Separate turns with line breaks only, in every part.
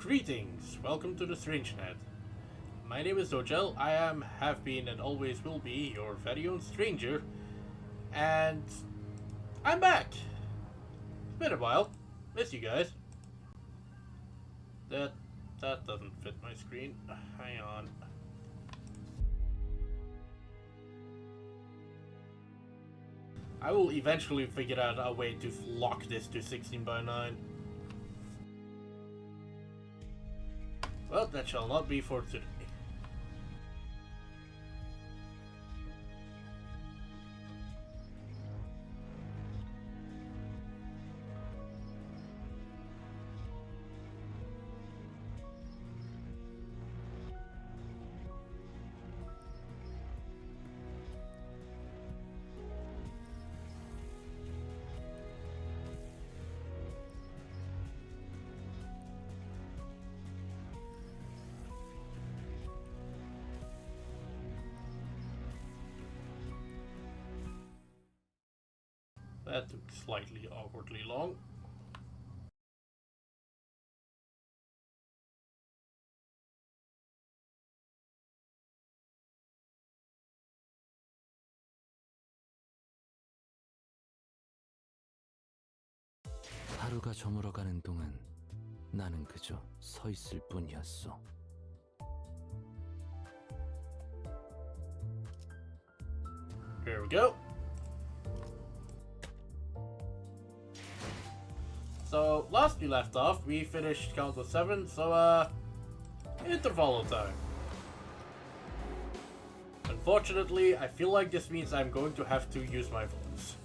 Greetings, welcome to the StrangeNet. My name is Dojel, have been, and always will be your very own stranger, and I'm back. It's been a while, miss you guys. That doesn't fit my screen, hang on. I will eventually figure out a way to lock this to 16:9. Well, that shall not be for today. That took slightly awkwardly long.
하루가 저물어가는 동안 나는 그저 서 있을 뿐이었어.
Here we go. So, last we left off, we finished Count of 7, so, Intervallo time. Unfortunately, I feel like this means I'm going to have to use my voice.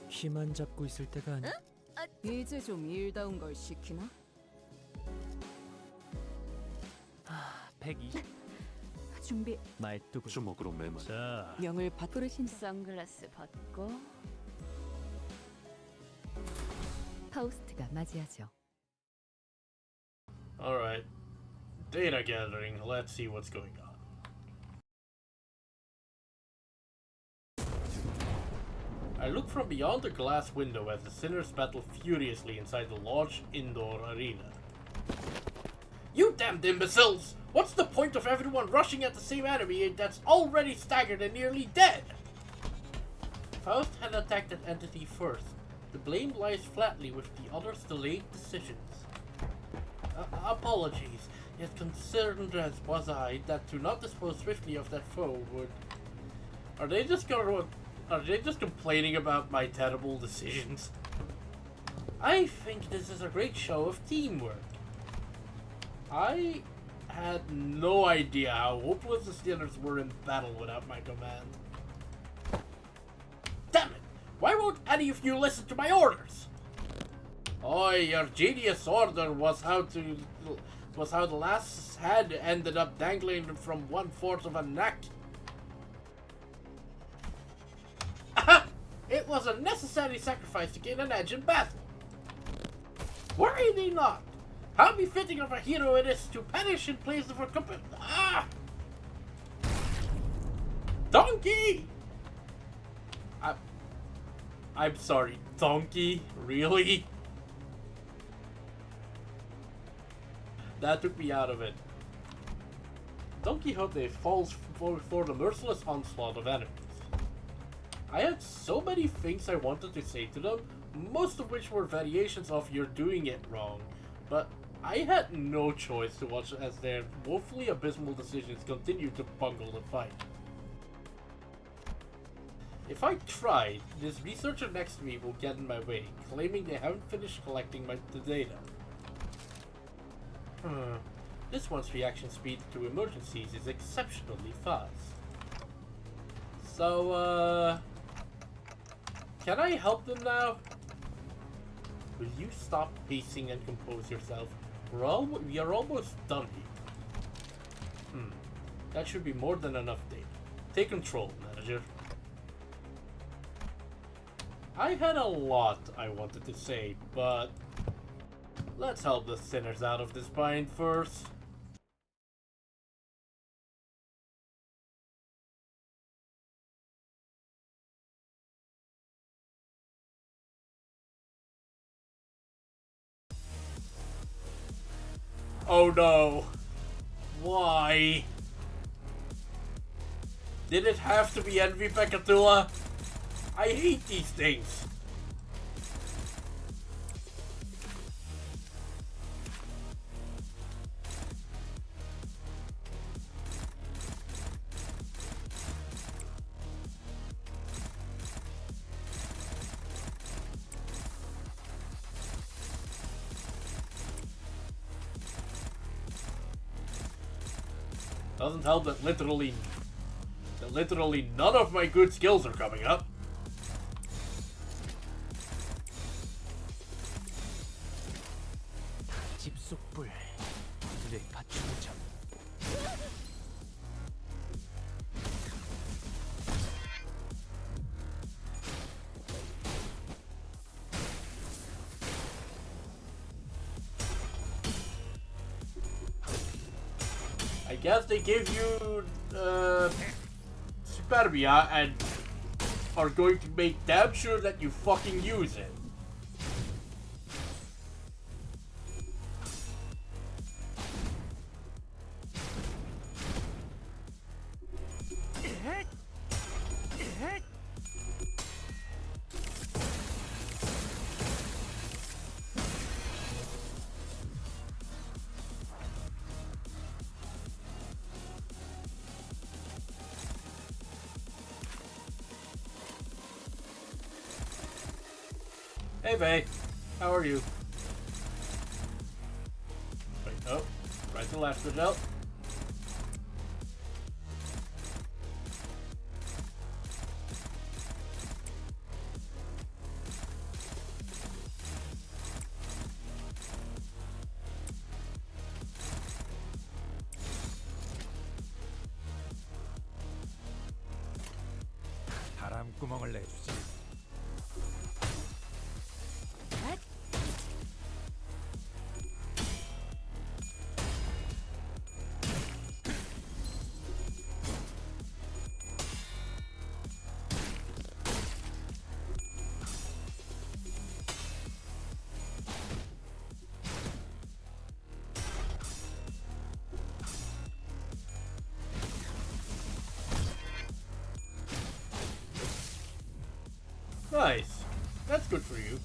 키만 잡고 있을 때가 아니.
이제 좀 일다운 걸 시키나?
120.
준비.
말뚝 주먹으로 매만. 자,
명을 받부르신 선글라스 벗고 파우스트가 맞이하죠.
Alright. Data gathering, let's see what's going on. I look from beyond the glass window as the sinners battle furiously inside the large indoor arena. You damned imbeciles! What's the point of everyone rushing at the same enemy that's already staggered and nearly dead? Faust had attacked that entity first. The blame lies flatly with the others' delayed decisions. Apologies, yet concerned as was I that to not dispose swiftly of that foe would... Are they just complaining about my terrible decisions? I think this is a great show of teamwork. I had no idea how hopeless the Steelers were in battle without my command. Damn it! Why won't any of you listen to my orders? Oh, your genius order was how the last head ended up dangling from 1/4 of a neck. Aha! It was a necessary sacrifice to gain an edge in battle. Worry thee not. How befitting of a hero it is to perish in place of a company. Ah! Donkey! I'm sorry, donkey? Really? That took me out of it. Don Quixote falls for the merciless onslaught of enemies. I had so many things I wanted to say to them, most of which were variations of "you're doing it wrong," but I had no choice to watch as their woefully abysmal decisions continued to bungle the fight. If I tried, this researcher next to me will get in my way, claiming they haven't finished collecting the data. This one's reaction speed to emergencies is exceptionally fast. So, can I help them now? Will you stop pacing and compose yourself? We are almost done here. That should be more than enough data. Take control, manager. I had a lot I wanted to say, but let's help the sinners out of this bind first. Oh no. Why? Did it have to be Envy Pekatula? I hate these things. Doesn't help that literally none of my good skills are coming up.
집속불 불에 갖추자.
I guess they gave you Superbia and are going to make damn sure that you fucking use it. Hey Vay, how are you? Wait, oh, right to left, good out.
바람구멍을 내주지.
Nice. That's good for you.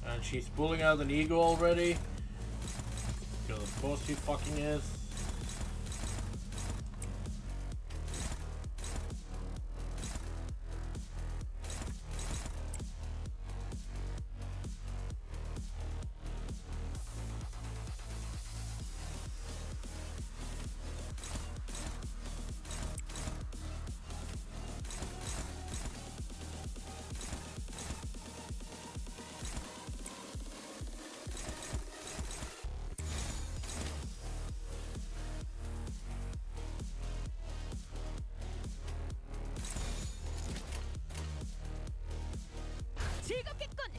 And she's pulling out an ego already. Because of course she fucking is.
즐겁겠군.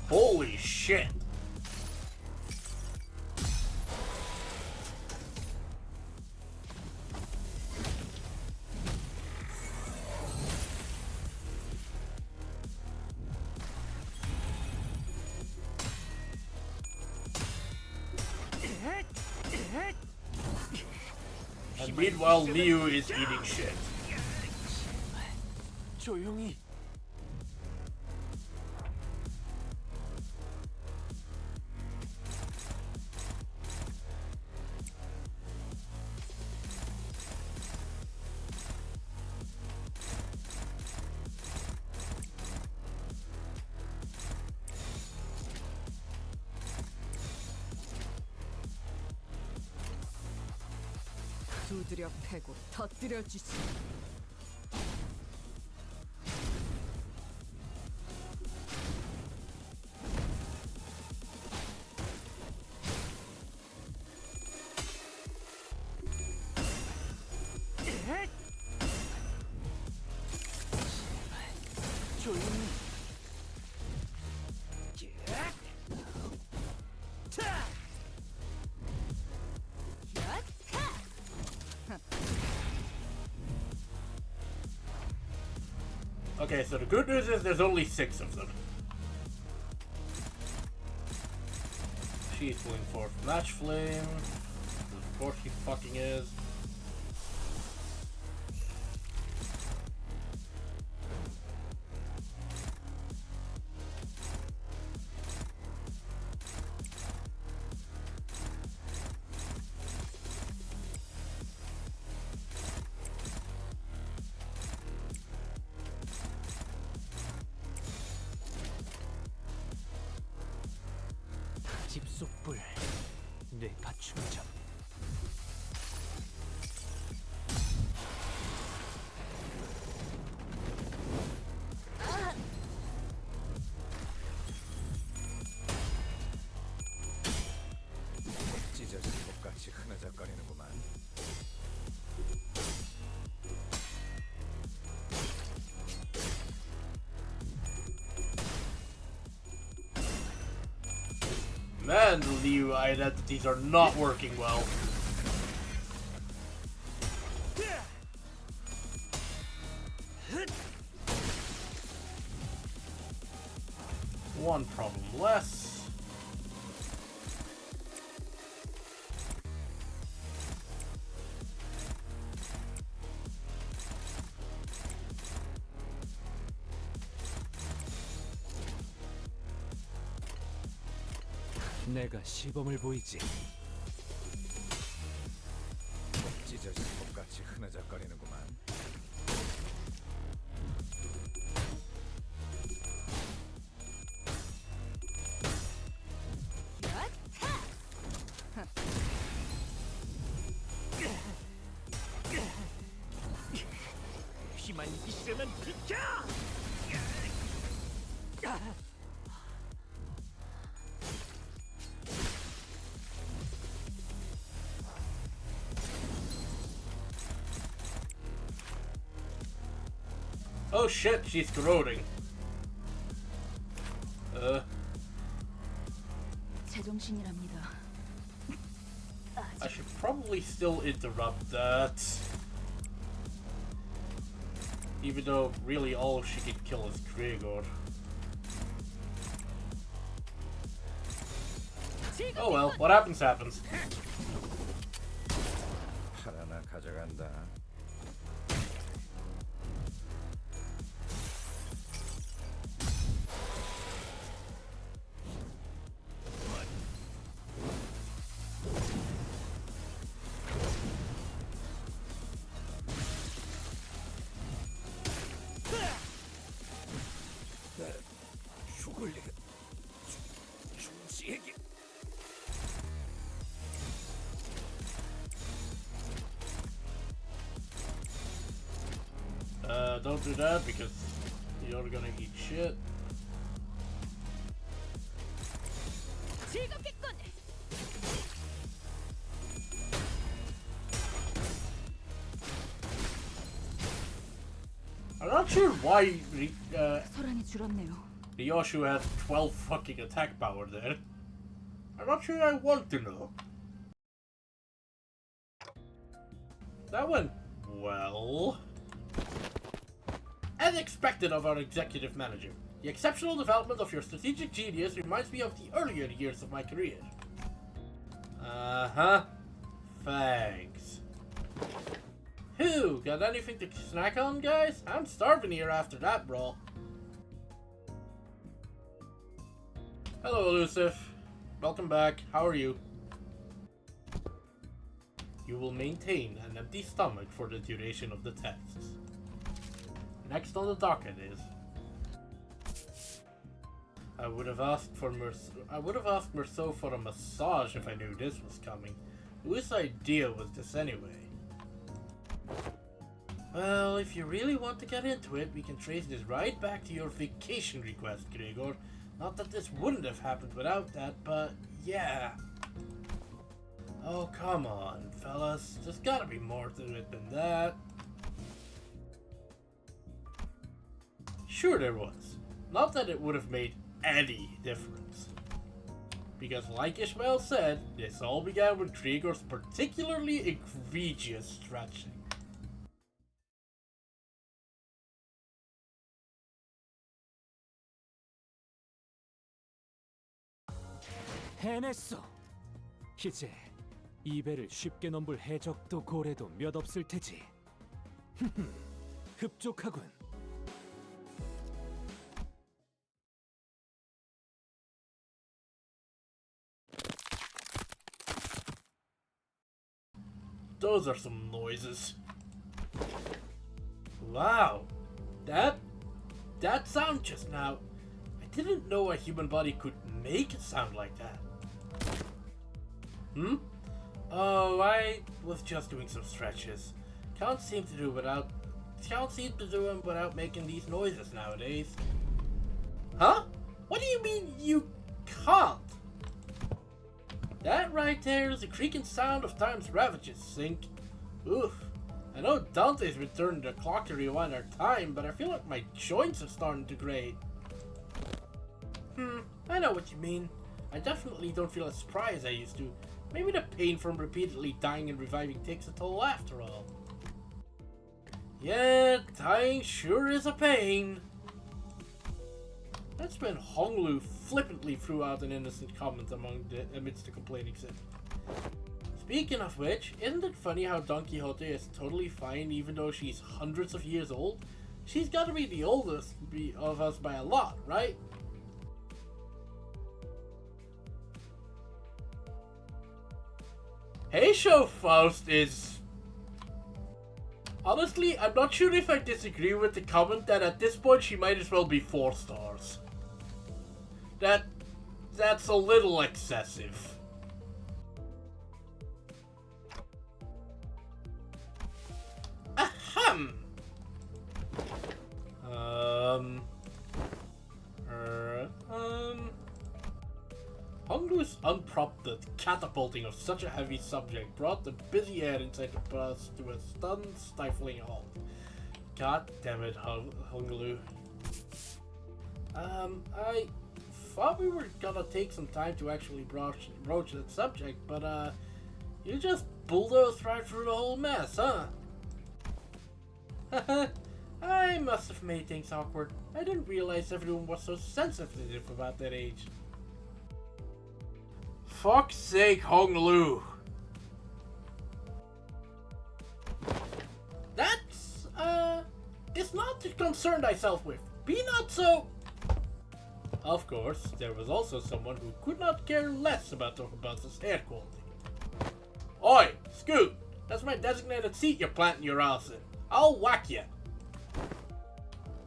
Holy shit. And meanwhile, Liu is eating shit.
조용히.
두드려 패고 터뜨려 주지.
Okay, so the good news is there's only 6 of them. She's pulling forth Match Flame. Of course she fucking is.
집속불 뇌 파충점. 찢어진 것같이 흐느적거리는구만.
Man, the Liu identities are not working well. One problem less.
내가 시범을 보이지. 찢어진 것같이 흐느적거리는구만. 힘만 있으면 비켜!
Oh shit, she's corroding.
제정신이랍니다.
I should probably still interrupt that. Even though really all she can kill is Gregor. Oh well, what happens happens.
하나 가져간다. 죽을 리가 중지에게.
Don't do that because you're gonna eat shit.
즐겁겠군.
I'm not sure why
소란이 줄었네요.
Ryoshu had 12 fucking attack power there. I'm not sure I want to know. That went well. As expected of our executive manager, the exceptional development of your strategic genius reminds me of the earlier years of my career. Uh-huh. Thanks. Who? Got anything to snack on, guys? I'm starving here after that brawl. Hello, Elusive. Welcome back. How are you? You will maintain an empty stomach for the duration of the tests. Next on the docket is... I would have asked Merceau for a massage if I knew this was coming. Whose idea was this anyway? Well, if you really want to get into it, we can trace this right back to your vacation request, Gregor. Not that this wouldn't have happened without that, but yeah. Oh, come on, fellas. There's gotta be more to it than that. Sure there was. Not that it would have made any difference. Because like Ishmael said, this all began with Gregor's particularly egregious stretching.
해냈어. 이제 이 배를 쉽게 넘볼 해적도 고래도 몇 없을 테지. 흡족하군.
Those are some noises. Wow, that sound just now. I didn't know a human body could make a sound like that. Oh, I was just doing some stretches. Can't seem to do them without making these noises nowadays. Huh? What do you mean you can't? That right there is the creaking sound of time's ravages, Sink. Oof. I know Dante's been turning the clock to rewind our time, but I feel like my joints are starting to grate. I know what you mean. I definitely don't feel as spry as I used to. Maybe the pain from repeatedly dying and reviving takes a toll after all. Yeah, dying sure is a pain. That's when Honglu flippantly threw out an innocent comment amidst the complaining city. Speaking of which, isn't it funny how Don Quixote is totally fine even though she's hundreds of years old? She's gotta be the oldest of us by a lot, right? Hey Show Faust is... Honestly, I'm not sure if I disagree with the comment that at this point she might as well be 4 stars. That's a little excessive. Ahem. Honglu's unprompted catapulting of such a heavy subject brought the busy air inside the bus to a stunned, stifling halt. God damn it, Honglu. I thought we were gonna take some time to actually broach that subject, but you just bulldozed right through the whole mess, huh? I must have made things awkward. I didn't realize everyone was so sensitive about that age. Fuck's sake, Honglu. That's, it's not to concern thyself with. Be not so... Of course, there was also someone who could not care less about the bus's air quality. Oi, Scoot! That's my designated seat you're planting your ass in. I'll whack you.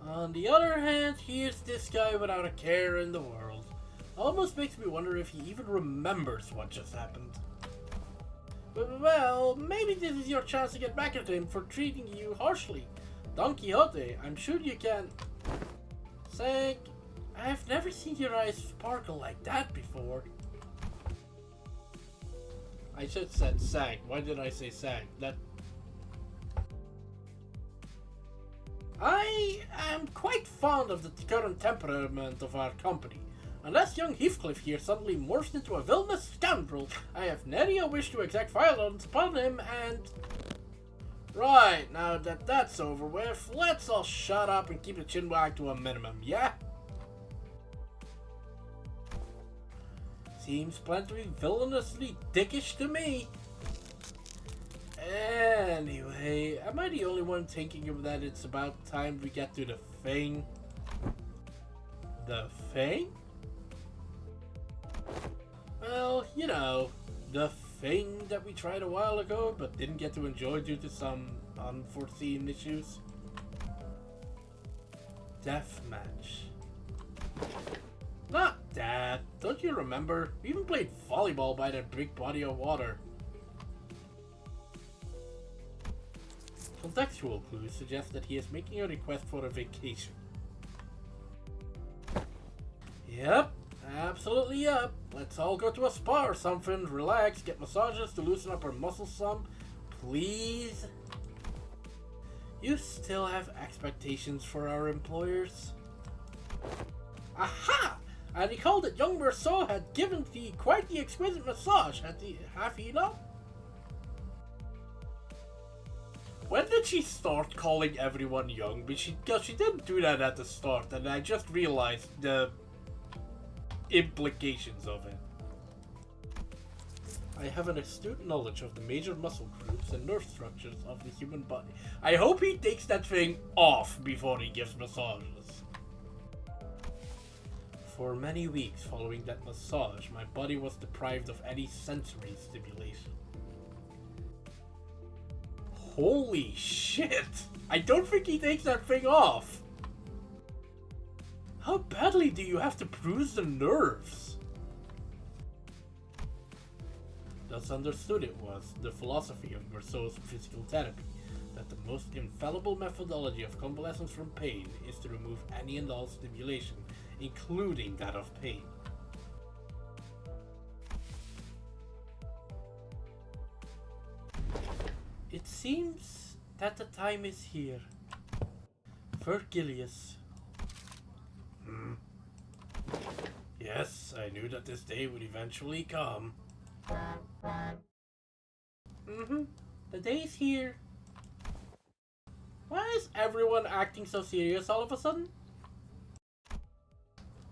On the other hand, here's this guy without a care in the world. Almost makes me wonder if he even remembers what just happened. Well, maybe this is your chance to get back at him for treating you harshly. Don Quixote, I'm sure you can... Sank, I've never seen your eyes sparkle like that before. I just said Sank. Why did I say Sank? I am quite fond of the current temperament of our company. Unless young Heathcliff here suddenly morphs into a villainous scoundrel, I have nary a wish to exact violence upon him and... Right, now that that's over with, let's all shut up and keep the chinwag to a minimum, yeah? Seems planned to be villainously dickish to me. Anyway, am I the only one thinking of that it's about time we get to the thing? The thing? Well, you know, the thing that we tried a while ago but didn't get to enjoy due to some unforeseen issues. Deathmatch. Not that. Don't you remember? We even played volleyball by that big body of water. Contextual clues suggest that he is making a request for a vacation. Yep, absolutely yep. Let's all go to a spa or something, relax, get massages to loosen up our muscles some. Please? You still have expectations for our employers? Aha! I recall that young Merceau had given thee quite the exquisite massage, have he not? When did she start calling everyone young? Because she didn't do that at the start, and I just realized the implications of it. I have an astute knowledge of the major muscle groups and nerve structures of the human body. I hope he takes that thing off before he gives massages. For many weeks following that massage, my body was deprived of any sensory stimulation. Holy shit! I don't think he takes that thing off! How badly do you have to bruise the nerves? Thus understood it was the philosophy of Merceau's physical therapy, that the most infallible methodology of convalescence from pain is to remove any and all stimulation, including that of pain. It seems that the time is here. Vergilius. Yes, I knew that this day would eventually come. The day's here. Why is everyone acting so serious all of a sudden?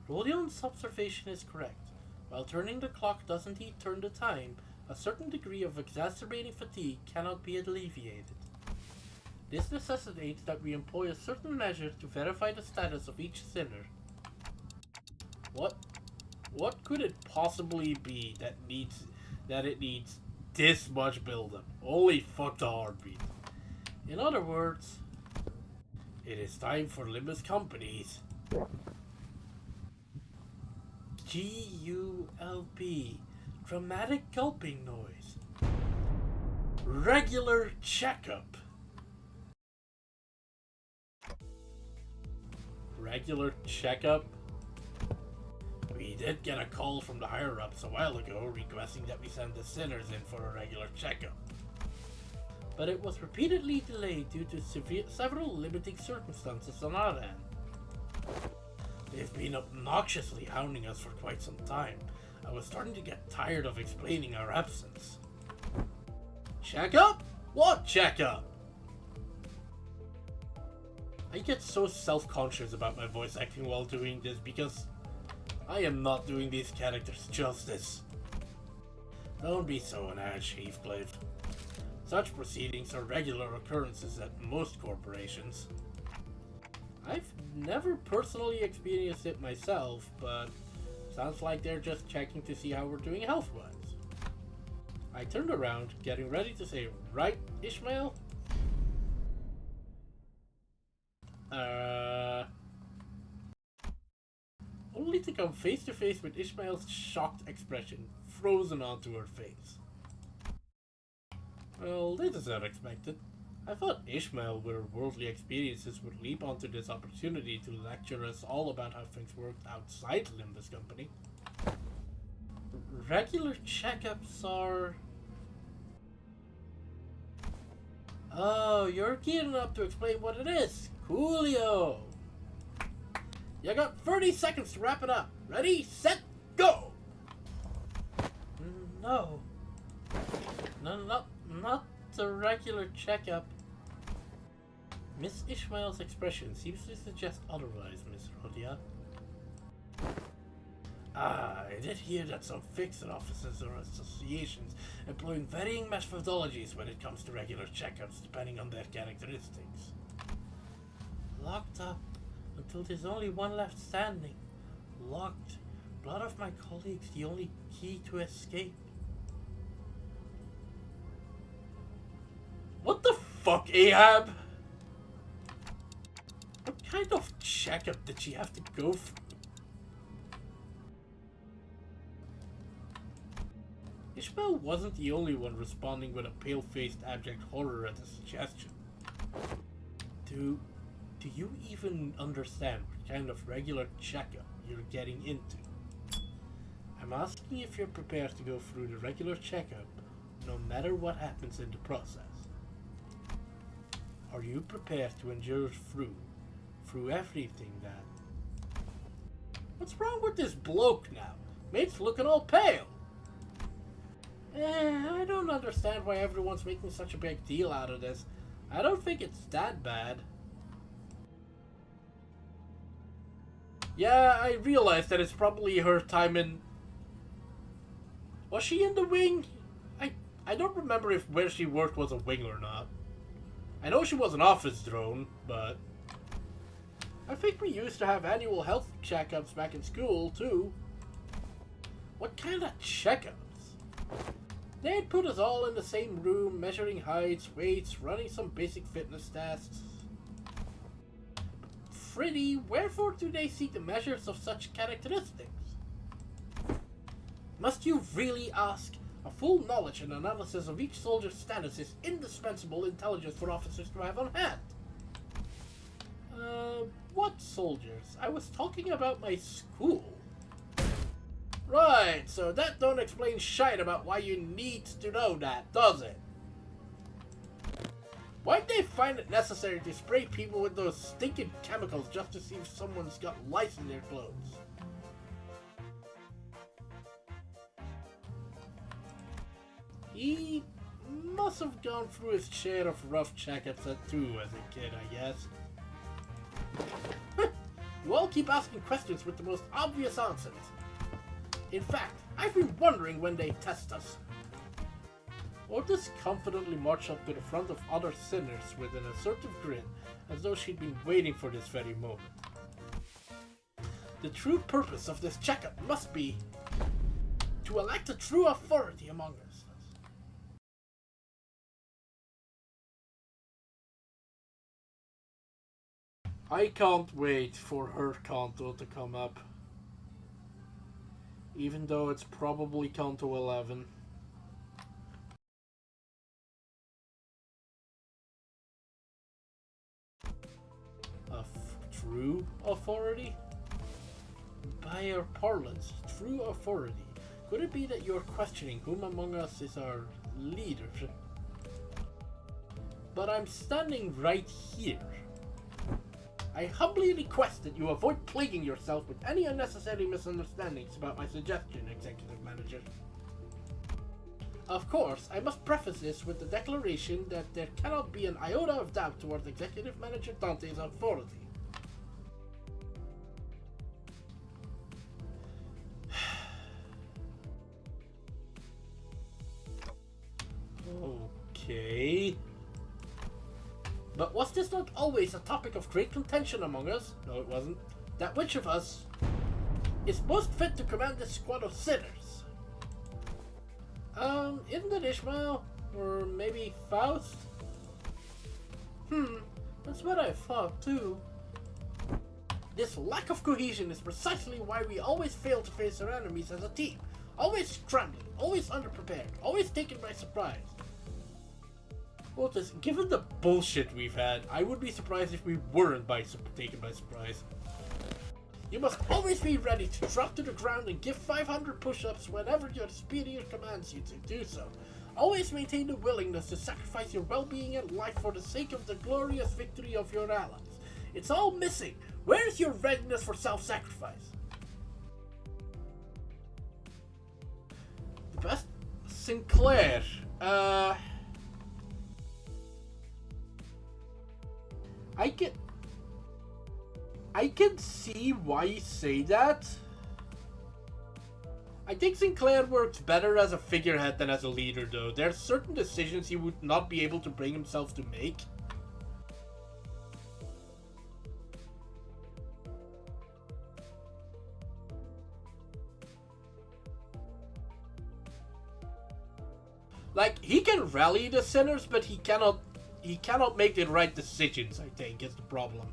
Rodion's observation is correct. While turning the clock does indeed turn the time, a certain degree of exacerbating fatigue cannot be alleviated. This necessitates that we employ a certain measure to verify the status of each sinner. What could it possibly be that it needs this much buildup? Holy fuck the heartbeat. In other words, it is time for Limbus Company's GULP, dramatic gulping noise. Regular checkup. Regular checkup? We did get a call from the higher-ups a while ago requesting that we send the sinners in for a regular checkup. But it was repeatedly delayed due to several limiting circumstances on our end. They've been obnoxiously hounding us for quite some time. I was starting to get tired of explaining our absence. Checkup? What checkup? I get so self-conscious about my voice acting while doing this because I am not doing these characters justice. Don't be so on edge, Heathcliff. Such proceedings are regular occurrences at most corporations. I've never personally experienced it myself, but sounds like they're just checking to see how we're doing health-wise. I turned around, getting ready to say, "Right, Ishmael?" Only to come face to face with Ishmael's shocked expression frozen onto her face. Well, this is unexpected. I thought Ishmael, with her worldly experiences, would leap onto this opportunity to lecture us all about how things worked outside Limbus Company. Regular checkups are... Oh, you're gearing up to explain what it is. Coolio! You got 30 seconds to wrap it up. Ready, set, go! No. No, not the regular checkup. Miss Ishmael's expression seems to suggest otherwise, Miss Rodia. I did hear that some fixed offices or associations employing varying methodologies when it comes to regular checkups, depending on their characteristics. Locked up until there's only one left standing. Locked. Blood of my colleagues, the only key to escape. What the fuck, Ahab? What kind of checkup did she have to go through? Ishmael wasn't the only one responding with a pale-faced abject horror at the suggestion. Do you even understand what kind of regular checkup you're getting into? I'm asking if you're prepared to go through the regular checkup, no matter what happens in the process. Are you prepared to endure through everything that... What's wrong with this bloke now? Mate's looking all pale. I don't understand why everyone's making such a big deal out of this. I don't think it's that bad. Yeah, I realize that it's probably her time in... Was she in the wing? I don't remember if where she worked was a wing or not. I know she was an office drone, but I think we used to have annual health checkups back in school, too. What kind of checkups? They'd put us all in the same room, measuring heights, weights, running some basic fitness tests. Freddy, wherefore do they seek the measures of such characteristics? Must you really ask? A full knowledge and analysis of each soldier's status is indispensable intelligence for officers to have on hand. What soldiers? I was talking about my school. Right, so that don't explain shite about why you need to know that, does it? Why'd they find it necessary to spray people with those stinking chemicals just to see if someone's got lice in their clothes? He must have gone through his share of rough checkups too as a kid, I guess. You all keep asking questions with the most obvious answers. In fact, I've been wondering when they test us. Otis confidently marched up to the front of other sinners with an assertive grin, as though she'd been waiting for this very moment. The true purpose of this checkup must be to elect a true authority among us. I can't wait for her Kanto to come up. Even though it's probably Kanto 11. A true authority? By our parlance, true authority. Could it be that you're questioning whom among us is our leader? But I'm standing right here. I humbly request that you avoid plaguing yourself with any unnecessary misunderstandings about my suggestion, Executive Manager. Of course, I must preface this with the declaration that there cannot be an iota of doubt towards Executive Manager Dante's authority. Okay. But was this not always a topic of great contention among us? No, it wasn't. That which of us is most fit to command this squad of sinners? Isn't it Ishmael? Or maybe Faust? That's what I thought too. This lack of cohesion is precisely why we always fail to face our enemies as a team. Always scrambling, always underprepared, always taken by surprise. Otis, given the bullshit we've had, I would be surprised if we weren't taken by surprise. You must always be ready to drop to the ground and give 500 push-ups whenever your superior commands you to do so. Always maintain the willingness to sacrifice your well-being and life for the sake of the glorious victory of your allies. It's all missing. Where's your readiness for self-sacrifice? The best? Sinclair. I can see why you say that. I think Sinclair works better as a figurehead than as a leader, though. There are certain decisions he would not be able to bring himself to make. Like, he can rally the sinners, but he cannot make the right decisions, I think, is the problem.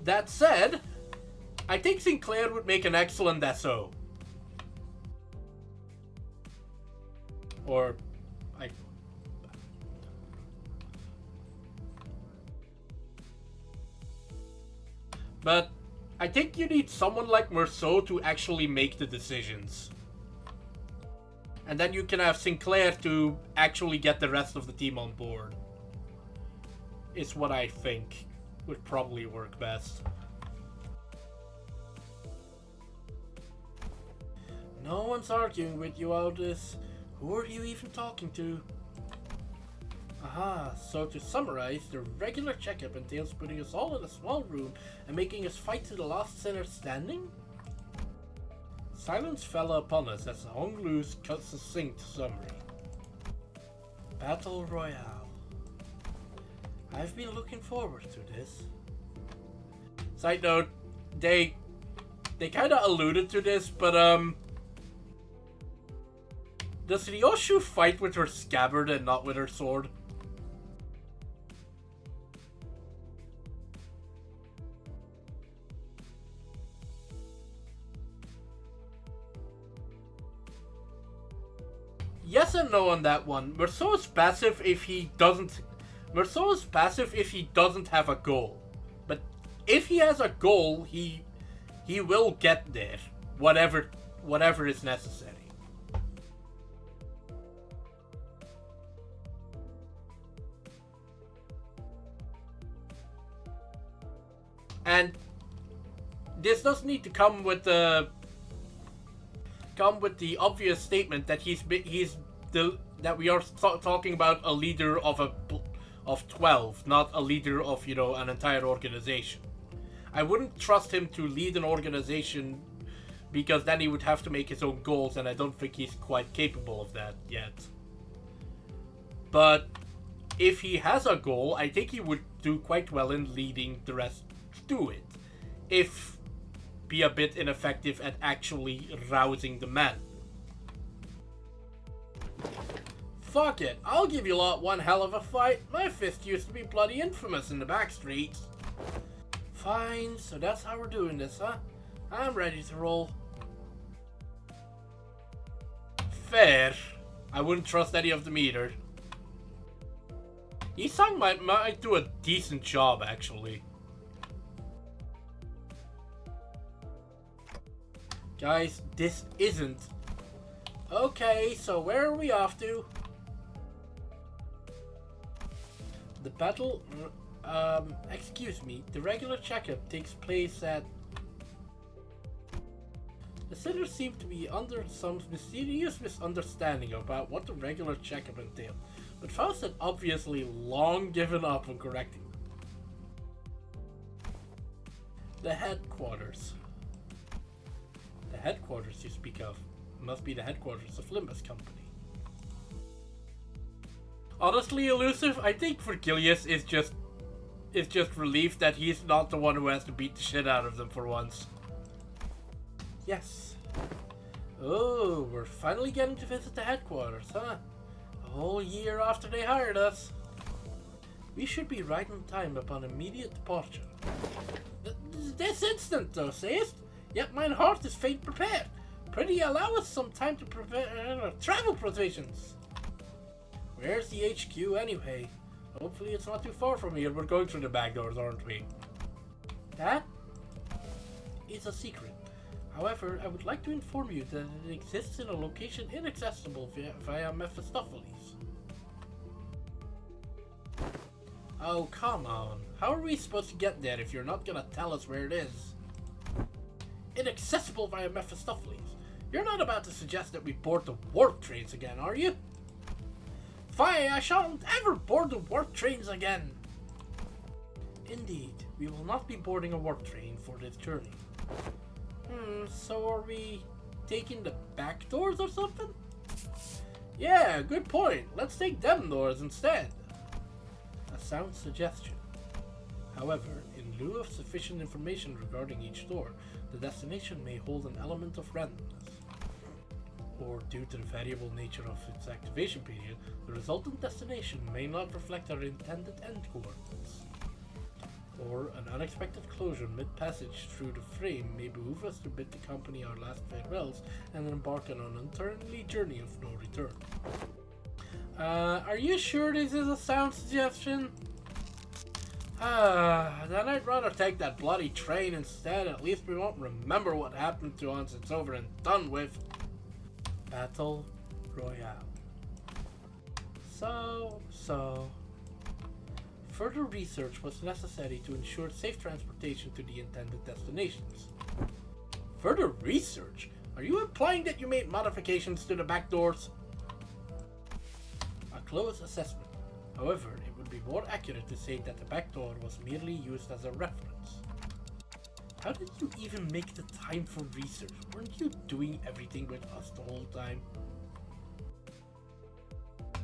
That said, I think Sinclair would make an excellent SO. Or, But I think you need someone like Merceau to actually make the decisions. And then you can have Sinclair to actually get the rest of the team on board. Is what I think would probably work best. No one's arguing with you, Aldous. Who are you even talking to? Aha, so to summarize, the regular checkup entails putting us all in a small room and making us fight to the last sinner standing? Silence fell upon us as Hong Lu's succinct summary. Battle Royale. I've been looking forward to this. Side note, they kinda alluded to this, but does Ryoshu fight with her scabbard and not with her sword? Yes and no on that one. Merceau is passive if he doesn't. Merceau is passive if he doesn't have a goal. But if he has a goal, he will get there, whatever is necessary. And this does need to come with the obvious statement that that we are talking about a leader of 12, not a leader of, you know, an entire organization. I wouldn't trust him to lead an organization because then he would have to make his own goals, and I don't think he's quite capable of that yet. But if he has a goal, I think he would do quite well in leading the rest to it. If be a bit ineffective at actually rousing the men. Fuck it, I'll give you lot one hell of a fight. My fist used to be bloody infamous in the back streets. Fine, so that's how we're doing this, huh? I'm ready to roll. Fair. I wouldn't trust any of them either. Isang might do a decent job, actually. Guys, this isn't. Okay, so where are we off to? The battle, excuse me, the regular checkup takes place at... The sinners seem to be under some mysterious misunderstanding about what the regular checkup entailed, but Faust had obviously long given up on correcting them. The headquarters. The headquarters you speak of must be the headquarters of Limbus Company. Honestly, Elusive, I think Vergilius is just relieved that he's not the one who has to beat the shit out of them for once. Yes. Oh, we're finally getting to visit the headquarters, huh? A whole year after they hired us. We should be right on time upon immediate departure. This instant, though, sayest? Yet mine heart is faint prepared. Prithee allow us some time to prepare travel provisions. Where's the HQ anyway? Hopefully it's not too far from here. We're going through the back doors, aren't we? That is a secret. However, I would like to inform you that it exists in a location inaccessible via Mephistopheles. Oh, come on. How are we supposed to get there if you're not gonna tell us where it is? Inaccessible via Mephistopheles. You're not about to suggest that we board the warp trains again, are you? Fie, I shan't ever board the warp trains again. Indeed, we will not be boarding a warp train for this journey. So are we taking the back doors or something? Yeah, good point. Let's take them doors instead. A sound suggestion. However, in lieu of sufficient information regarding each door, the destination may hold an element of randomness. Or due to the variable nature of its activation period, the resultant destination may not reflect our intended end coordinates. Or an unexpected closure mid-passage through the frame may behoove us to bid the company our last farewells and embark on an eternally journey of no return. Are you sure this is a sound suggestion? Then I'd rather take that bloody train instead. At least we won't remember what happened to once it's over and done with. Battle Royale. So. Further research was necessary to ensure safe transportation to the intended destinations. Further research? Are you implying that you made modifications to the back doors? A close assessment. However, it would be more accurate to say that the back door was merely used as a reference. How did you even make the time for research? Weren't you doing everything with us the whole time?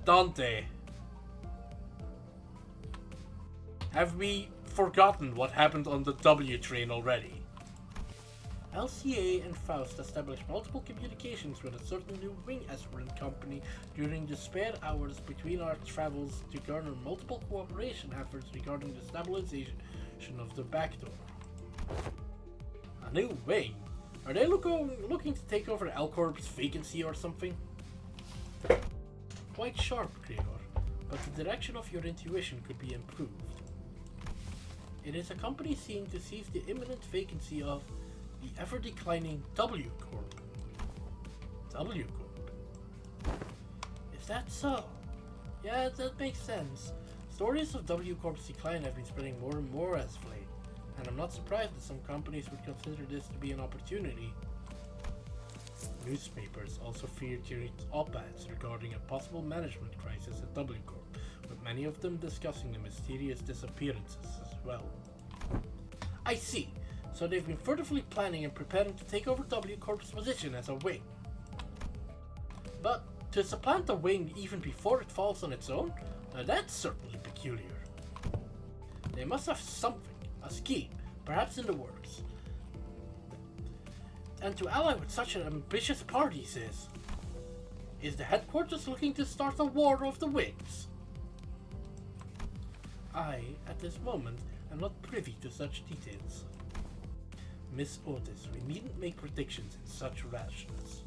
Dante! Have we forgotten what happened on the W train already? LCA and Faust established multiple communications with a certain new wing aspirant company during the spare hours between our travels to garner multiple cooperation efforts regarding the stabilization of the back door. A new wing? Are they looking to take over L-Corp's vacancy or something? Quite sharp, Gregor, but the direction of your intuition could be improved. It is a company seeking to seize the imminent vacancy of the ever-declining W Corp. W Corp? Is that so? Yeah, that makes sense. Stories of W Corp's decline have been spreading more and more as of late, and I'm not surprised that some companies would consider this to be an opportunity. Newspapers also featured op-eds regarding a possible management crisis at W Corp, with many of them discussing the mysterious disappearances as well. I see. So they've been furtively planning and preparing to take over W Corp's position as a wing. But to supplant the wing even before it falls on its own? Now that's certainly peculiar. They must have something, a scheme, perhaps in the works. And to ally with such an ambitious party, is the headquarters looking to start a war of the wings? I, at this moment, am not privy to such details. Miss Otis, we needn't make predictions in such rashness.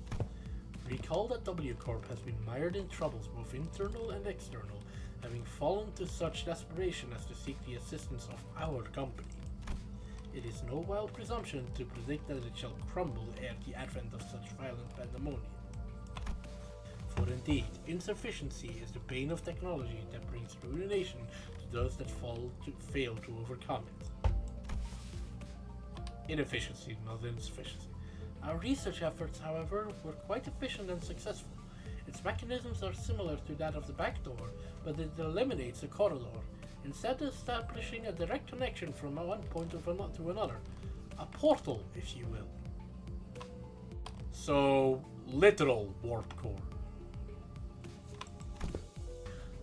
Recall that W Corp has been mired in troubles both internal and external, having fallen to such desperation as to seek the assistance of our company. It is no wild presumption to predict that it shall crumble ere the advent of such violent pandemonium. For indeed, insufficiency is the bane of technology that brings ruination to those that fail to overcome it. Inefficiency, not insufficiency. Our research efforts, however, were quite efficient and successful. Its mechanisms are similar to that of the back door, but it eliminates a corridor, instead establishing a direct connection from one point to another. A portal, if you will. So, literal warp core.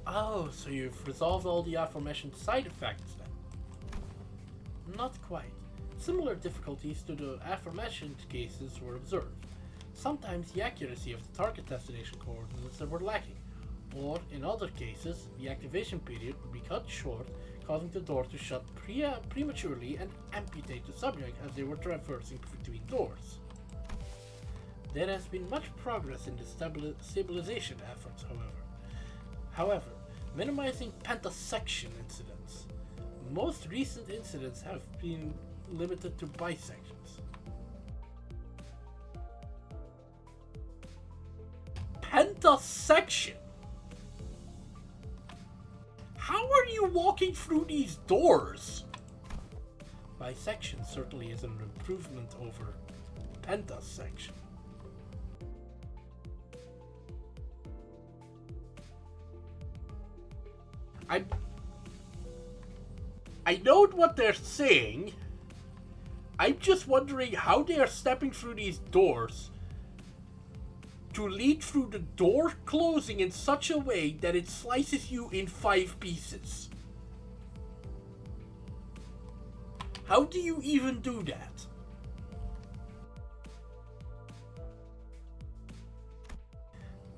Oh, so you've resolved all the aforementioned side effects then? Not quite. Similar difficulties to the aforementioned cases were observed. Sometimes the accuracy of the target destination coordinates were lacking, or in other cases, the activation period would be cut short, causing the door to shut prematurely and amputate the subject as they were traversing between doors. There has been much progress in the stabilization efforts, however, minimizing pentasection incidents. Most recent incidents have been limited to bisections. Pentasection? How are you walking through these doors? Bisection certainly is an improvement over pentasection. I know what they're saying. I'm just wondering how they are stepping through these doors to lead through the door closing in such a way that it slices you in 5 pieces. How do you even do that?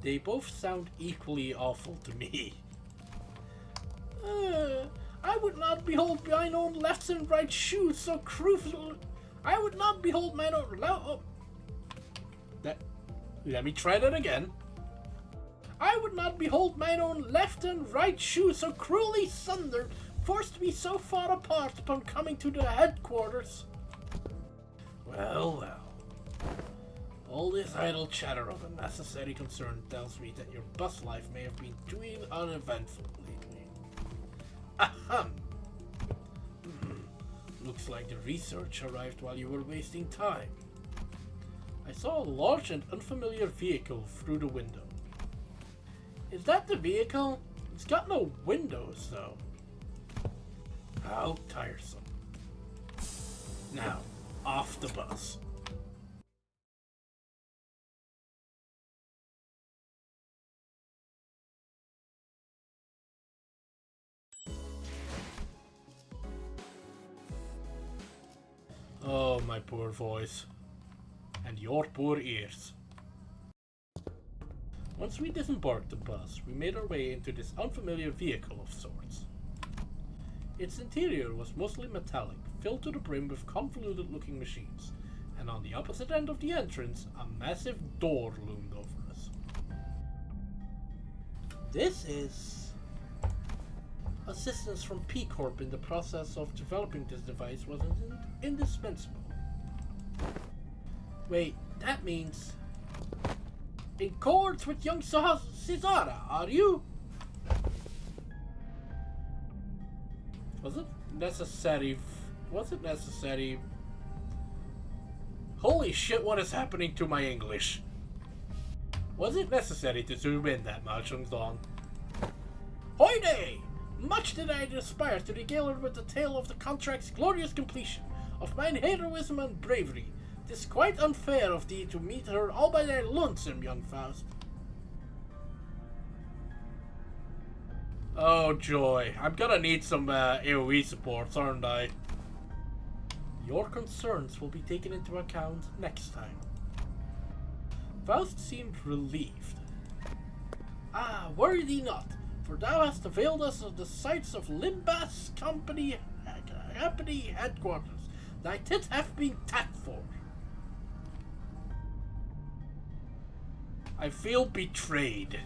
They both sound equally awful to me. I would not behold mine own left and right shoes so cruel. I would not behold mine own. Let me try that again. I would not behold mine own left and right shoes so cruelly sundered, forced to be so far apart upon coming to the headquarters. Well. All this idle chatter of unnecessary concern tells me that your bus life may have been doing uneventful lately. Ahem. Looks like the research arrived while you were wasting time. I saw a large and unfamiliar vehicle through the window. Is that the vehicle? It's got no windows, though. How tiresome. Now, off the bus. Oh, my poor voice. And your poor ears. Once we disembarked the bus, we made our way into this unfamiliar vehicle of sorts. Its interior was mostly metallic, filled to the brim with convoluted-looking machines, and on the opposite end of the entrance, a massive door loomed over us. This is... Assistance from P Corp in the process of developing this device was indispensable. Wait, that means... In cohorts with young Cesara, are you? Was it necessary? Was it necessary? Holy shit, what is happening to my English? Was it necessary to zoom in that much on Dawn? Hoy-day! Much did I aspire to regale with the tale of the contract's glorious completion, of mine heroism and bravery. 'Tis quite unfair of thee to meet her all by thy lonesome, young Faust. Oh joy, I'm gonna need some AoE supports, aren't I? Your concerns will be taken into account next time. Faust seemed relieved. Ah, worry thee not, for thou hast availed us of the sights of Limbas Company headquarters. Thy tit have been tapped for. I feel betrayed.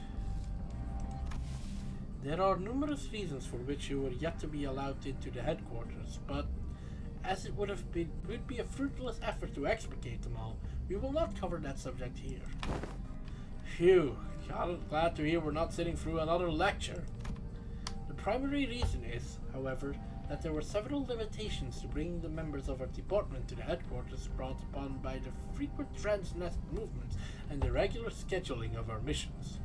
There are numerous reasons for which you were yet to be allowed into the headquarters, but as it would be a fruitless effort to explicate them all, we will not cover that subject here. Phew, glad to hear we're not sitting through another lecture. The primary reason is, however, that there were several limitations to bringing the members of our department to the headquarters brought upon by the frequent transnet movements and the regular scheduling of our missions.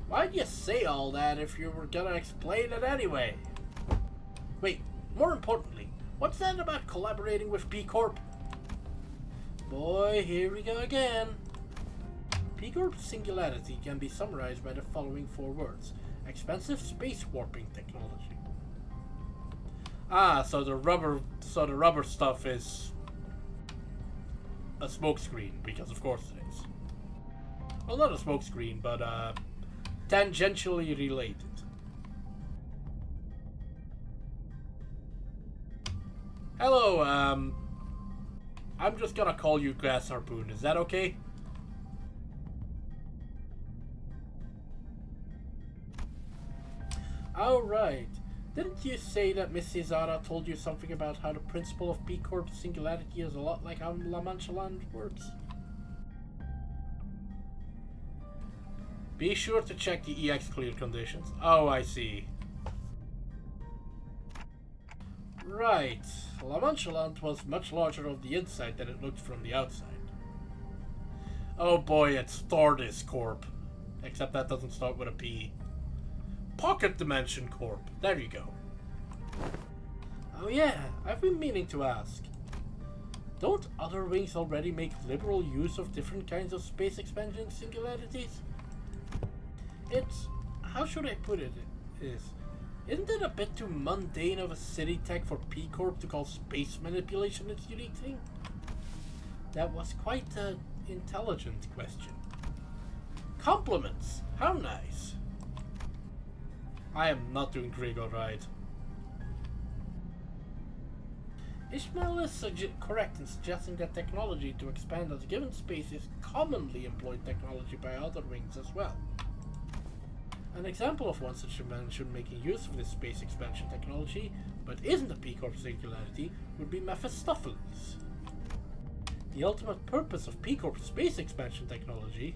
Why'd you say all that if you were gonna explain it anyway? Wait, more importantly, what's that about collaborating with P Corp? Boy, here we go again. P Corp's singularity can be summarized by the following 4 words: expensive space warping technology. Ah, so the rubber stuff is a smokescreen, because of course it is. Well, not a smokescreen, but tangentially related. Hello, I'm just gonna call you Grass Harpoon, is that okay? Alright. Didn't you say that Miss Cesara told you something about how the principle of P Corp's singularity is a lot like how La Mancha Land works? Be sure to check the EX clear conditions. Oh, I see. Right. La Mancha Land was much larger on the inside than it looked from the outside. Oh boy, it's Stardust Corp. Except that doesn't start with a P. Pocket Dimension Corp. There you go. Oh yeah, I've been meaning to ask. Don't other wings already make liberal use of different kinds of space expansion singularities? It's... how should I put it? Isn't it a bit too mundane of a city tech for P Corp to call space manipulation its unique thing? That was quite an intelligent question. Compliments! How nice! I am not doing Gregor right. Ishmael is correct in suggesting that technology to expand as a given space is commonly employed technology by other wings as well. An example of one such invention making use of this space expansion technology, but isn't a P Corp singularity, would be Mephistopheles. The ultimate purpose of P Corp space expansion technology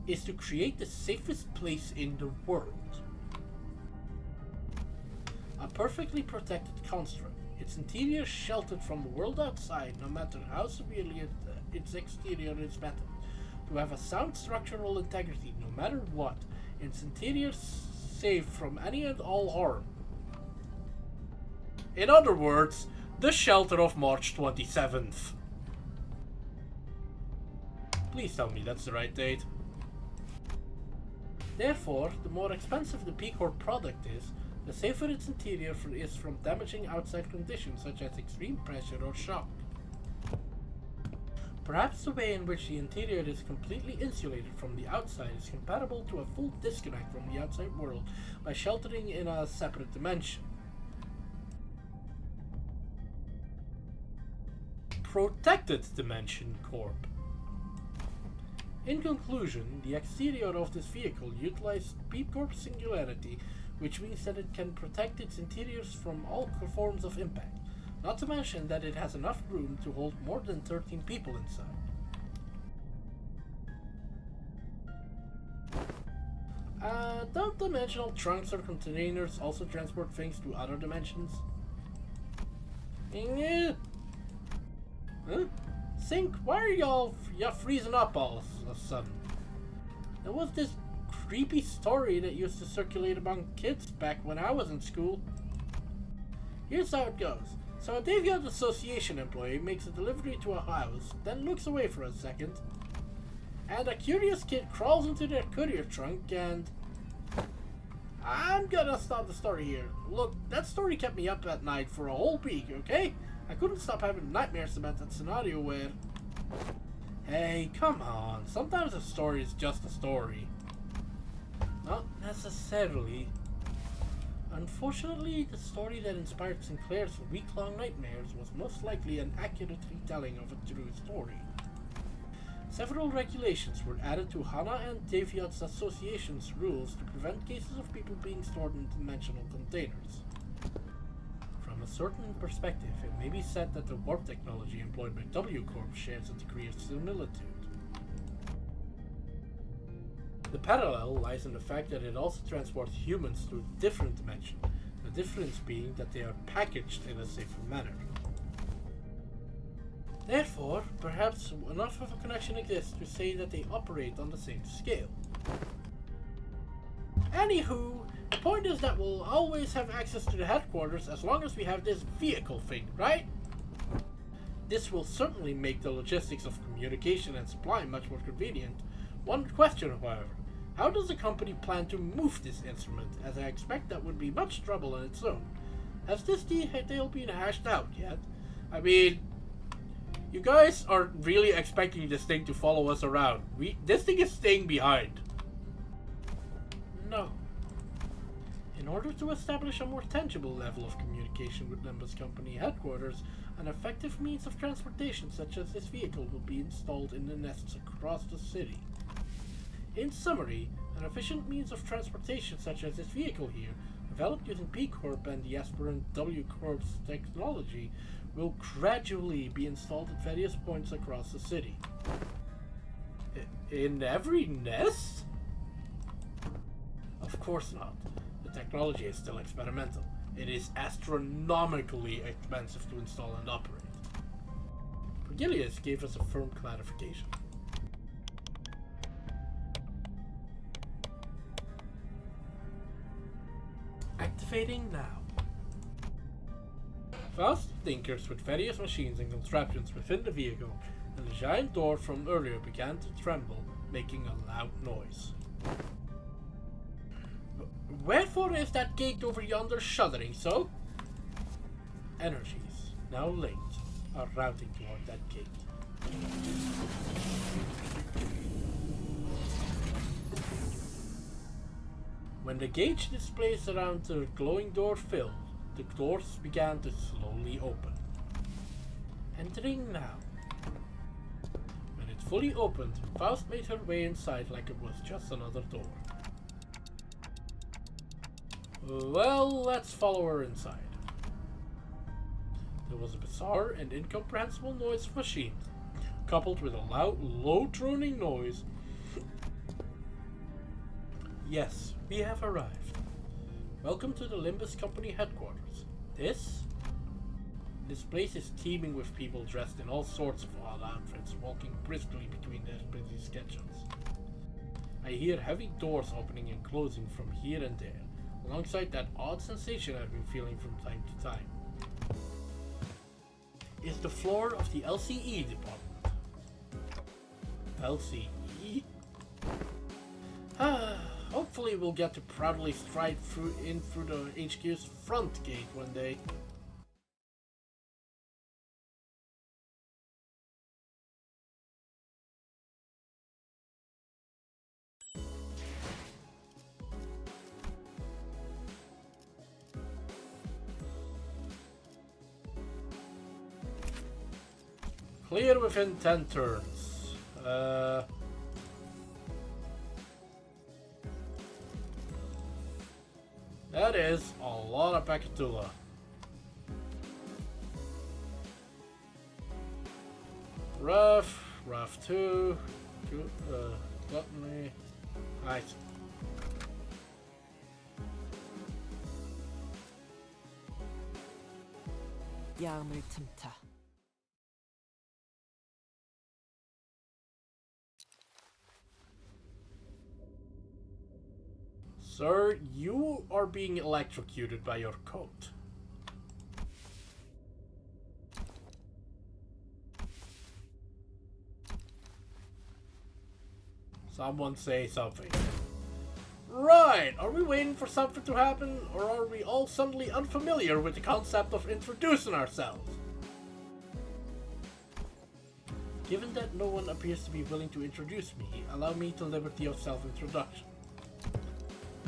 is to create the safest place in the world. A perfectly protected construct, its interior sheltered from the world outside no matter how severely its exterior is battered. To have a sound structural integrity no matter what, its interior safe from any and all harm. In other words, the shelter of March 27th. Please tell me that's the right date. Therefore, the more expensive the P Corp product is, the safer its interior is from damaging outside conditions such as extreme pressure or shock. Perhaps the way in which the interior is completely insulated from the outside is comparable to a full disconnect from the outside world by sheltering in a separate dimension. Protected Dimension Corp. In conclusion, the exterior of this vehicle utilizes P Corp singularity, which means that it can protect its interiors from all forms of impact. Not to mention that it has enough room to hold more than 13 people inside. Don't dimensional trunks or containers also transport things to other dimensions? Huh? Sync, why are y'all freezing up all of a sudden? There was this creepy story that used to circulate among kids back when I was in school. Here's how it goes. So a Davion Association employee makes a delivery to a house, then looks away for a second, and a curious kid crawls into their courier trunk and... I'm gonna stop the story here. Look, that story kept me up at night for a whole week, okay? I couldn't stop having nightmares about that scenario where... Hey, come on. Sometimes a story is just a story. Not necessarily. Unfortunately, the story that inspired Sinclair's week-long nightmares was most likely an accurate retelling of a true story. Several regulations were added to Hana and Daviod's Association's rules to prevent cases of people being stored in dimensional containers. From a certain perspective, it may be said that the warp technology employed by W Corp shares a degree of similitude. The parallel lies in the fact that it also transports humans to a different dimension, the difference being that they are packaged in a safer manner. Therefore, perhaps enough of a connection exists to say that they operate on the same scale. Anywho, the point is that we'll always have access to the headquarters as long as we have this vehicle thing, right? This will certainly make the logistics of communication and supply much more convenient. One question, however, how does the company plan to move this instrument, as I expect that would be much trouble on its own? Has this detail been hashed out yet? I mean, you guys are really expecting this thing to follow us around. This thing is staying behind. No. In order to establish a more tangible level of communication with Nimbus Company headquarters, an effective means of transportation such as this vehicle will be installed in the nests across the city. In summary, an efficient means of transportation such as this vehicle here, developed using P Corp and the aspirant W Corp's technology, will gradually be installed at various points across the city. In every nest? Of course not. The technology is still experimental. It is astronomically expensive to install and operate. Vergilius gave us a firm clarification. Activating now. Faust tinkers with various machines and contraptions within the vehicle, and the giant door from earlier began to tremble, making a loud noise. Wherefore is that gate over yonder shuddering so? Energies, now linked, are routing toward that gate. When the gauge displays around the glowing door filled, the doors began to slowly open. Entering now. When it fully opened, Faust made her way inside like it was just another door. Well, let's follow her inside. There was a bizarre and incomprehensible noise of machines, coupled with a loud, low droning noise. Yes, we have arrived. Welcome to the Limbus Company headquarters. This place is teeming with people dressed in all sorts of odd outfits, walking briskly between their busy schedules. I hear heavy doors opening and closing from here and there, alongside that odd sensation I've been feeling from time to time. It's the floor of the LCE department. LCE? Hopefully we'll get to proudly stride through the HQ's front gate one day. Clear within 10 turns. That is a lot of Pacatula. Rough 2, gluttony. Right.
야음을 틈타.
Sir, you are being electrocuted by your coat. Someone say something. Right! Are we waiting for something to happen, or are we all suddenly unfamiliar with the concept of introducing ourselves? Given that no one appears to be willing to introduce me, allow me the liberty of self-introduction.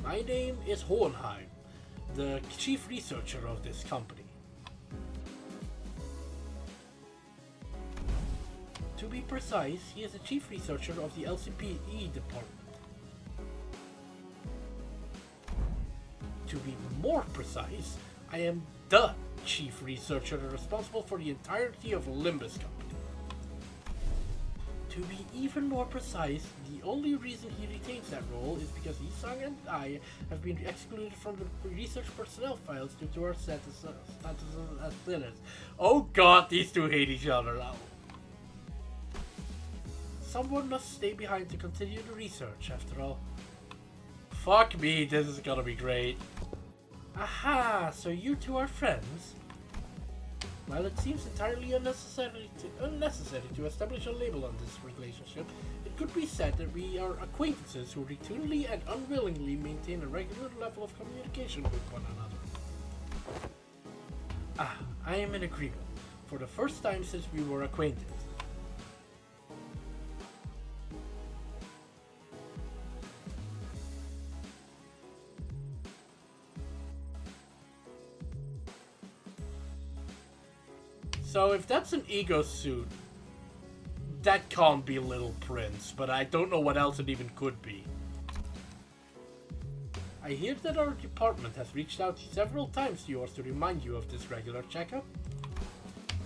My name is Hohenheim, the chief researcher of this company. To be precise, he is the chief researcher of the LCPE department. To be more precise, I am the chief researcher responsible for the entirety of Limbus Company. To be even more precise, the only reason he retains that role is because Isang and I have been excluded from the research personnel files due to our status as sinners. Oh god, these two hate each other now. Someone must stay behind to continue the research, after all. Fuck me, this is gonna be great. Aha, so you two are friends? While it seems entirely unnecessary to establish a label on this relationship, it could be said that we are acquaintances who routinely and unwillingly maintain a regular level of communication with one another. I am in agreement. For the first time since we were acquainted. So if that's an ego suit, that can't be Little Prince, but I don't know what else it even could be. I hear that our department has reached out several times to yours to remind you of this regular checkup.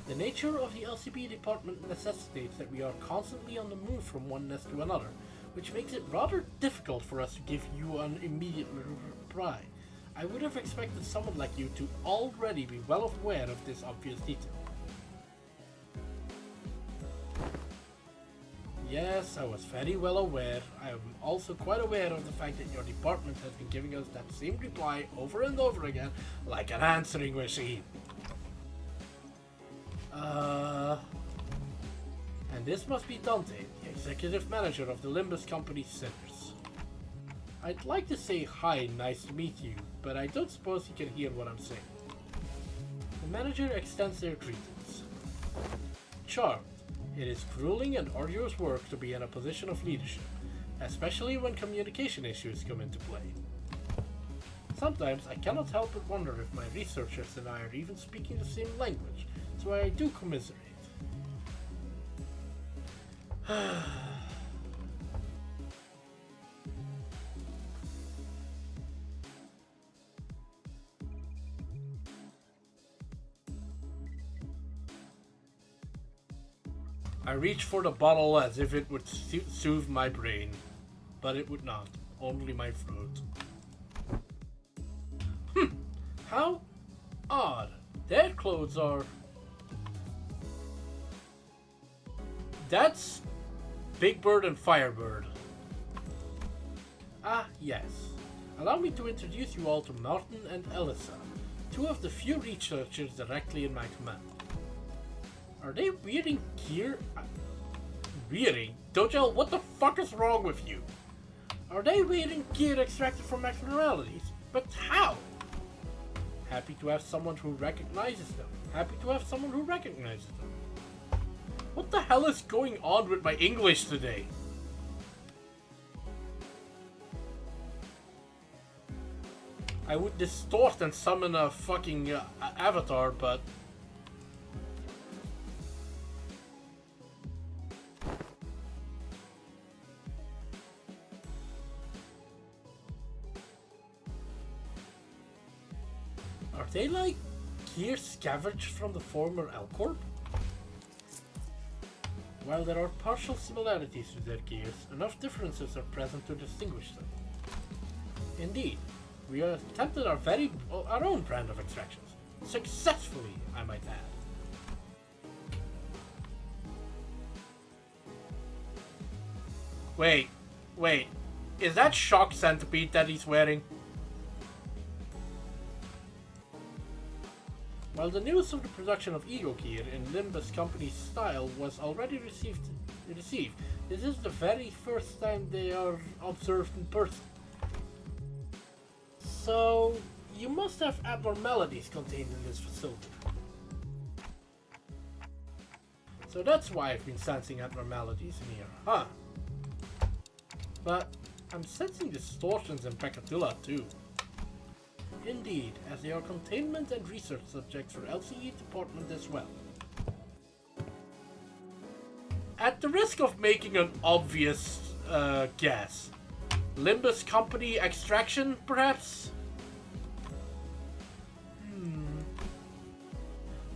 The nature of the LCP department necessitates that we are constantly on the move from one nest to another, which makes it rather difficult for us to give you an immediate reply. I would have expected someone like you to already be well aware of this obvious detail. Yes, I was very well aware. I am also quite aware of the fact that your department has been giving us that same reply over and over again, like an answering machine. And this must be Dante, the executive manager of the Limbus Company Sinners. I'd like to say hi, nice to meet you, but I don't suppose you can hear what I'm saying. The manager extends their greetings. Charmed. It is grueling and arduous work to be in a position of leadership, especially when communication issues come into play. Sometimes I cannot help but wonder if my researchers and I are even speaking the same language, so I do commiserate. I reach for the bottle as if it would soothe my brain, but it would not, only my throat. How odd. Their clothes are... That's Big Bird and Firebird. Ah, yes. Allow me to introduce you all to Martin and Elissa, two of the few researchers directly in my command. Are they wearing gear? Wearing? Dojel, what the fuck is wrong with you? Are they wearing gear extracted from externalities? But how? Happy to have someone who recognizes them. Happy to have someone who recognizes them. What the hell is going on with my English today? I would distort and summon a fucking avatar, but... Are they like gear scavenged from the former L-Corp? While there are partial similarities to their gears, enough differences are present to distinguish them. Indeed, we have attempted our own brand of extractions. Successfully, I might add. Wait. Is that shock centipede that he's wearing? While the news of the production of Ego Gear in Limbus Company's style was already received, this is the very first time they are observed in person. So, you must have abnormalities contained in this facility. So that's why I've been sensing abnormalities in here, huh? But I'm sensing distortions in Peccatilla too. Indeed, as they are containment and research subjects for LCE department as well. At the risk of making an obvious guess, Limbus Company extraction, perhaps?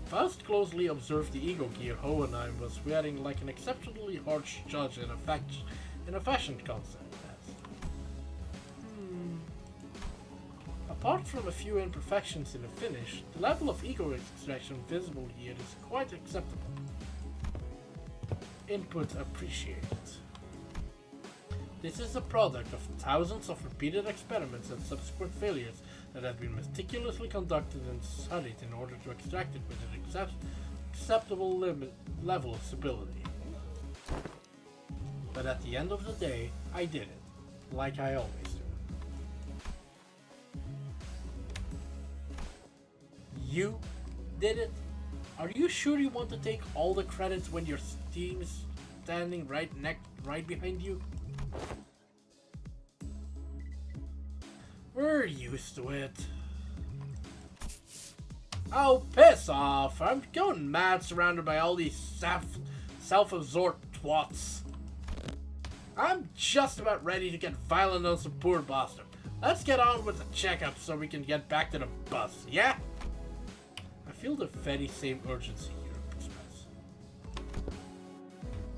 Faust closely observed the Ego Gear Hohenheim was wearing like an exceptionally harsh judge in a fashion contest. Apart from a few imperfections in the finish, the level of ego extraction visible here is quite acceptable. Input appreciated. This is a product of thousands of repeated experiments and subsequent failures that have been meticulously conducted and studied in order to extract it with an acceptable level of stability. But at the end of the day, I did it, like I always do. You did it? Are you sure you want to take all the credits when your team is standing right behind you? We're used to it. Oh, piss off! I'm going mad surrounded by all these self-absorbed twats. I'm just about ready to get violent on some poor bastard. Let's get on with the checkup so we can get back to the bus, yeah? I feel the very same urgency here, Express.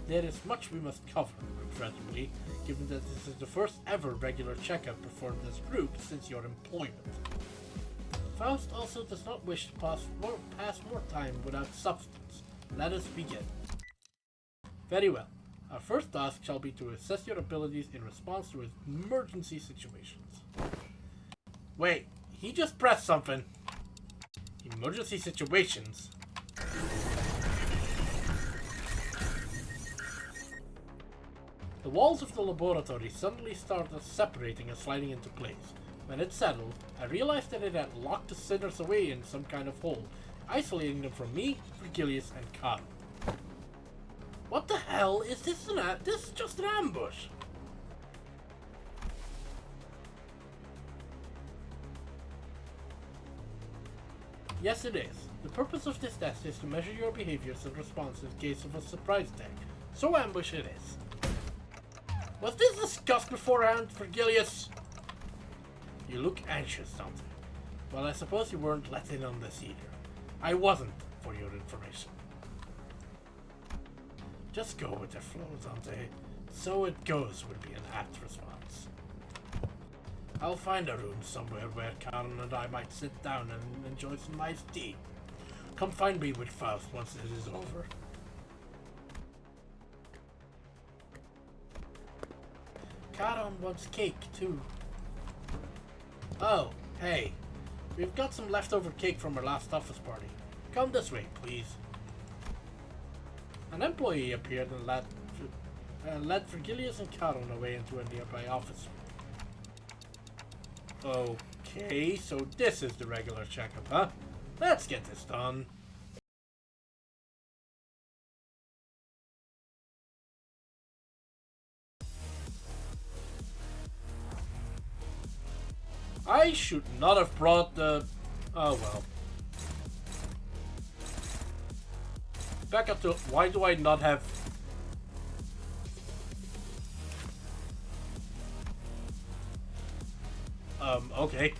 There is much we must cover, regrettably, given that this is the first ever regular checkup performed as a group since your employment. Faust also does not wish to pass more time without substance. Let us begin. Very well. Our first task shall be to assess your abilities in response to emergency situations. Wait, he just pressed something. Emergency situations? The walls of the laboratory suddenly started separating and sliding into place. When it settled, I realized that it had locked the sinners away in some kind of hole, isolating them from me, Virgilius, and Karo. What the hell is this? This is just an ambush! Yes, it is. The purpose of this test is to measure your behaviors and response in case of a surprise attack. So ambush it is. Was this discussed beforehand, Virgilius? You look anxious, Dante. Well, I suppose you weren't let in on this either. I wasn't, for your information. Just go with the flow, Dante. So it goes would be an apt response. I'll find a room somewhere where Karen and I might sit down and enjoy some nice tea. Come find me with Faust once it is over. Karon wants cake too. Oh, hey. We've got some leftover cake from our last office party. Come this way, please. An employee appeared and led Virgilius and Karon away into a nearby office. Okay, so this is the regular checkup, huh? Let's get this done. I should not have brought the... Oh well. Back up to... Why do I not have... Okay.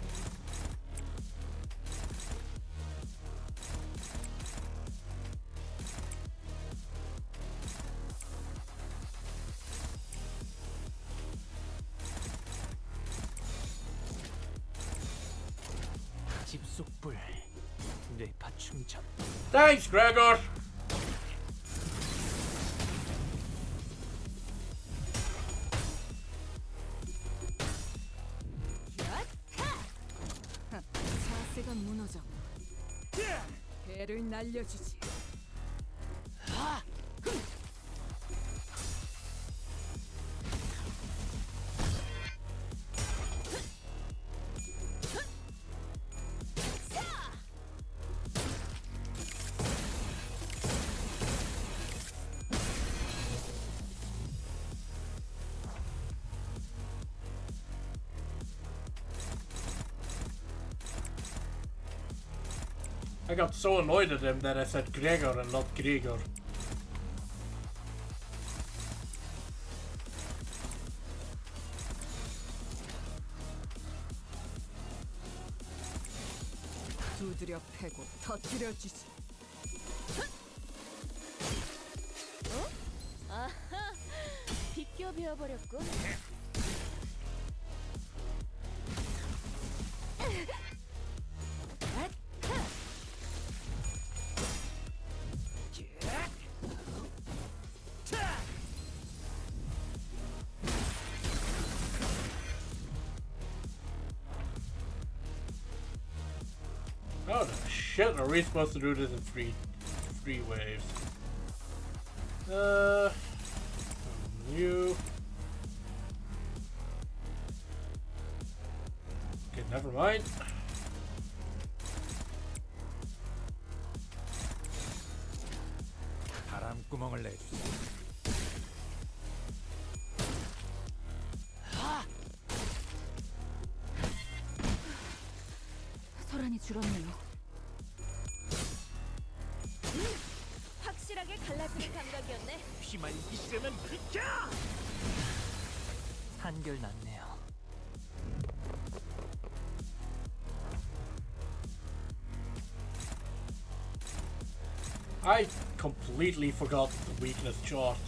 집속불 뇌파 충전.
Thanks, Gregor!
자세가 무너져. 배를 날려주지.
I got so annoyed at him that I said Gregor and not Gregor.
두드려 패고 터뜨려 주지.
아하, 비껴 베어버렸군.
How the shit are we supposed to do this in three waves? You. Okay, never mind.
바람구멍을 내주자.
소란이 줄었네요.
확실하게 갈라지는 감각이었네.
피만 있으면 비켜!
한결 낫네요.
I completely forgot the weakness chart.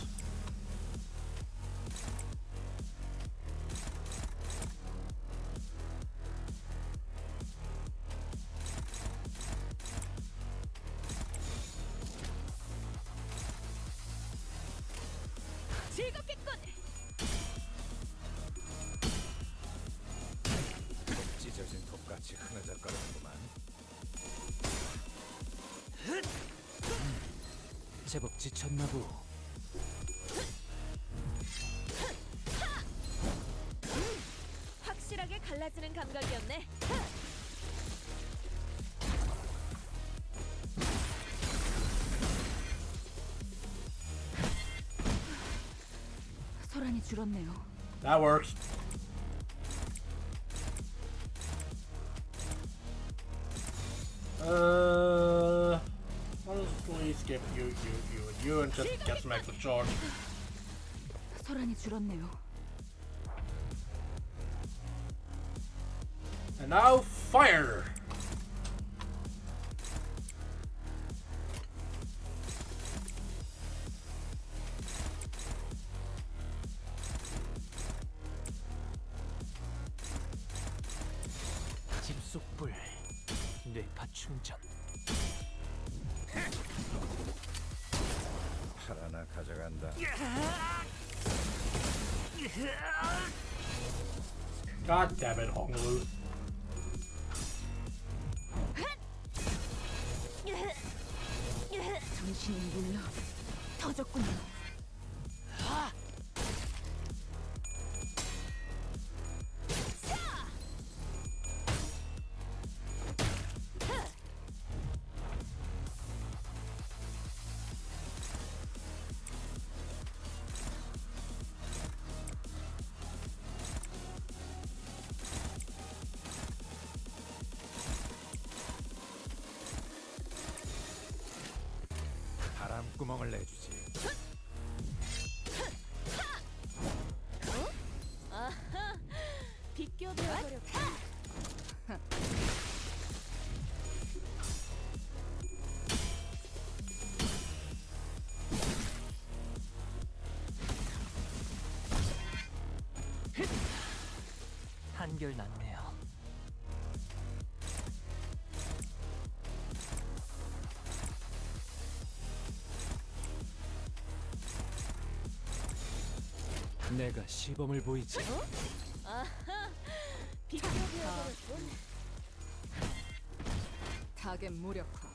즐겁겠군.
찢어진 독같이 흐느적거리는구만.
제법 지쳤나보.
확실하게 갈라지는 감각이었네.
소란이 줄었네요.
That works. Honestly, skip you, and just get some extra charge.
소란이 줄었네요.
And now, fire!
집속불 뇌파 충전.
팔 하나 가져간다.
God damn it, Honglu.
정신이 물러 터졌군요.
바람구멍을 내주지.
아하, 비껴 베어버렸군.
한결 낫네요.
내가 시범을 보이지.
아하, 비껴 베어버렸군.
타겟 무력화.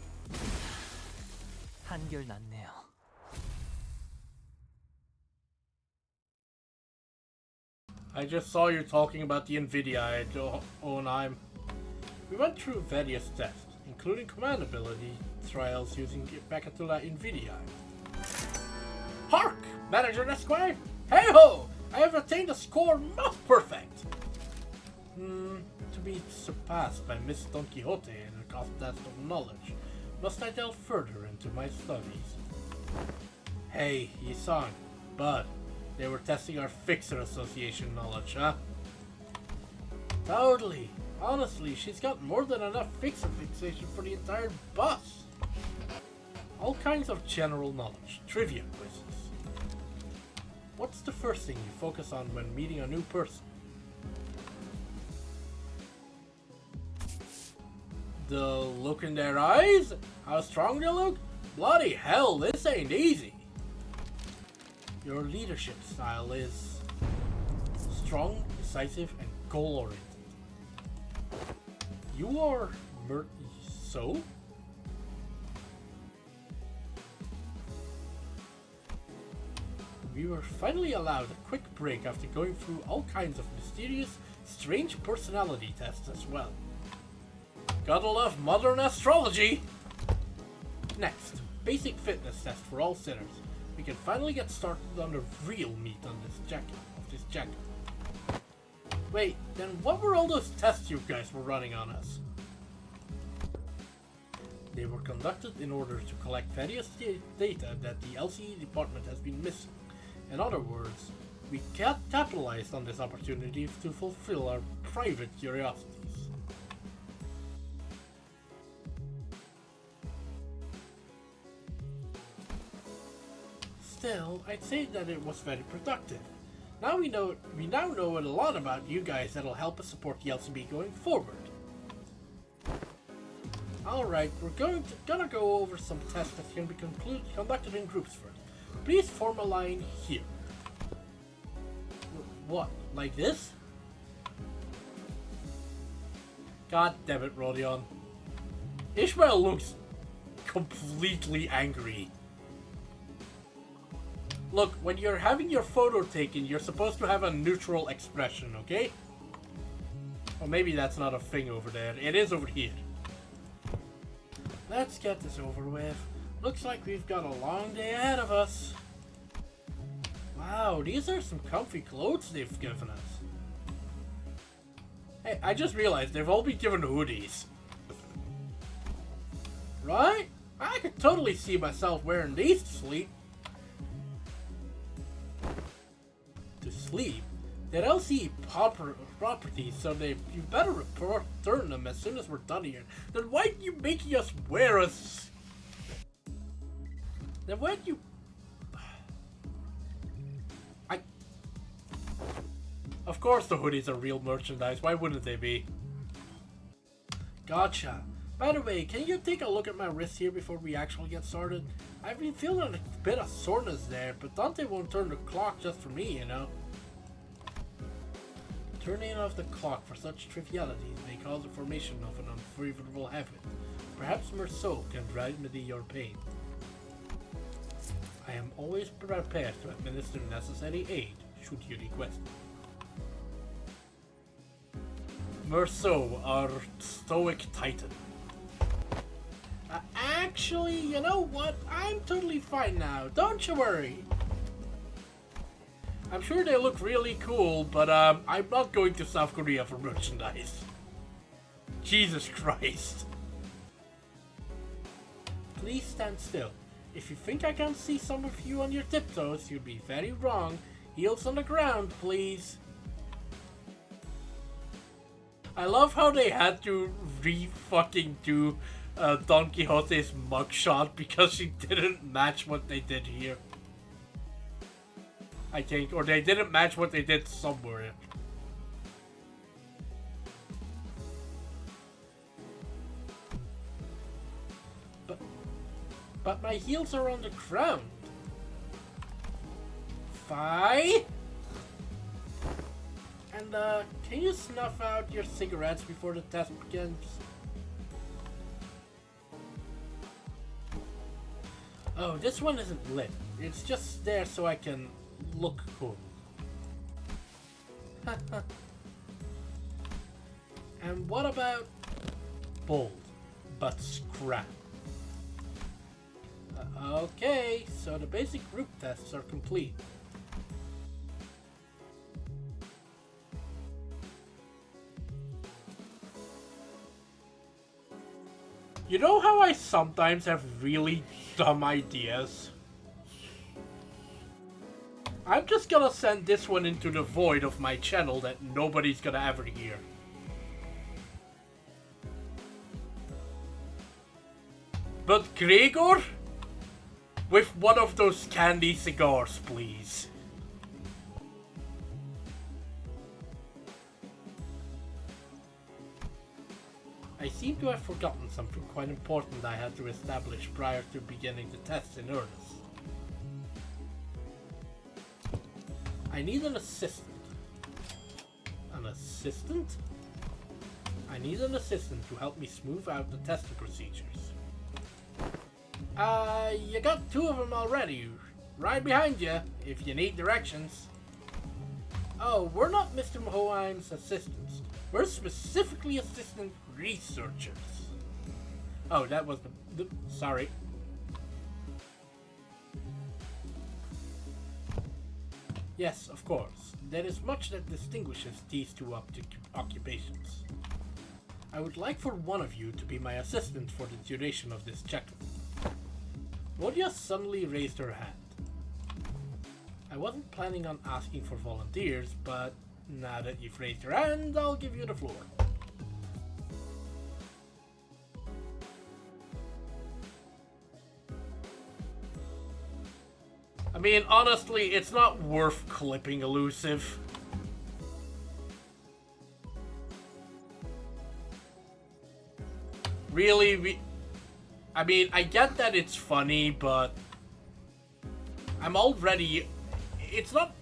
한결 낫네요.
I just saw you talking about the NVIDIA I own. We went through various tests, including command ability trials using Bakatula NVIDIA. Hark! Manager Esquire! Hey ho! I have attained a score most perfect! To be surpassed by Miss Don Quixote in a contest of knowledge, must I delve further into my studies? Hey, Yisan, Bud, they were testing our Fixer Association knowledge, huh? Totally! Honestly, she's got more than enough Fixer fixation for the entire bus! All kinds of general knowledge, trivia quizzes. What's the first thing you focus on when meeting a new person? The look in their eyes? How strong they look? Bloody hell, this ain't easy! Your leadership style is strong, decisive, and goal-oriented. You are so? We were finally allowed a quick break after going through all kinds of mysterious, strange personality tests as well. Gotta love modern astrology! Next, basic fitness test for all sinners. We can finally get started on the real meat on this jacket. Wait, then what were all those tests you guys were running on us? They were conducted in order to collect various data that the LCE department has been missing. In other words, we capitalized on this opportunity to fulfill our private curiosities. Still, I'd say that it was very productive. Now we now know a lot about you guys that'll help us support the LCB going forward. Alright, we're gonna go over some tests that can be conducted in groups first. Please form a line here. What, like this? God damn it, Rodion. Ishmael looks completely angry. Look, when you're having your photo taken, you're supposed to have a neutral expression, okay? Or maybe that's not a thing over there. It is over here. Let's get this over with. Looks like we've got a long day ahead of us. Wow, these are some comfy clothes they've given us. Hey, I just realized they've all been given hoodies. Right? I could totally see myself wearing these to sleep. To sleep? They're LCE properties, so you better return them as soon as we're done here. Then why are you making us wear us? Then why you... Of course the hoodies are real merchandise, why wouldn't they be? Gotcha. By the way, can you take a look at my wrist here before we actually get started? I've been feeling a bit of soreness there, but Dante won't turn the clock just for me, you know? Turning off the clock for such trivialities may cause the formation of an unfavorable habit. Perhaps Merceau can remedy your pain. I am always prepared to administer necessary aid, should you request it. Merceau, our stoic titan. Actually, you know what? I'm totally fine now, don't you worry. I'm sure they look really cool, but I'm not going to South Korea for merchandise. Jesus Christ. Please stand still. If you think I can't see some of you on your tiptoes, you'd be very wrong. Heels on the ground, please. I love how they had to re-fucking do Don Quixote's mugshot because she didn't match what they did here. I think, or they didn't match what they did somewhere. But my heels are on the ground. Fi? And can you snuff out your cigarettes before the test begins? Oh, this one isn't lit. It's just there so I can look cool. And what about bold, but scrap? Okay, so the basic group tests are complete. You know how I sometimes have really dumb ideas? I'm just gonna send this one into the void of my channel that nobody's gonna ever hear. But Gregor? With one of those candy cigars, please. I seem to have forgotten something quite important I had to establish prior to beginning the tests in earnest. I need an assistant. An assistant? I need an assistant to help me smooth out the testing procedures. You got two of them already. Right behind you, if you need directions. Oh, we're not Mr. Hoheim's assistants. We're specifically assistant researchers. Oh, that was the sorry. Yes, of course. There is much that distinguishes these two occupations. I would like for one of you to be my assistant for the duration of this checkup. Rodia suddenly raised her hand. I wasn't planning on asking for volunteers, but now that you've raised your hand, I'll give you the floor. I mean, honestly, it's not worth clipping elusive. Really, I mean, I get that it's funny, but I'm already... It's not...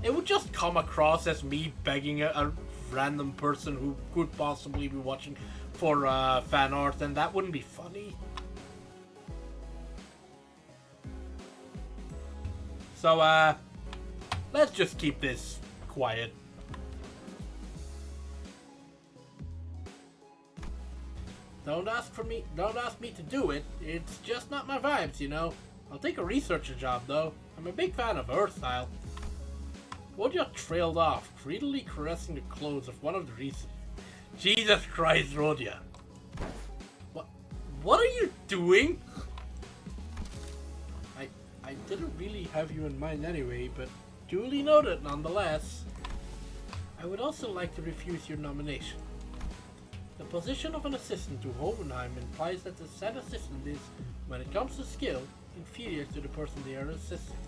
It would just come across as me begging a random person who could possibly be watching for fan art, and that wouldn't be funny. So, let's just keep this quiet. Don't ask me to do it. It's just not my vibes, you know. I'll take a researcher job, though. I'm a big fan of her style. Rodia trailed off, greedily caressing the clothes of one of the researchers. Jesus Christ, Rodia. What are you doing? I didn't really have you in mind anyway, but duly noted nonetheless. I would also like to refuse your nomination. The position of an assistant to Hohenheim implies that the said assistant is, when it comes to skill, inferior to the person they are assisting.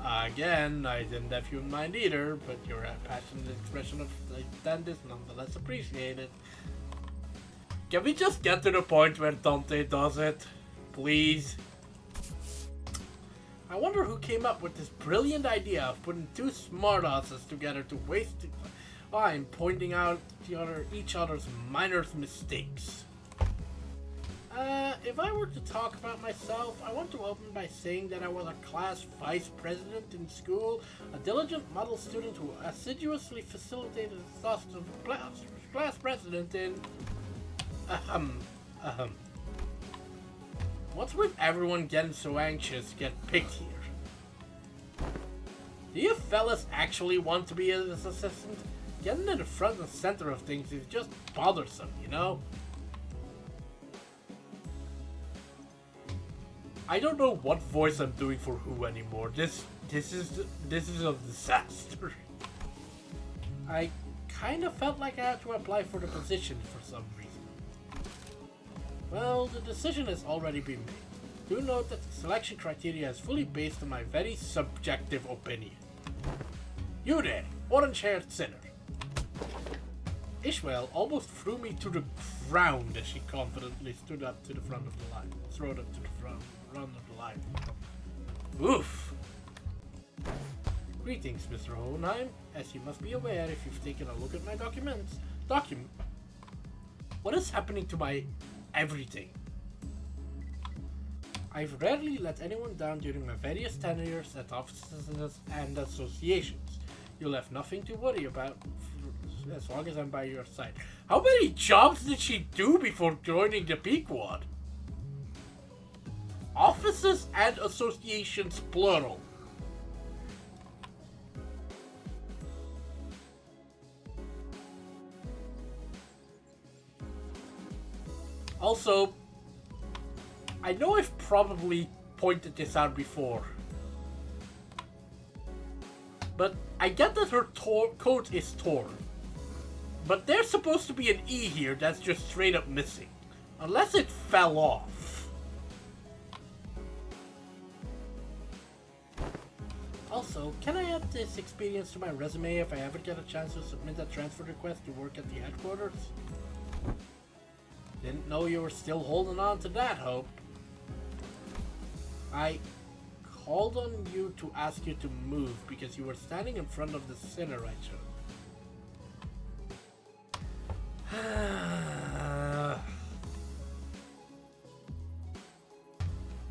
Again, I didn't have you in mind either, but your passionate expression of intent is nonetheless appreciated. Can we just get to the point where Dante does it? Please? I wonder who came up with this brilliant idea of putting two smartasses together to waste time pointing out each other's minor mistakes. If I were to talk about myself, I want to open by saying that I was a class vice president in school, a diligent model student who assiduously facilitated the thoughts of class president in... What's with everyone getting so anxious to get picked here? Do you fellas actually want to be an assistant? Getting in the front and center of things is just bothersome, you know? I don't know what voice I'm doing for who anymore. This is a disaster. I kind of felt like I had to apply for the position for some reason. Well, the decision has already been made. Do note that the selection criteria is fully based on my very subjective opinion. You there, orange-haired sinner. Ishmael almost threw me to the ground as she confidently stood up to the front of the line. Strode up to the front of the line. Oof! Greetings, Mr. Hohenheim. As you must be aware if you've taken a look at my documents. What is happening to my everything? I've rarely let anyone down during my various tenures at offices and associations. You'll have nothing to worry about as long as I'm by your side. How many jobs did she do before joining the Pequod? Offices and associations, plural. Also, I know I've probably pointed this out before, but I get that her coat is torn. But there's supposed to be an E here that's just straight up missing. Unless it fell off. Also, can I add this experience to my resume if I ever get a chance to submit a transfer request to work at the headquarters? Didn't know you were still holding on to that hope. I called on you to ask you to move because you were standing in front of the sinner I chose.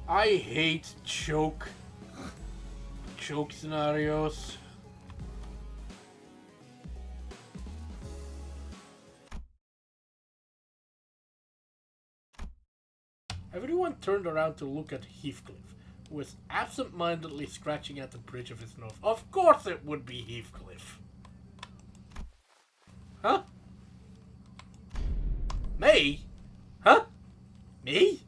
I hate choke scenarios. Everyone turned around to look at Heathcliff, who was absent-mindedly scratching at the bridge of his nose. Of course it would be Heathcliff. Huh? Me? Huh? Me?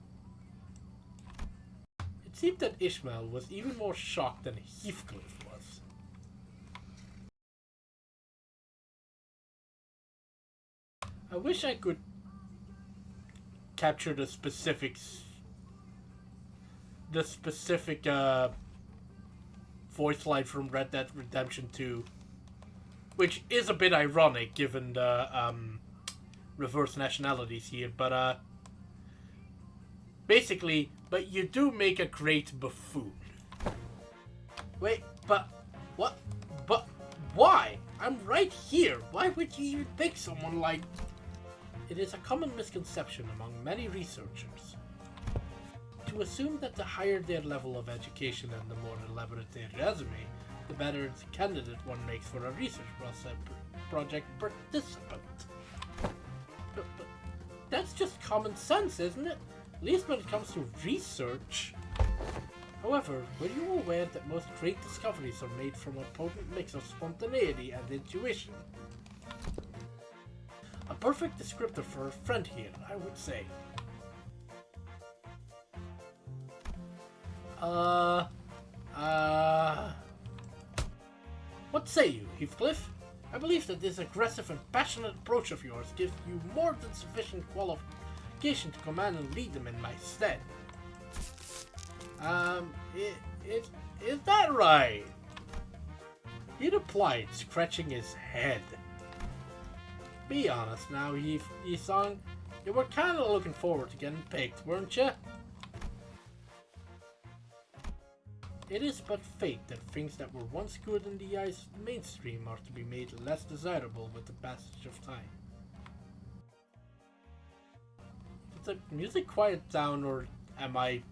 It seemed that Ishmael was even more shocked than Heathcliff was. I wish I could capture the specific voice line from Red Dead Redemption 2, which is a bit ironic given the reverse nationalities here, but basically, but you do make a great buffoon. Wait, but what? But why? I'm right here. Why would you even pick someone like... It is a common misconception among many researchers to assume that the higher their level of education and the more elaborate their resume, the better the candidate one makes for a research project participant. But that's just common sense, isn't it? At least when it comes to research. However, were you aware that most great discoveries are made from a potent mix of spontaneity and intuition? A perfect descriptor for a friend here, I would say. What say you, Heathcliff? I believe that this aggressive and passionate approach of yours gives you more than sufficient qualification to command and lead them in my stead. Is that right? He replied, scratching his head. Be honest now, Yi-sung. You were kinda looking forward to getting picked, weren't you? It is but fate that things that were once good in the eyes of the mainstream are to be made less desirable with the passage of time. Did the music quiet down, or am I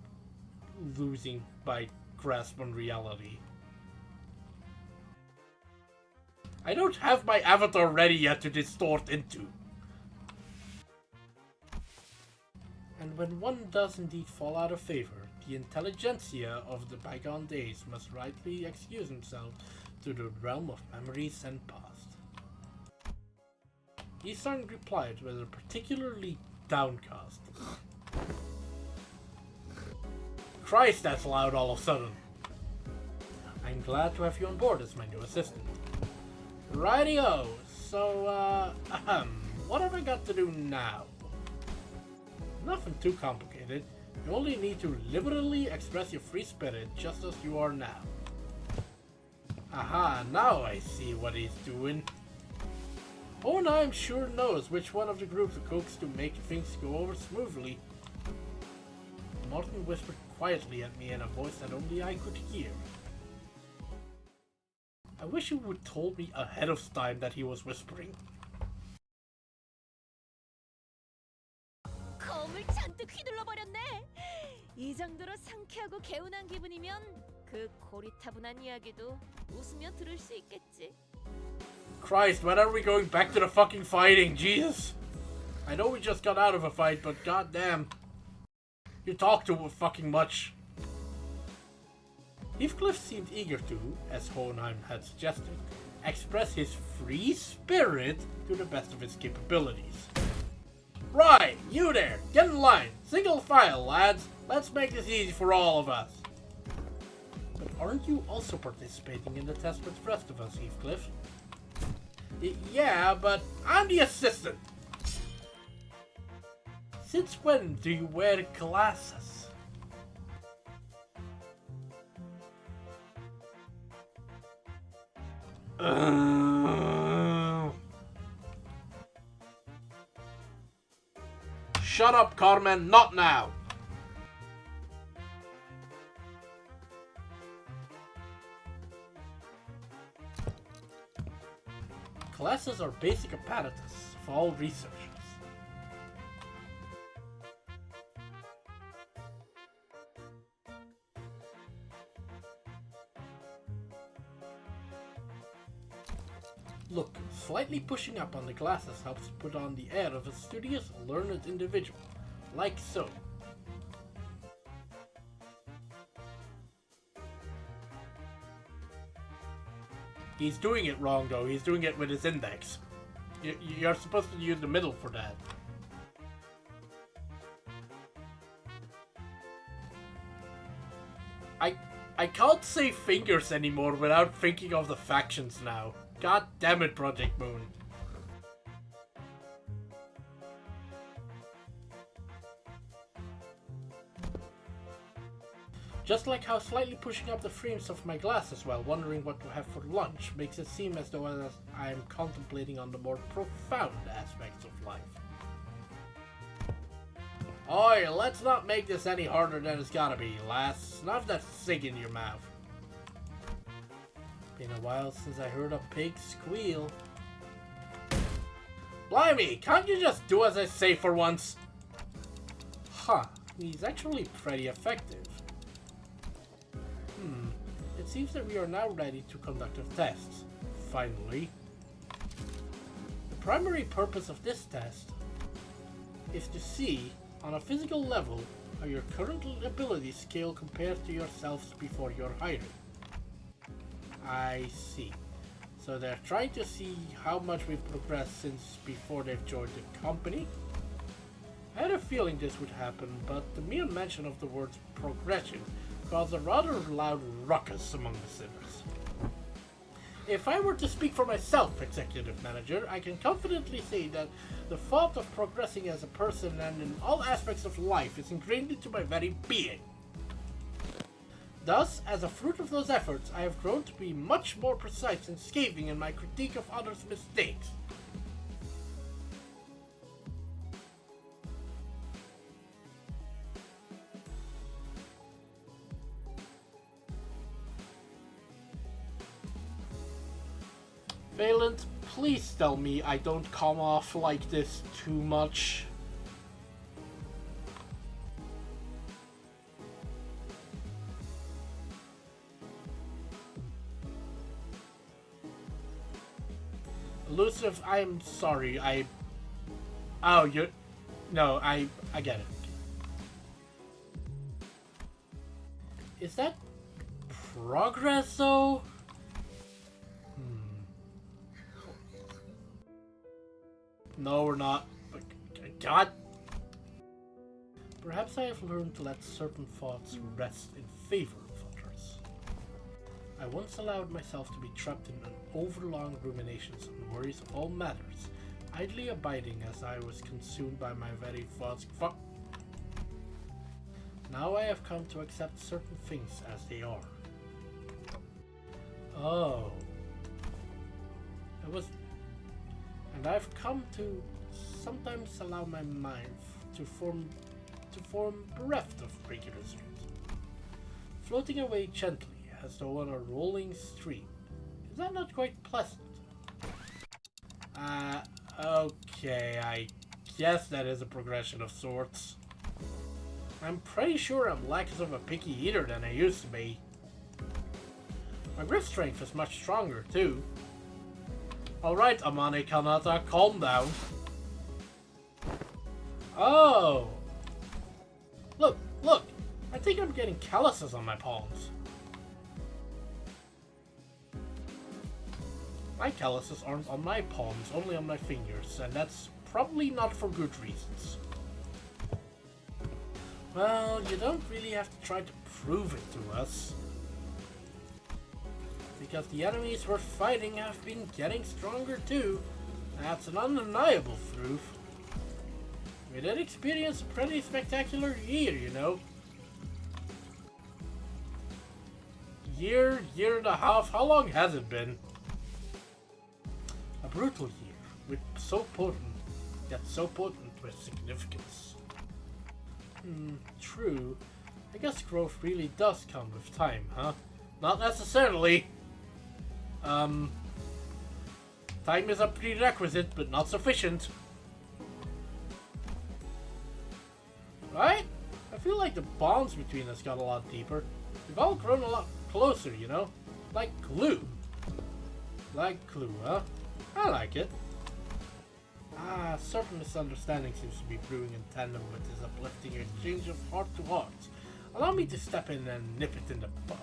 losing my grasp on reality? I don't have my avatar ready yet to distort into. And when one does indeed fall out of favor, the intelligentsia of the bygone days must rightly excuse himself to the realm of memories and past. Isang replied with a particularly downcast. Christ, that's loud all of a sudden. I'm glad to have you on board as my new assistant. Rightio, so, what have I got to do now? Nothing too complicated. You only need to liberally express your free spirit just as you are now. Aha, now I see what he's doing. Oh, and I'm sure knows which one of the group to coax to make things go over smoothly. Martin whispered quietly at me in a voice that only I could hear. I wish you would told me ahead of time that he was whispering.
검을 잔뜩 휘둘러 버렸네. 이 정도로 상쾌하고 개운한 기분이면 그 고리타분한 이야기도 웃으며 들을 수 있겠지.
Christ, when are we going back to the fucking fighting? Jesus! I know we just got out of a fight, but goddamn, you talk too fucking much. Heathcliff seemed eager to, as Hohenheim had suggested, express his free spirit to the best of his capabilities. Right, you there, get in line, single file, lads. Let's make this easy for all of us. But aren't you also participating in the test with the rest of us, Heathcliff? Yeah, but I'm the assistant. Since when do you wear glasses? Shut up, Carmen, not now! Glasses are basic apparatus for all researchers. Look, slightly pushing up on the glasses helps put on the air of a studious, learned individual, like so. He's doing it wrong though, he's doing it with his index. You're supposed to use the middle for that. I can't say fingers anymore without thinking of the factions now. God damn it, Project Moon. Just like how slightly pushing up the frames of my glasses while wondering what to have for lunch makes it seem as though I am contemplating on the more profound aspects of life. Oi, let's not make this any harder than it's gotta be, lass. Snuff that cig in your mouth. Been a while since I heard a pig squeal. Blimey, can't you just do as I say for once? Huh, he's actually pretty effective. It seems that we are now ready to conduct our tests. Finally. The primary purpose of this test is to see, on a physical level, how your current abilities scale compared to yourselves before your hiring. I see. So they're trying to see how much we've progressed since before they've joined the company. I had a feeling this would happen, but the mere mention of the words progression caused a rather loud ruckus among the sinners. If I were to speak for myself, Executive Manager, I can confidently say that the thought of progressing as a person and in all aspects of life is ingrained into my very being. Thus, as a fruit of those efforts, I have grown to be much more precise and scathing in my critique of others' mistakes. Phelan, please tell me I don't come off like this too much. Elusive, I'm sorry, Oh, you're... No, I get it. Is that progress, though? No, we're not. God! Perhaps I have learned to let certain thoughts rest in favor of others. I once allowed myself to be trapped in an overlong ruminations and worries of all matters, idly abiding as I was consumed by my very thoughts. Now I have come to accept certain things as they are. Oh. And I've come to sometimes allow my mind to form bereft of regular streams, floating away gently as though on a rolling stream. Is that not quite pleasant? Okay, I guess that is a progression of sorts. I'm pretty sure I'm less of a picky eater than I used to be. My grip strength is much stronger too. Alright, Amane Kanata, calm down. Oh! Look! I think I'm getting calluses on my palms. My calluses aren't on my palms, only on my fingers, and that's probably not for good reasons. Well, you don't really have to try to prove it to us. Because the enemies we're fighting have been getting stronger too. That's an undeniable truth. We did experience a pretty spectacular year, you know. Year and a half, how long has it been? A brutal year, yet so potent with significance. True. I guess growth really does come with time, huh? Not necessarily. Time is a prerequisite, but not sufficient. Right? I feel like the bonds between us got a lot deeper. We've all grown a lot closer, you know? Like glue. Like glue, huh? I like it. A certain misunderstanding seems to be brewing in tandem with this uplifting exchange of heart to heart. Allow me to step in and nip it in the bud.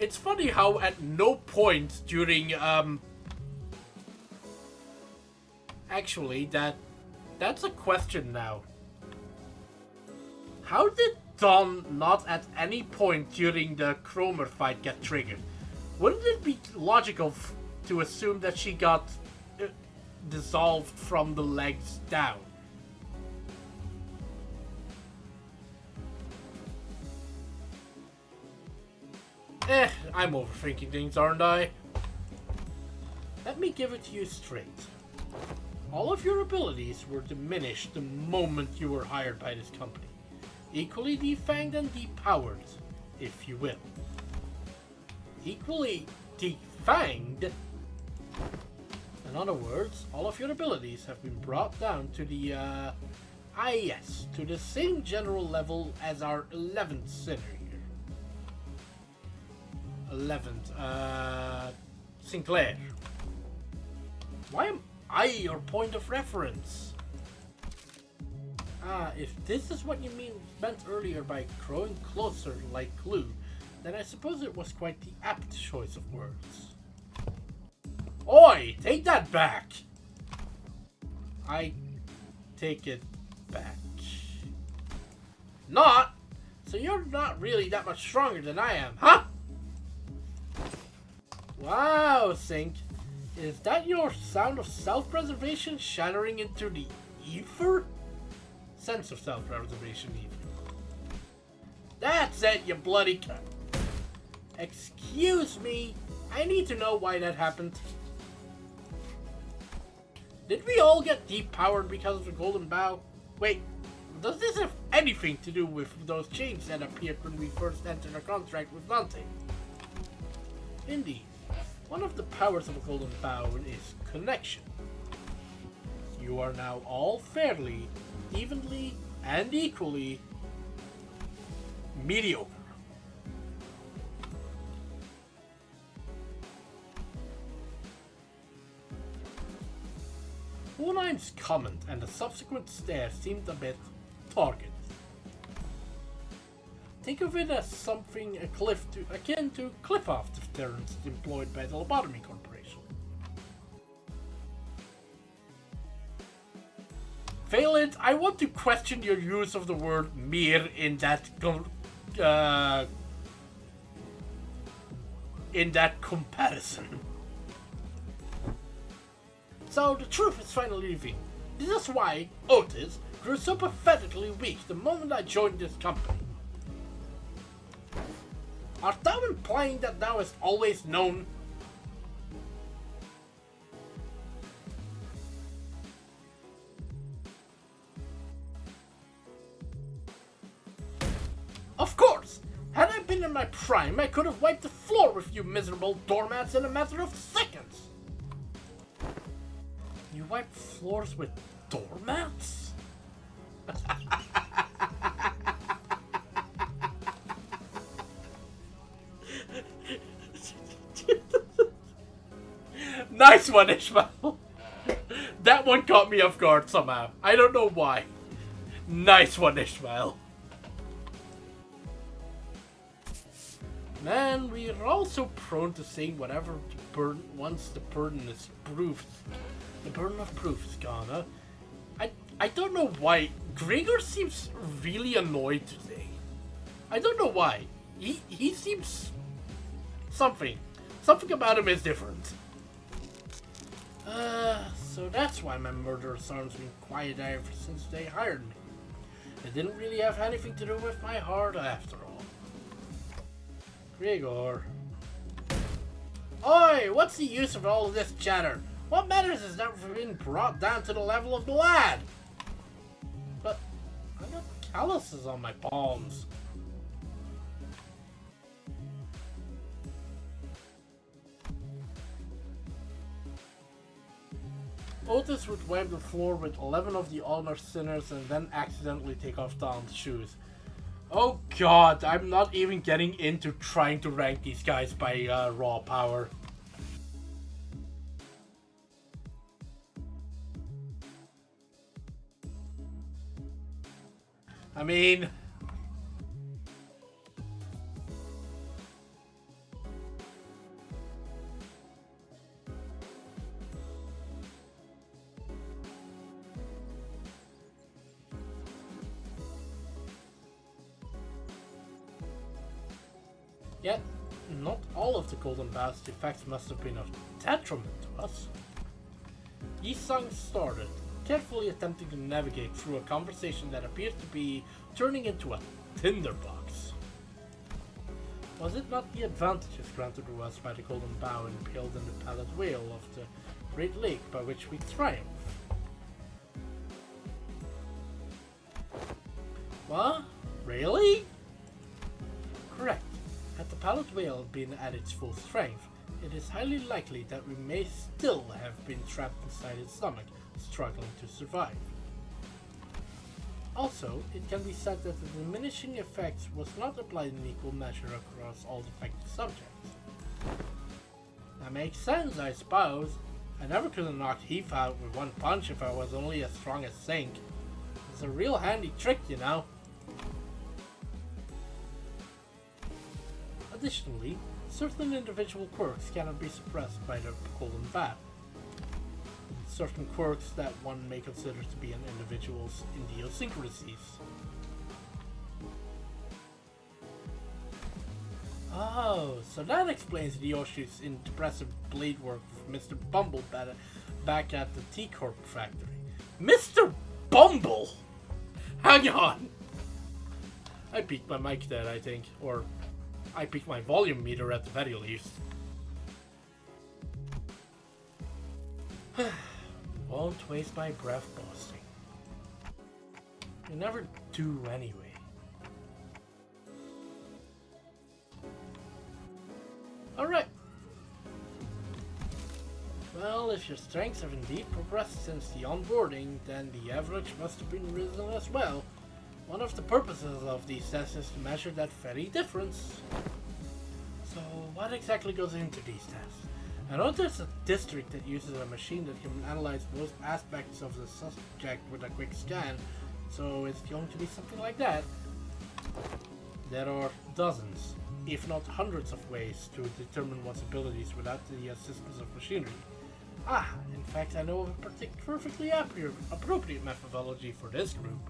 It's funny how at no point during, actually, that's a question now. How did Dawn not at any point during the Cromer fight get triggered? Wouldn't it be logical to assume that she got dissolved from the legs down? I'm overthinking things, aren't I? Let me give it to you straight. All of your abilities were diminished the moment you were hired by this company. Equally defanged and depowered, if you will. Equally defanged? In other words, all of your abilities have been brought down to the, yes, to the same general level as our 11th sinner here. 11th, Sinclair. Why am I your point of reference? If this is what you meant earlier by growing closer like glue, then I suppose it was quite the apt choice of words. Oi! Take that back! I take it back. Not? So you're not really that much stronger than I am, huh? Wow, Sync. Is that your sound of self-preservation shattering into the ether? Sense of self-preservation, even. That's it, you bloody cunt. Excuse me. I need to know why that happened. Did we all get depowered because of the golden bow? Wait, does this have anything to do with those chains that appeared when we first entered a contract with Dante? Indeed. One of the powers of a golden bow is connection. You are now all fairly, evenly, and equally mediocre. Unheim's comment and the subsequent stare seemed a bit targeted. Think of it as something akin to cliff-off deterrence employed by the Lobotomy Corporation. Valiant, I want to question your use of the word mere in that comparison. So the truth is finally revealed. This is why Otis grew so pathetically weak the moment I joined this company. Art thou implying that thou hast always known? Of course! Had I been in my prime, I could have wiped the floor with you miserable doormats in a matter of seconds! You wipe floors with doormats? Nice one, Ishmael! That one caught me off guard somehow. I don't know why. Nice one, Ishmael. Man, we are also prone to saying whatever once the burden is proved. The burden of proof is gone, huh? I don't know why. Gregor seems really annoyed today. I don't know why. He seems... Something about him is different. So that's why my murderous arms been quiet ever since they hired me. It didn't really have anything to do with my heart after all. Gregor. Oi, what's the use of all of this chatter? What matters is that we've been brought down to the level of the lad. But I got calluses on my palms. Otis would wipe the floor with 11 of the honor sinners and then accidentally take off Don's shoes. Oh god, I'm not even getting into trying to rank these guys by raw power. I mean... Yet, not all of the Golden Bow's effects must have been of detriment to us. Yi-Sung started, carefully attempting to navigate through a conversation that appeared to be turning into a tinderbox. Was it not the advantages granted to us by the Golden Bow impaled in the pallid whale of the Great Lake by which we triumph? What? Really? Correct. Had the pallid whale been at its full strength, it is highly likely that we may still have been trapped inside its stomach, struggling to survive. Also, it can be said that the diminishing effect was not applied in equal measure across all affected subjects. That makes sense, I suppose. I never could have knocked Heath out with one punch if I was only as strong as Sink. It's a real handy trick, you know. Additionally, certain individual quirks cannot be suppressed by the Golden Vat. Certain quirks that one may consider to be an individual's idiosyncrasies. Oh, so that explains Ryoshi's impressive blade work with Mr. Bumble back at the T-Corp factory. Mr. Bumble? Hang on! I peaked my mic there, I think. Or I peaked my volume meter at the very least. Won't waste my breath boasting. You never do anyway. Alright. Well, if your strengths have indeed progressed since the onboarding, then the average must have been risen as well. One of the purposes of these tests is to measure that very difference. So, what exactly goes into these tests? I know there's a district that uses a machine that can analyze most aspects of the subject with a quick scan, so it's going to be something like that. There are dozens, if not hundreds of ways to determine one's abilities without the assistance of machinery. In fact, I know of a perfectly appropriate methodology for this group.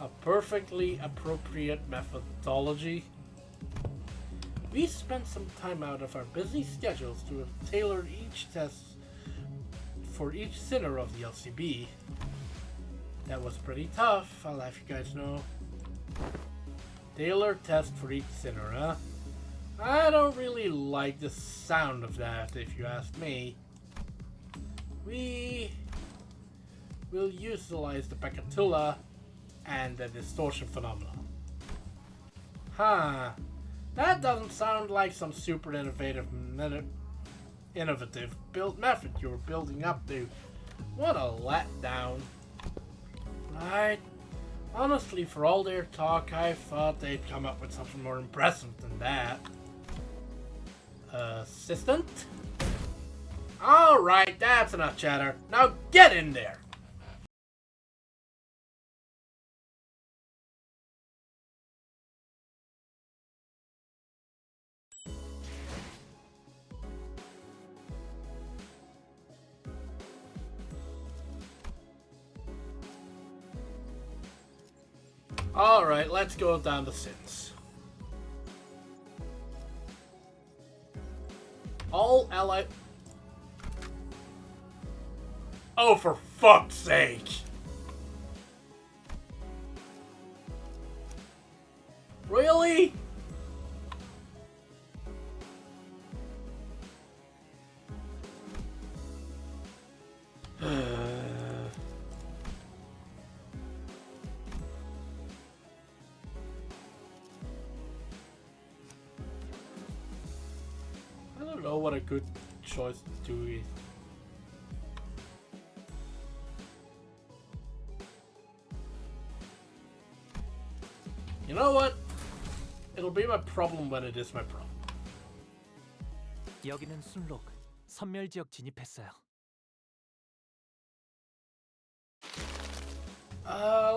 A perfectly appropriate methodology? We spent some time out of our busy schedules to tailor each test for each sinner of the LCB. That was pretty tough, I'll have you guys know. Tailor test for each sinner, huh? I don't really like the sound of that, if you ask me. We will utilize the Pekatula and the distortion phenomenon. That doesn't sound like some super innovative build method you were building up to. What a letdown. Right? Honestly, for all their talk, I thought they'd come up with something more impressive than that. Assistant? Alright, that's enough chatter. Now get in there! Alright, let's go down the sins. All allied... Oh, for fuck's sake! Really? I don't know what a good choice to do is. You know what? It'll be my problem when it is my problem.
여기는 순록 선멸 지역 진입했어요.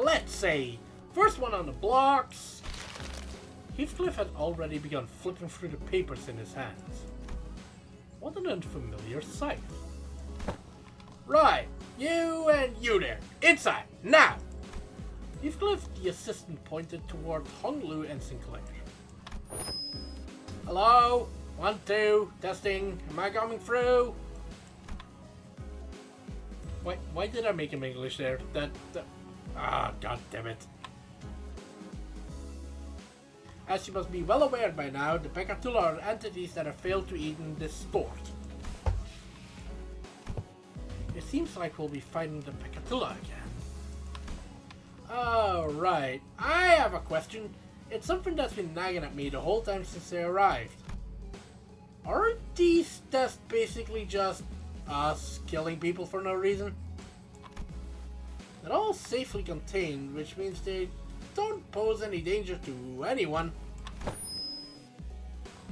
Let's say, first one on the blocks. Heathcliff had already begun flipping through the papers in his hands. What an unfamiliar sight. Right, you and you there, inside, now! Heathcliff, the assistant, pointed toward Honglu and Sinclair. Hello? 1, 2, testing, am I coming through? Why did I make him English there? God damn it. As you must be well aware by now, the Pekatula are entities that have failed to even distort. It seems like we'll be fighting the Pekatula again. Alright, I have a question. It's something that's been nagging at me the whole time since they arrived. Aren't these tests basically just us killing people for no reason? They're all safely contained, which means they don't pose any danger to anyone.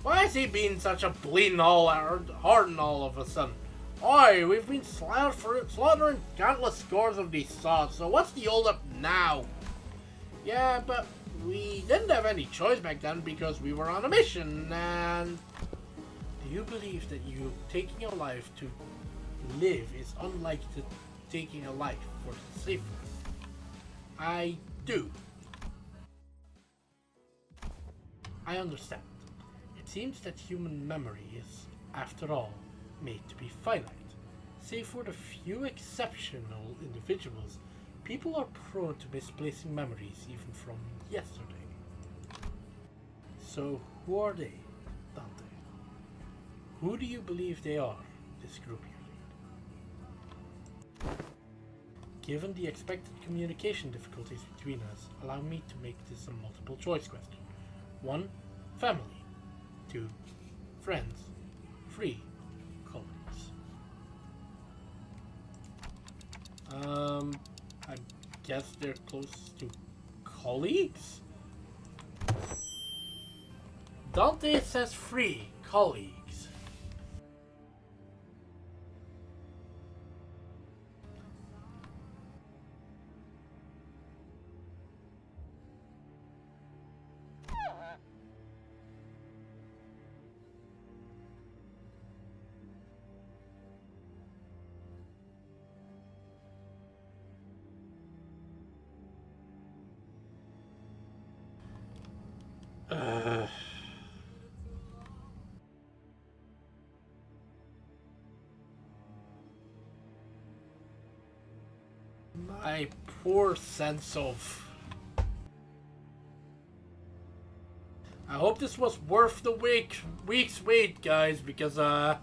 Why is he being such a bleeding hardened all of a sudden? Oi, we've been slaughtering countless scores of these sods, so what's the hold up now? Yeah, but we didn't have any choice back then because we were on a mission, and... Do you believe that you taking a life to live is unlike to taking a life for the safe one? I do. I understand. It seems that human memory is, after all, made to be finite. Save for the few exceptional individuals, people are prone to misplacing memories even from yesterday. So, who are they, Dante? Who do you believe they are, this group you Given the expected communication difficulties between us, allow me to make this a multiple choice question. 1. Family. 2. Friends. 3. Colleagues. I guess they're close to colleagues? Dante says 3 colleagues. My poor sense of... I hope this was worth the week's wait, guys, because I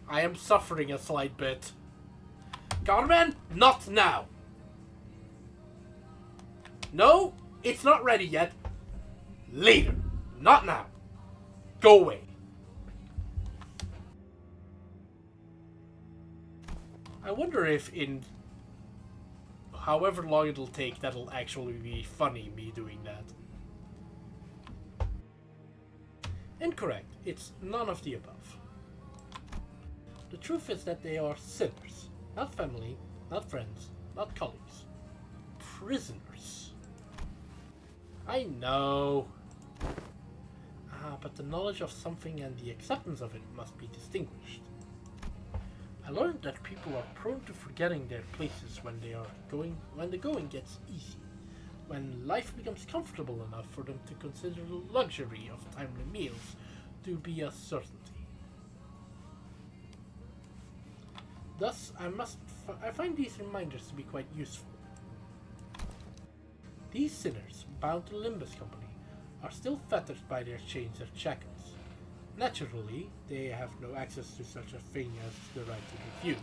am suffering a slight bit. Carmen, not now. No, it's not ready yet. Later, not now. Go away. I wonder if in however long it'll take, that'll actually be funny, me doing that. Incorrect. It's none of the above. The truth is that they are sinners. Not family, not friends, not colleagues. Prisoners. I know. But the knowledge of something and the acceptance of it must be distinguished. I learned that people are prone to forgetting their places when the going gets easy, when life becomes comfortable enough for them to consider the luxury of timely meals to be a certainty. Thus, I find these reminders to be quite useful. These sinners, bound to Limbus Company, are still fettered by their chains of shackles. Naturally, they have no access to such a thing as the right to refuse.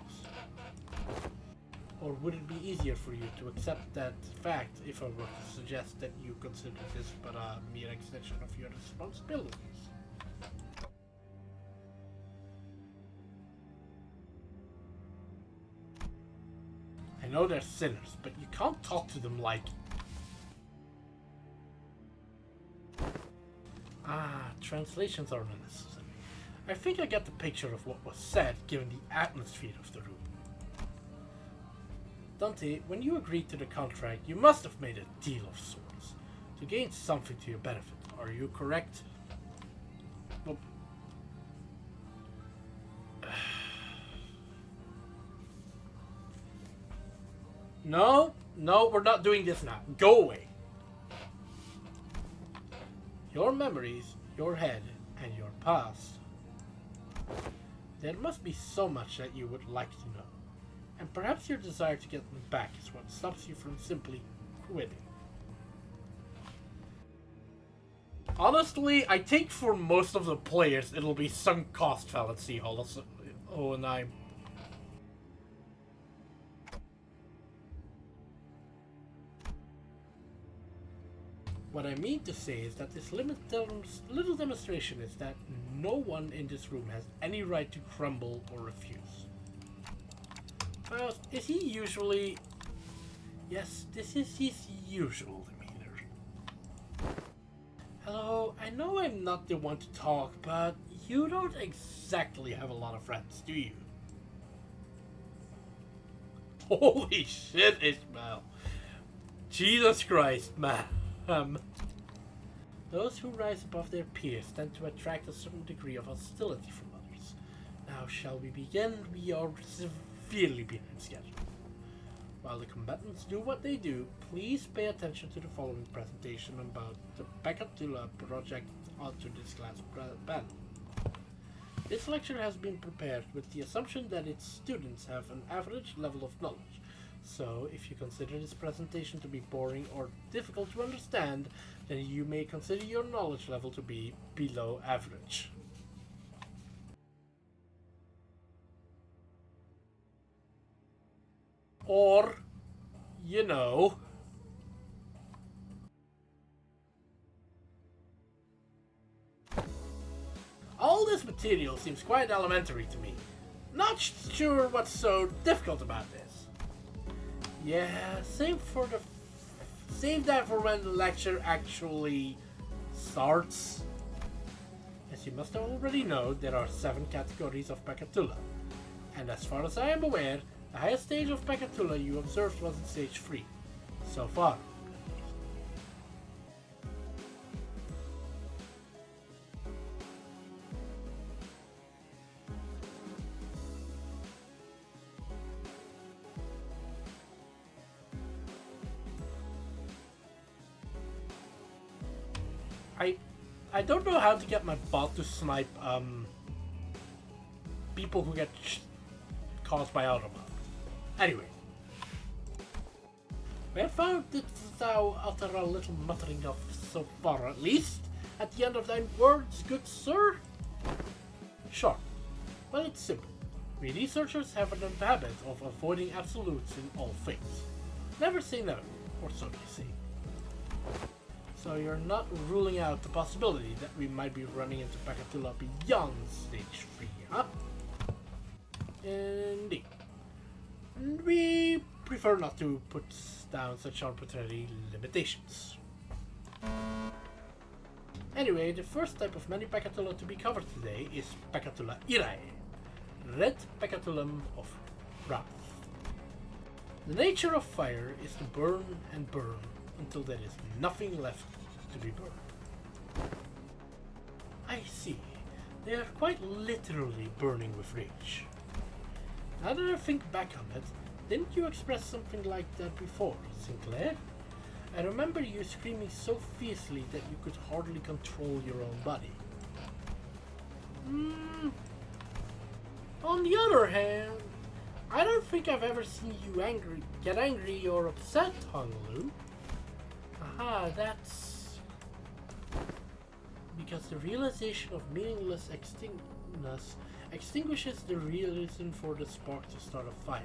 Or would it be easier for you to accept that fact if I were to suggest that you consider this but a mere extension of your responsibilities? I know they're sinners, but you can't talk to them like... translations are unnecessary. I think I get the picture of what was said, given the atmosphere of the room. Dante, when you agreed to the contract, you must have made a deal of sorts, to gain something to your benefit. Are you correct? Well, no, we're not doing this now. Go away. Your memories, your head, and your past. There must be so much that you would like to know. And perhaps your desire to get them back is what stops you from simply quitting. Honestly, I think for most of the players it'll be sunk cost fallacy. Oh, and I'm... What I mean to say is that this little demonstration is that no one in this room has any right to crumble or refuse. Well, is he usually... Yes, this is his usual demeanor. Hello, I know I'm not the one to talk, but you don't exactly have a lot of friends, do you? Holy shit, Ishmael. Jesus Christ, man. Those who rise above their peers tend to attract a certain degree of hostility from others. Now, shall we begin? We are severely behind schedule. While the combatants do what they do, please pay attention to the following presentation about the Pekatula project onto this class panel. This lecture has been prepared with the assumption that its students have an average level of knowledge. So, if you consider this presentation to be boring or difficult to understand, then you may consider your knowledge level to be below average. Or you know. All this material seems quite elementary to me. Not sure what's so difficult about this. Yeah, save that for when the lecture actually starts. As you must already know, there are 7 categories of Pekatula. And as far as I am aware, the highest stage of Pekatula you observed was in stage 3. So far. I don't know how to get my bot to snipe people who get caused by Autobot. Anyway, we have found that thou utter a little muttering of so far at least, at the end of thine words, good sir? Sure. Well, it's simple. We researchers have an habit of avoiding absolutes in all things. Never say never, or so they say. So you're not ruling out the possibility that we might be running into Pekatula beyond stage 3, huh? Indeed. And we prefer not to put down such arbitrary limitations. Anyway, the first type of many Pekatula to be covered today is Pekatula Irae, Red Pekatulum of Wrath. The nature of fire is to burn and burn until there is nothing left to be burned. I see. They are quite literally burning with rage. Now that I think back on it, didn't you express something like that before, Sinclair? I remember you screaming so fiercely that you could hardly control your own body. On the other hand, I don't think I've ever seen you get angry or upset, Honolulu. Aha, that's because the realization of meaningless extinguishes the reason for the spark to start a fire.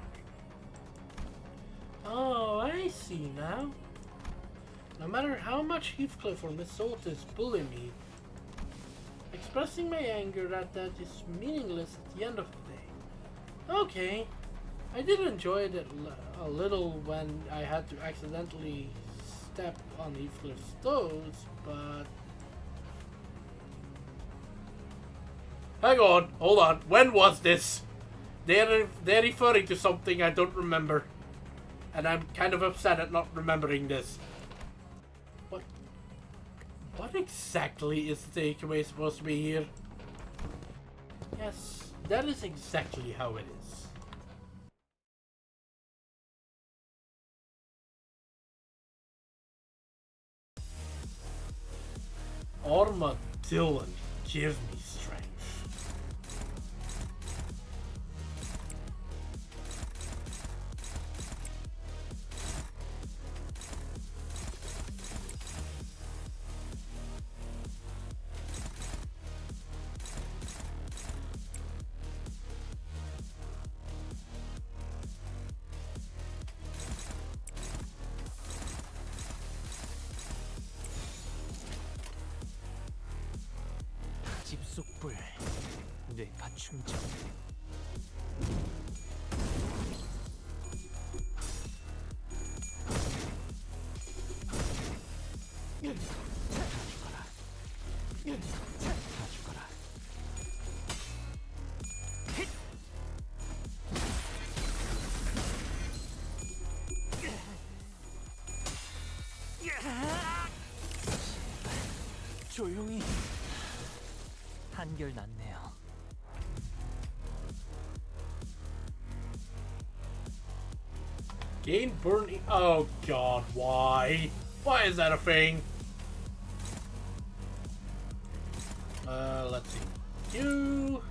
Oh, I see now. No matter how much Heathcliff or Miss Otis bully me, expressing my anger at that is meaningless at the end of the day. Okay, I did enjoy it a little when I had to accidentally step on Heathcliff's toes, but... Hang on, hold on, when was this? They're referring to something I don't remember. And I'm kind of upset at not remembering this. What exactly is the takeaway supposed to be here? Yes, that is exactly how it is. Armadillo, give me strength.
집속불 뇌파 충전. 다 죽어라. 조용히. 한결 낫네요.
Gain burning. Oh god, why? Why is that a thing? Let's see. You.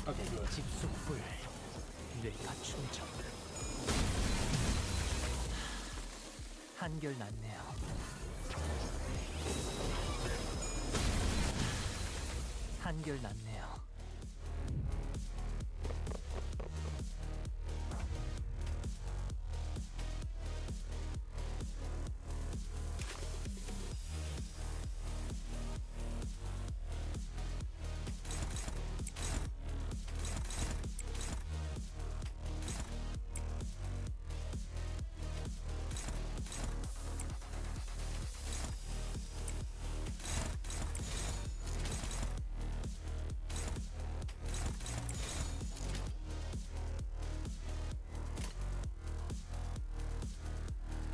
Okay, good.
집속불 뇌파 충전. 한결 낫네요. 한결 낫네요.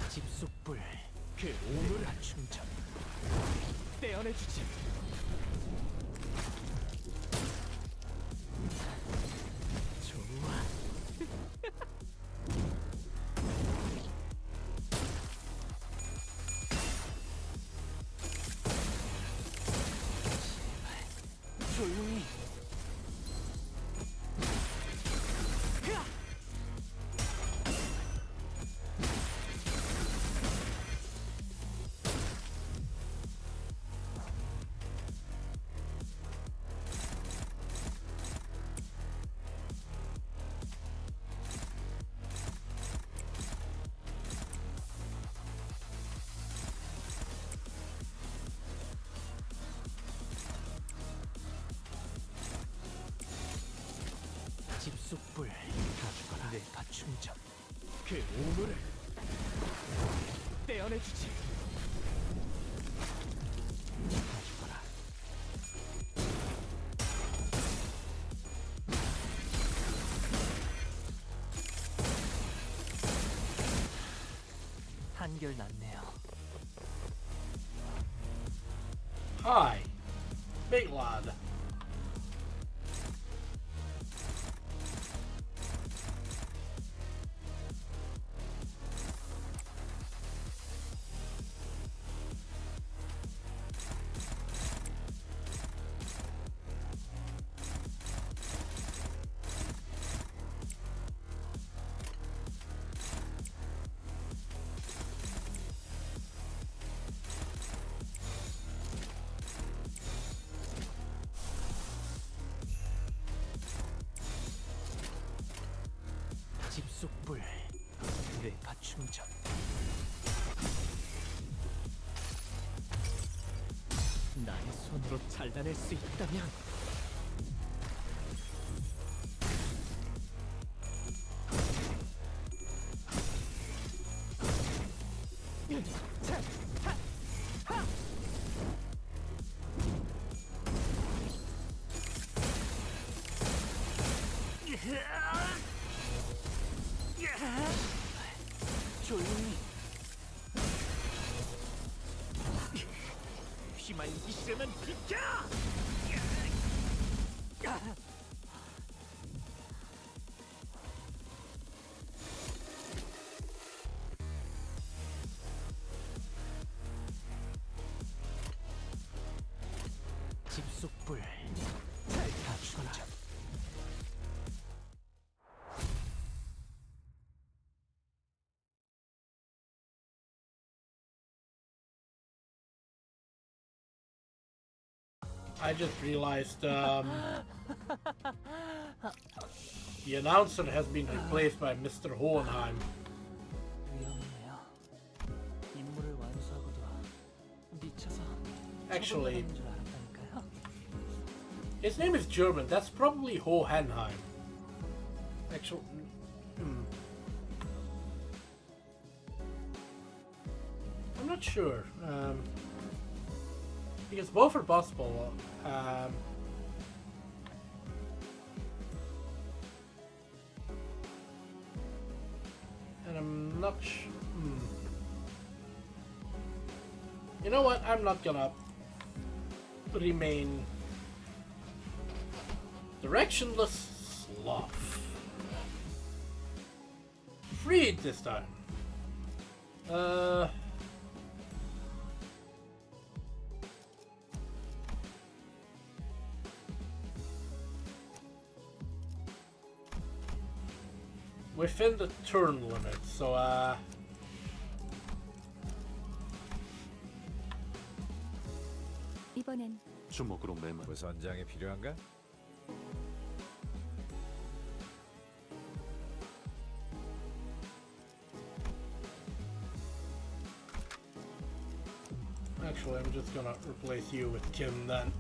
집속불 그 오물한 충전 떼어내주지. 좋아. 제발 조용히. 집속불 가져가라. 내가 충전 그 오물을 떼어내주지. 가져가라. 한결 낫네요.
Hi, big lad.
집속불 내가 충전. 나의 손으로 잘라낼 수 있다면 조용히.
휘말리기 싫으면 비켜!
집속불 다 충전.
I just realized the announcer has been replaced by Mr. Hohenheim.
위험해요. 임무를 완수하고도 미쳐서
Actually,
처분받는 줄 알았다니까요.
his name is German. That's probably Hohenheim. Actually, I'm not sure. Because both are possible. And I'm not sure. You know what? I'm not gonna remain directionless sloth. Freed this time. Within the turn limit, so
이번엔
주먹으로 매만.
그 선장이 필요한가?
Actually, I'm just gonna replace you with Kim then.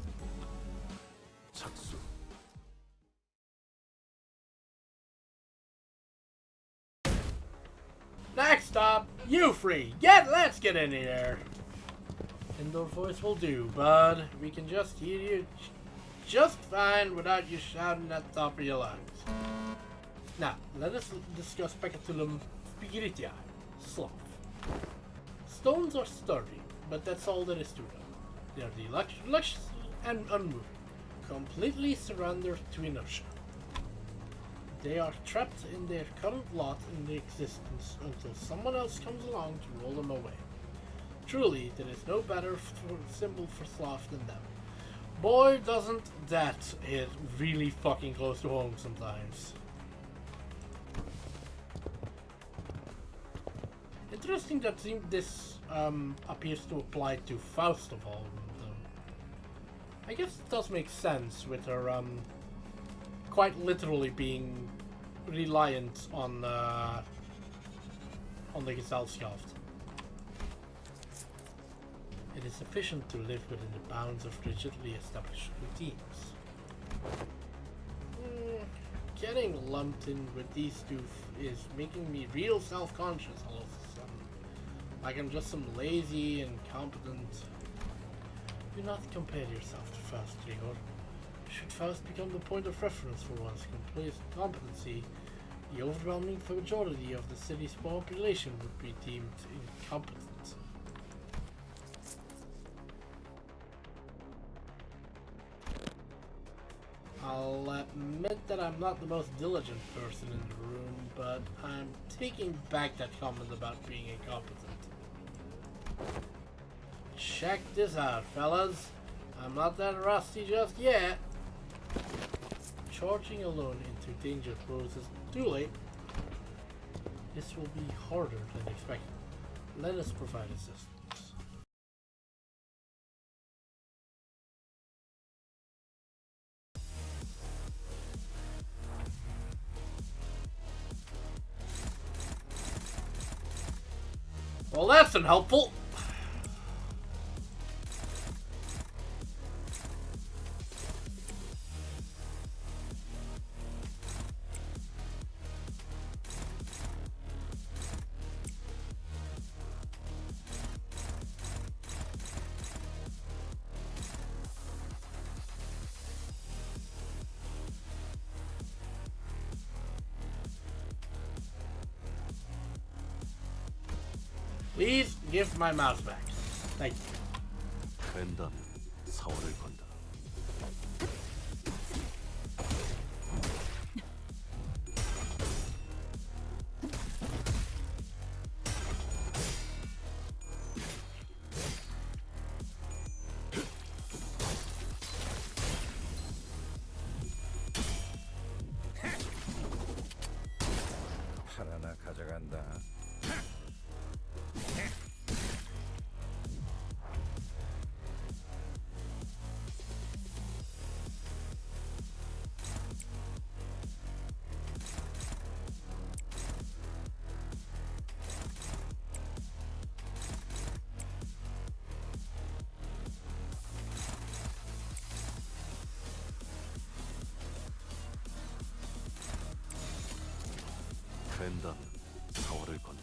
착수.
Next stop, you free. Let's get in here. Indoor voice will do, bud. We can just hear you just fine without you shouting at the top of your lungs. Now, let us discuss Pecatulum spiritii, sloth. Stones are sturdy, but that's all there is to them. They are lush and unmoving, completely surrendered to inertia. They are trapped in their current lot in the existence until someone else comes along to roll them away. Truly, there is no better symbol for sloth than them. Boy, doesn't that hit really fucking close to home sometimes. Interesting that this appears to apply to Faust of all. I guess it does make sense with her quite literally being reliant on the Gesellschaft. It is sufficient to live within the bounds of rigidly established routines. Getting lumped in with these two is making me real self-conscious all of a sudden. Like I'm just some lazy, incompetent. Do not compare yourself to Faust, Gregor. Should Faust become the point of reference for one's competency, the overwhelming majority of the city's population would be deemed incompetent. I'll admit that I'm not the most diligent person in the room, but I'm taking back that comment about being incompetent. Check this out, fellas. I'm not that rusty just yet. Charging alone into danger poses too late. This will be harder than expected. Let us provide assistance. Well, that's unhelpful. Please give my mouse back. Thank you.
된다면 사활을 건다.
팔 하나 가져간다.
된다면 사활을 건다.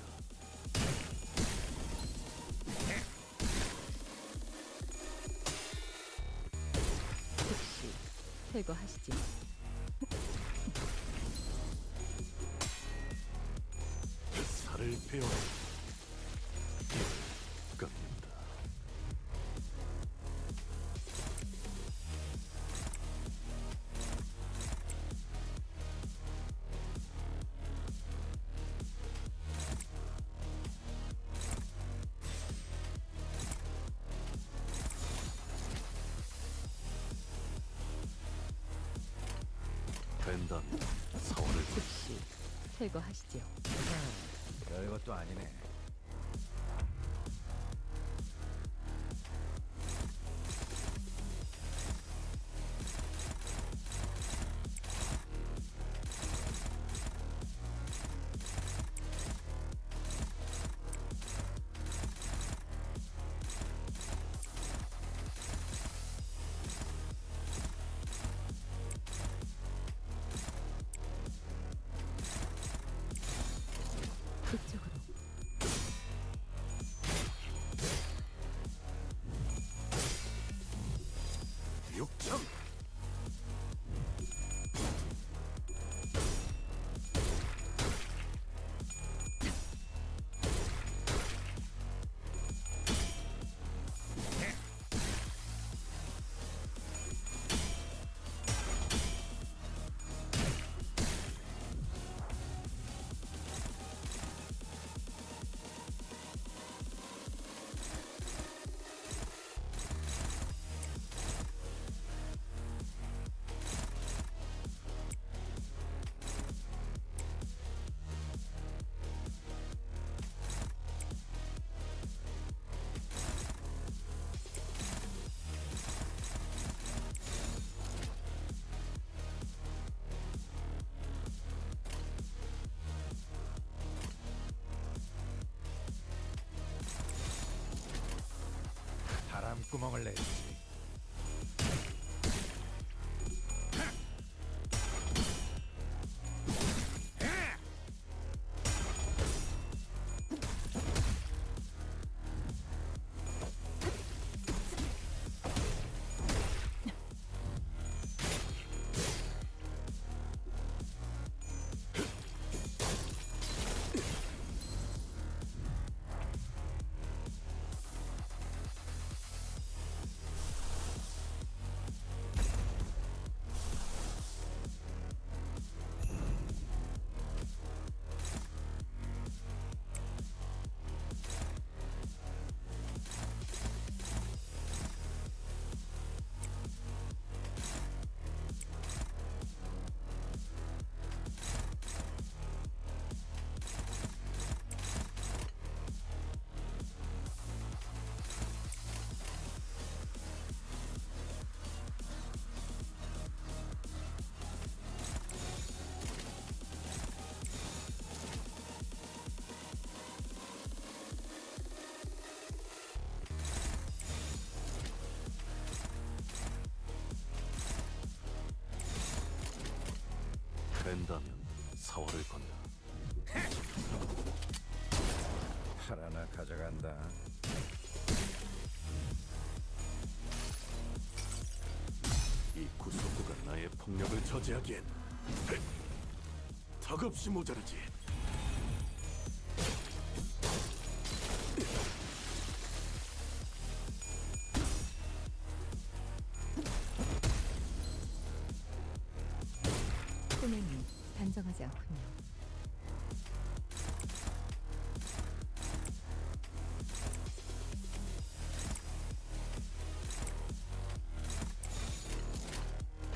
즉시 퇴거하시지.
살을 베어라. 깎는다. 된다면 사활을 건다.
즉시 퇴거하시지요.
별것도 아니네. 바람구멍을 내주지.
된다면 사활을 건다.
팔 하나 가져간다.
이 구속구가 나의 폭력을 저지하기엔 턱없이 모자르지.
꼬맹이 단정하지 않군요.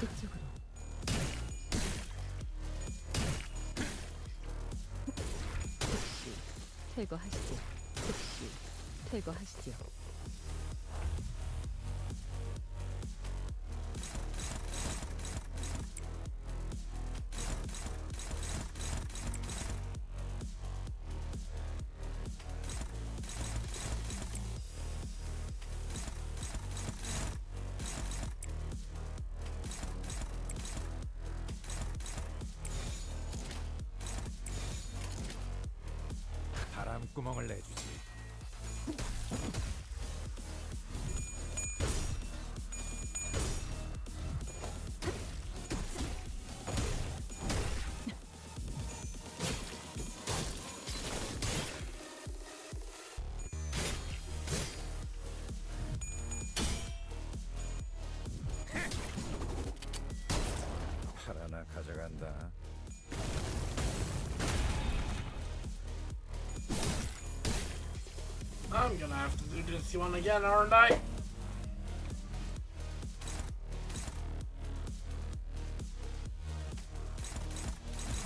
이쪽으로. 즉시 퇴거하시죠. 즉시 퇴거하시죠.
바람구멍을 내주지. 팔 하나 가져간다.
I'm gonna have to do this one again, aren't I?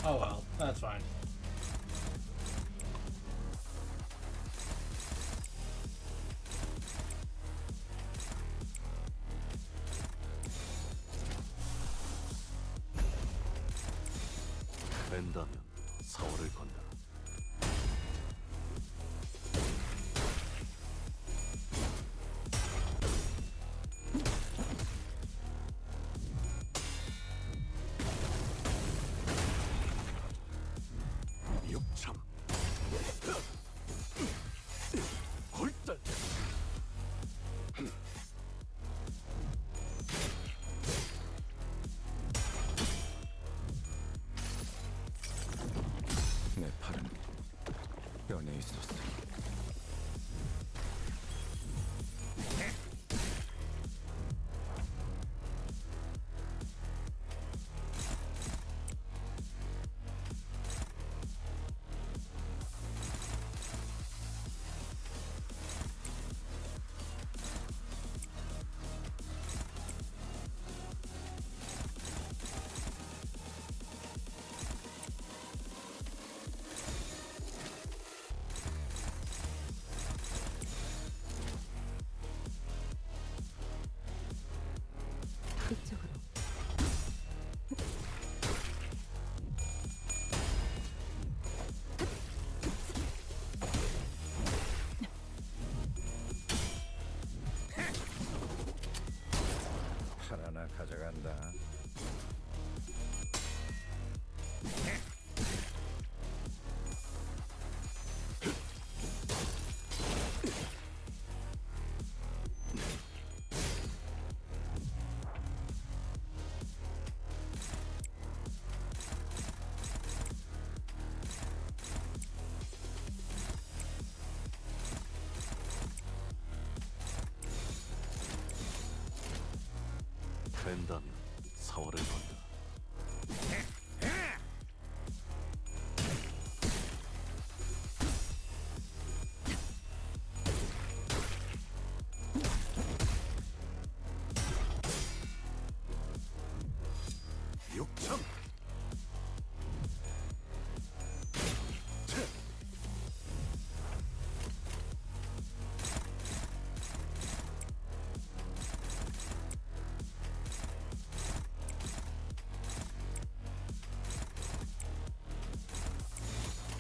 Oh well, that's fine.
된다면 사활을 건다. 육참 골단.
하나 가져간다.
된다면 사활을 건다. 육참.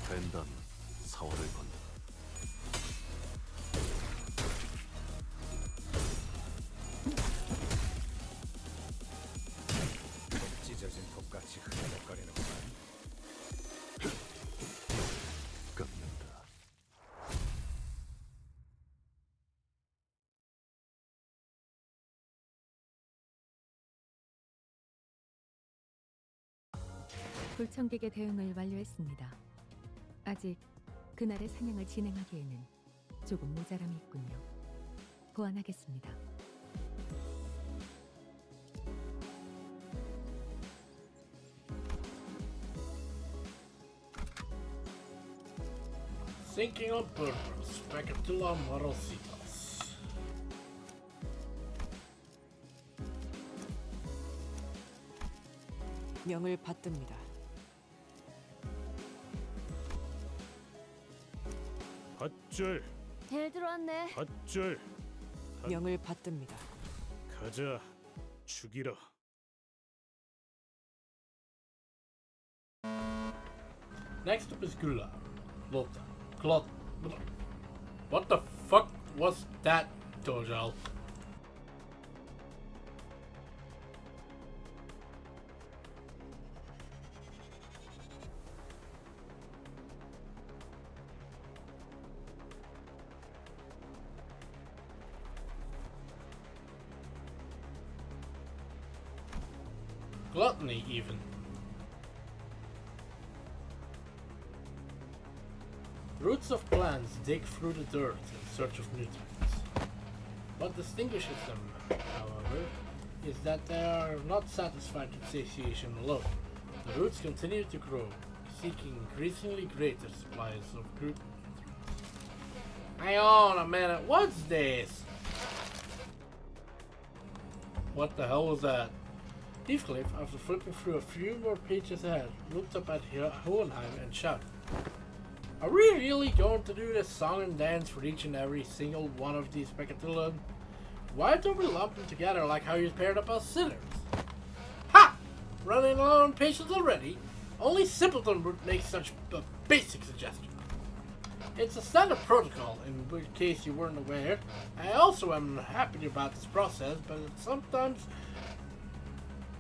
된다면 사활을 건다.
찢어진 독같이 흐느적거리는구만.
깎는다.
불청객의 대응을 완료했습니다. 아직 그날의 사냥을 진행하기에는 조금 모자람이 있군요. 보완하겠습니다.
Thinking on purpose, Specatula Morositas.
명을 받듭니다.
밧줄,
잘 들어왔네.
밧줄.
명을 받듭니다.
가자, 죽이러.
Next up is Gula. Glot. What the fuck was that, Dojal? Gluttony, even. Roots of plants dig through the dirt in search of nutrients. What distinguishes them, however, is that they are not satisfied with satiation alone. The roots continue to grow, seeking increasingly greater supplies of group nutrients. Hang on a minute, what's this? What the hell was that? Heathcliff, after flipping through a few more pages ahead, looked up at Hohenheim and shouted, "Are we really going to do this song and dance for each and every single one of these Specatula? Why don't we lump them together like how you paired up us sinners?" Ha! Running low on patience already? Only simpleton would make such a basic suggestion. It's a standard protocol, in case you weren't aware. I also am happy about this process, but sometimes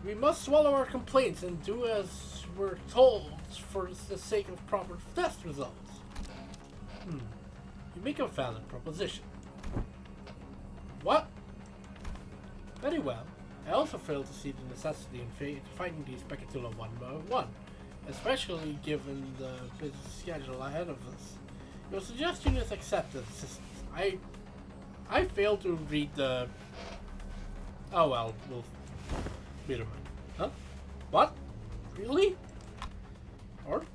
we must swallow our complaints and do as we're told for the sake of proper test results. You make a valid proposition. What? Very well. I also fail to see the necessity in fighting these Specatula one by one, especially given the busy schedule ahead of us. Your suggestion is accepted, sisters. I failed to read the... Oh well, we'll... Wait a minute. Huh? What? Really? Or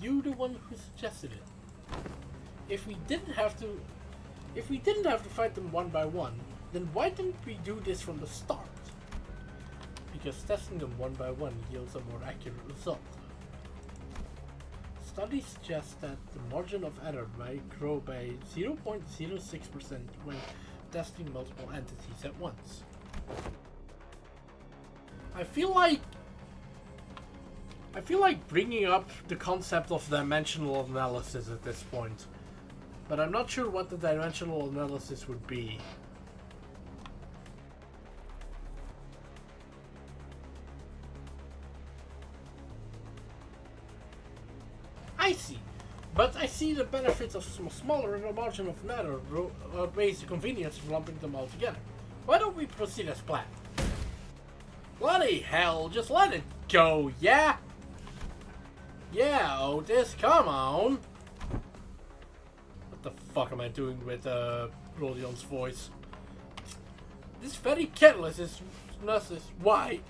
you the one who suggested it? If we didn't have to fight them one by one, then why didn't we do this from the start? Because testing them one by one yields a more accurate result. Studies suggest that the margin of error might grow by 0.06% when testing multiple entities at once. I feel like bringing up the concept of dimensional analysis at this point, but I'm not sure what the dimensional analysis would be. see the benefits of smaller margin of matter outweighs the convenience of lumping them all together. Why don't we proceed as planned? Bloody hell, just let it go, yeah? Yeah, Otis, come on! What the fuck am I doing with Rodion's voice? This very careless is why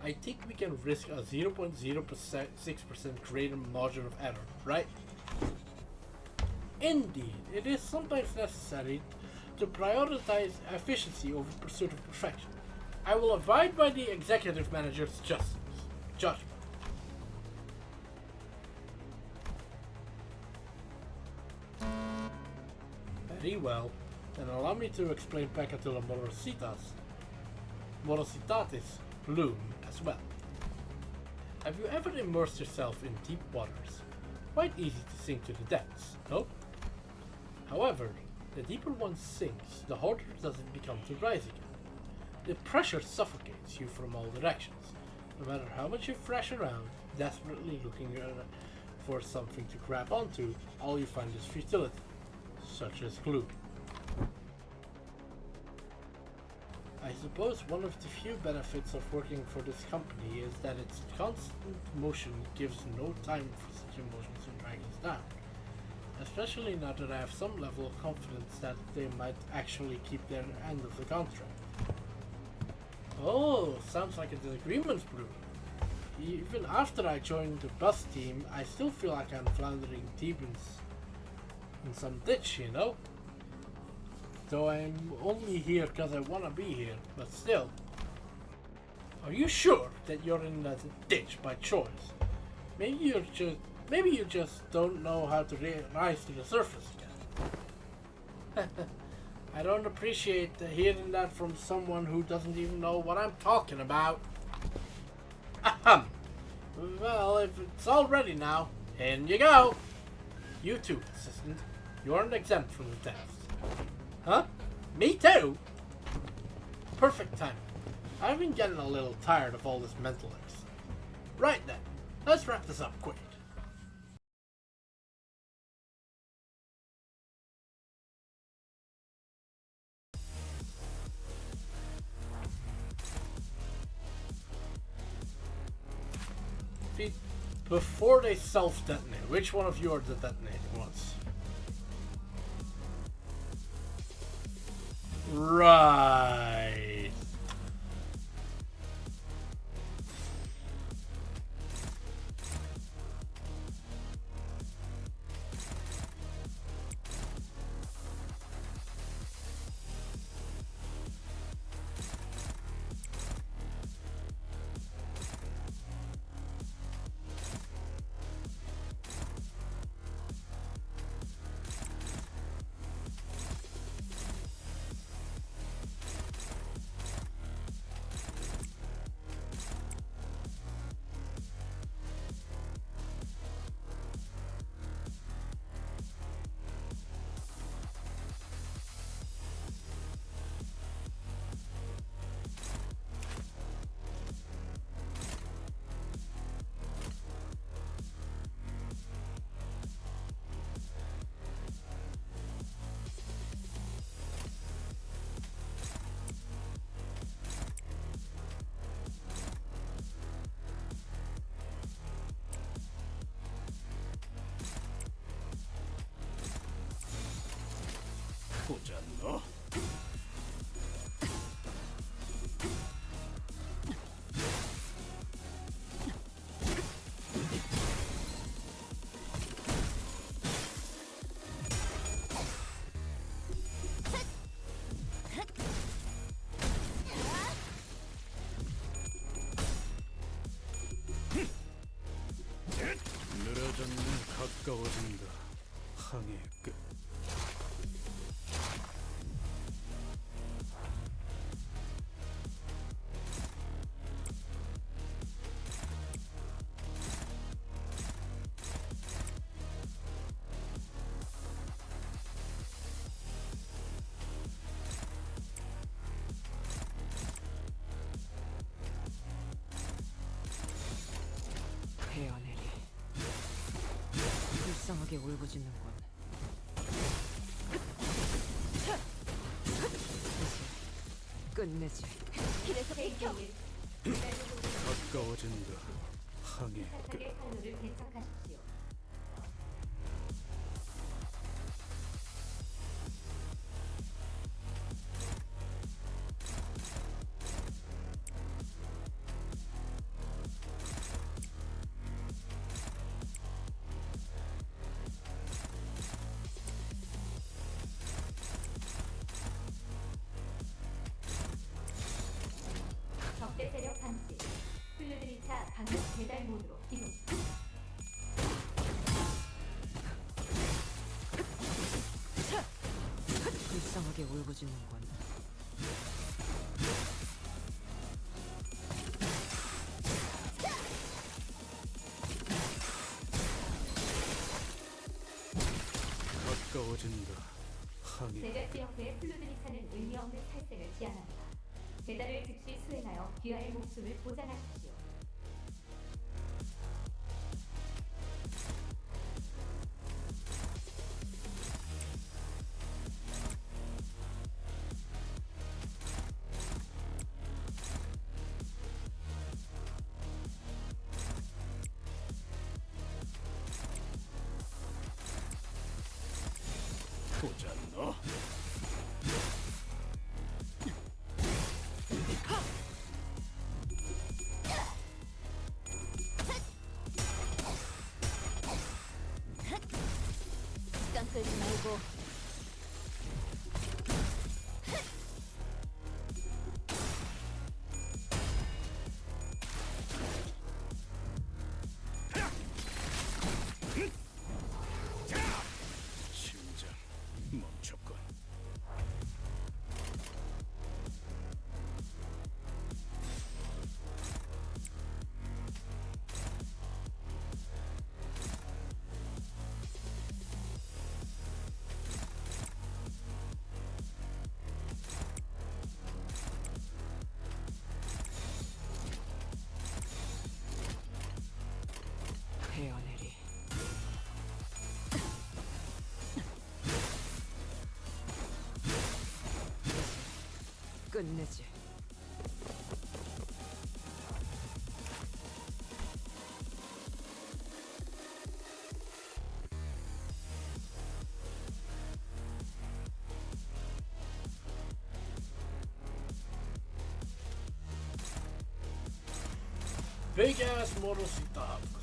I think we can risk a 0.06% greater margin of error, right? Indeed, it is sometimes necessary to prioritize efficiency over pursuit of perfection. I will abide by the executive manager's judgment. Very well, then allow me to explain Pecatula Morositatis bloom as well. Have you ever immersed yourself in deep waters? Quite easy to sink to the depths, no? However, the deeper one sinks, the harder does it become to rise again. The pressure suffocates you from all directions. No matter how much you thrash around, desperately looking for something to grab onto, all you find is futility, such as glue. I suppose one of the few benefits of working for this company is that its constant motion gives no time for such emotions to drag us down. Especially now that I have some level of confidence that they might actually keep their end of the contract. Oh, sounds like a disagreement's brewing. Even after I joined the bus team, I still feel like I'm floundering deep in some ditch, you know? Though I'm only here because I want to be here, but still. Are you sure that you're in that ditch by choice? Maybe you just don't know how to rise to the surface again. I don't appreciate hearing that from someone who doesn't even know what I'm talking about. Ahem. Well, if it's all ready now, in you go. You too, assistant. You aren't exempt from the test. Huh? Me too? Perfect timing. I've been getting a little tired of all this mental X. Right then, let's wrap this up quick. Before they self-detonate, which one of you are the detonating ones? Right.
보잖노. 늘어졌네. 가까워진다. 항해의 끝.
불쌍하게 울부짖는군. 이제 끝내지.
길에서 비켜.
가까워진다. 항해 끝.
판로를 개척하십시오. 적대 세력 감지. 플루드리 차 방역 배달 모드로 이동.
불쌍하게 울부짖는군.
가까워진다. 항해
제가 지역의 플루드리 차는 의미 없는 탈색을 제한한다. 배달을 즉시 수행하여 귀하의 목숨을 보장하십시오.
보자 너.
시간 끌지 말고.
심장 멈췄군.
헤어내리. 끝내지.
Big ass motorcycles.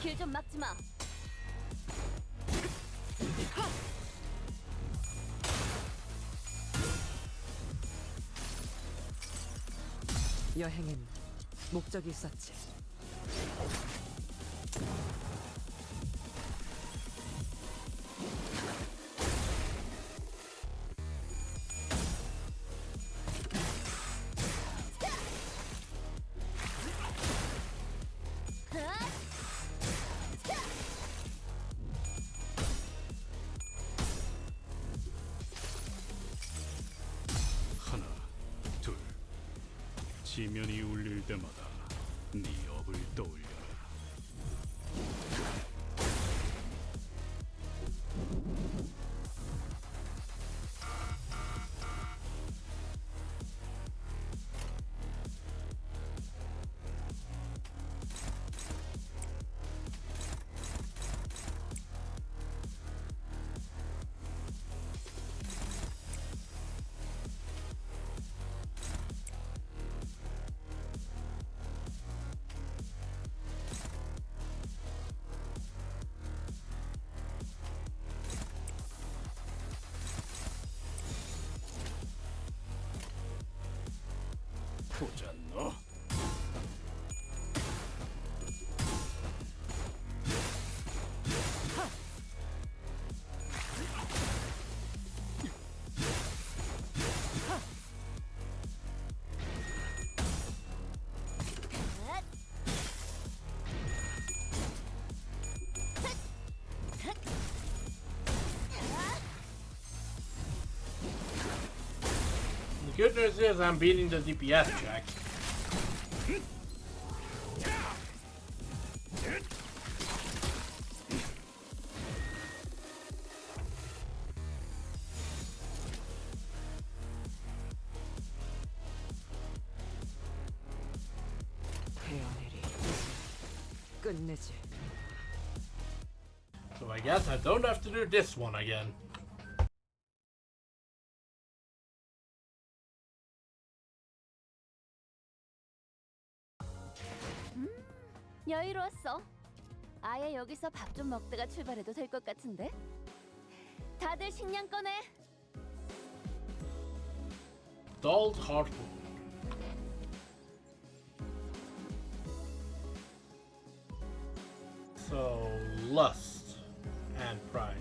길 좀 막지 마.
여행엔 목적이 있었지.
하나, 둘. 지면이 울릴 때마다 네 업을 떠올려라.
good news is I'm beating the DPS check.
헤어내리. 끝내지.
So I guess I don't have to do this one again.
여유로웠어. 아예 여기서 밥 좀 먹다가 출발해도 될 것 같은데? 다들 식량 꺼내.
Dulled heartwood. So, lust and pride.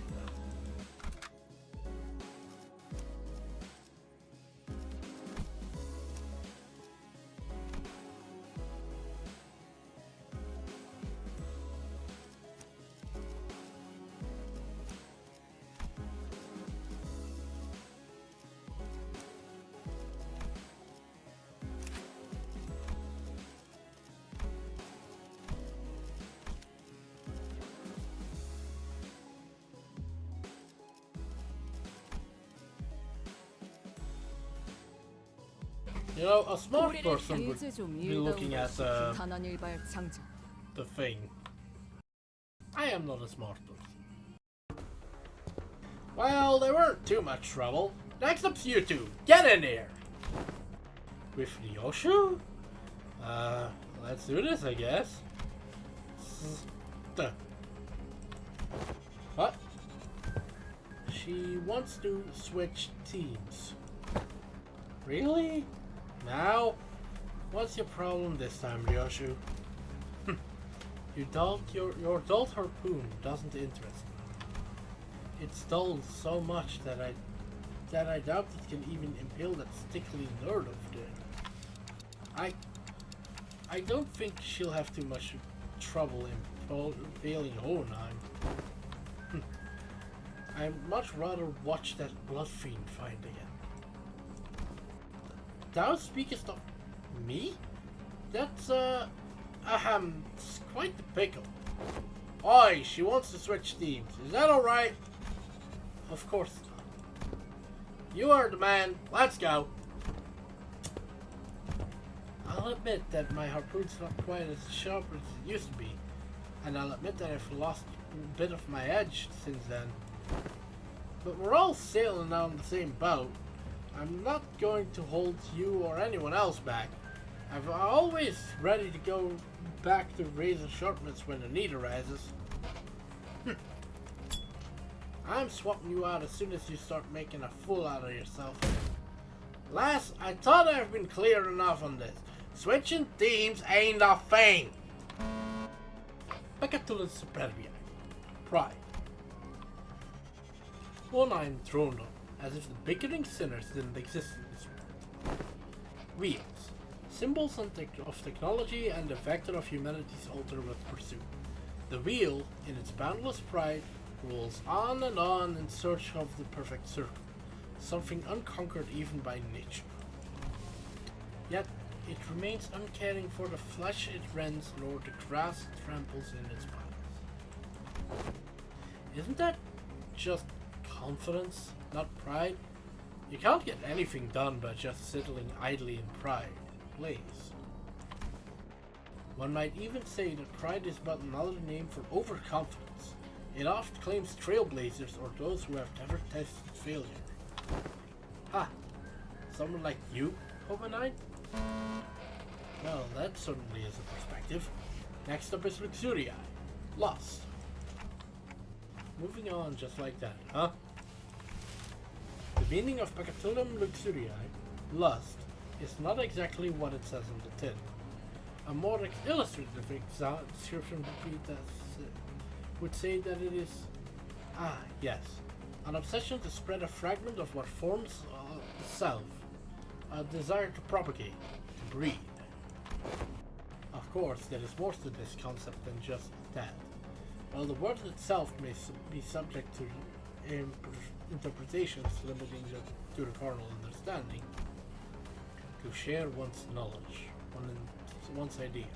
You know, a smart person would be looking at the thing. I am not a smart person. Well, they weren't too much trouble. Next up's you two. Get in here! With Ryoshu? Let's do this, I guess. What? She wants to switch teams. Really? Now? What's your problem this time, Ryoshu? Your adult harpoon doesn't interest me. It's dulled so much that I doubt it can even impale that stickly nerd over there. I don't think she'll have too much trouble impaling Hohenheim. I'd much rather watch that blood fiend fight again. Thou speakest of me? That's quite the pickle. Oi, she wants to switch teams. Is that alright? Of course not. You are the man. Let's go. I'll admit that my harpoon's not quite as sharp as it used to be, and I'll admit that I've lost a bit of my edge since then. But we're all sailing on the same boat. I'm not going to hold you or anyone else back. I'm always ready to go back to razor sharpness when the need arises. I'm swapping you out as soon as you start making a fool out of yourself. Lass, I thought I've been clear enough on this. Switching teams ain't a thing. Pecatula's superbia. Pride. One-eyed throned up, as if the bickering sinners didn't exist in this world. Wheels. Symbols of technology and the vector of humanity's ultimate pursuit. The wheel, in its boundless pride, rolls on and on in search of the perfect circle, something unconquered even by nature. Yet, it remains uncaring for the flesh it rends nor the grass it tramples in its paths. Isn't that just confidence, not pride? You can't get anything done by just settling idly in pride. Please. One might even say that pride is but another name for overconfidence. It oft claims trailblazers or those who have never tested failure. Ha! Someone like you, Hohenheim? Well, that certainly is a perspective. Next up is Luxuria. Lost. Moving on just like that, huh? The meaning of Pecatulum Luxuriae, lust, is not exactly what it says on the tin. A more illustrative description would say that it is, yes, an obsession to spread a fragment of what forms self, a desire to propagate, to breed. Of course, there is more to this concept than just that. While the word itself may be subject to interpretations limiting to the carnal understanding, to share one's knowledge, one's ideas,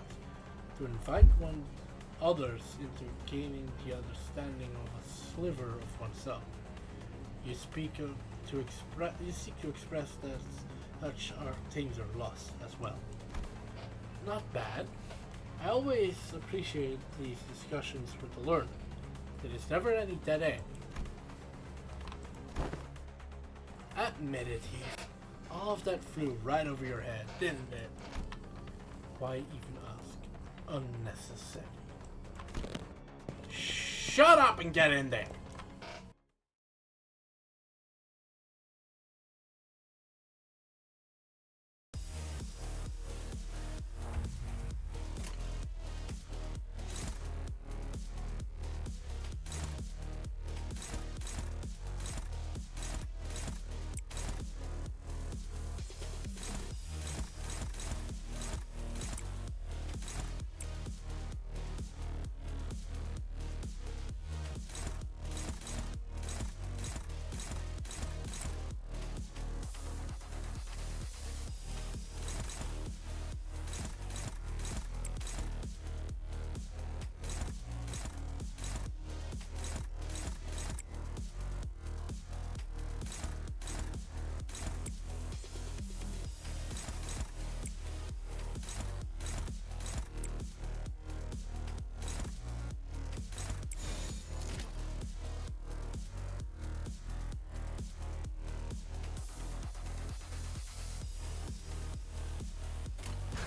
to invite others into gaining the understanding of a sliver of oneself. You seek to express that such things are lost as well. Not bad. I always appreciate these discussions with the learner. It is never any dead end. Admit it, Heath. All of that flew right over your head, didn't it? Why even ask? Unnecessary. Shut up and get in there!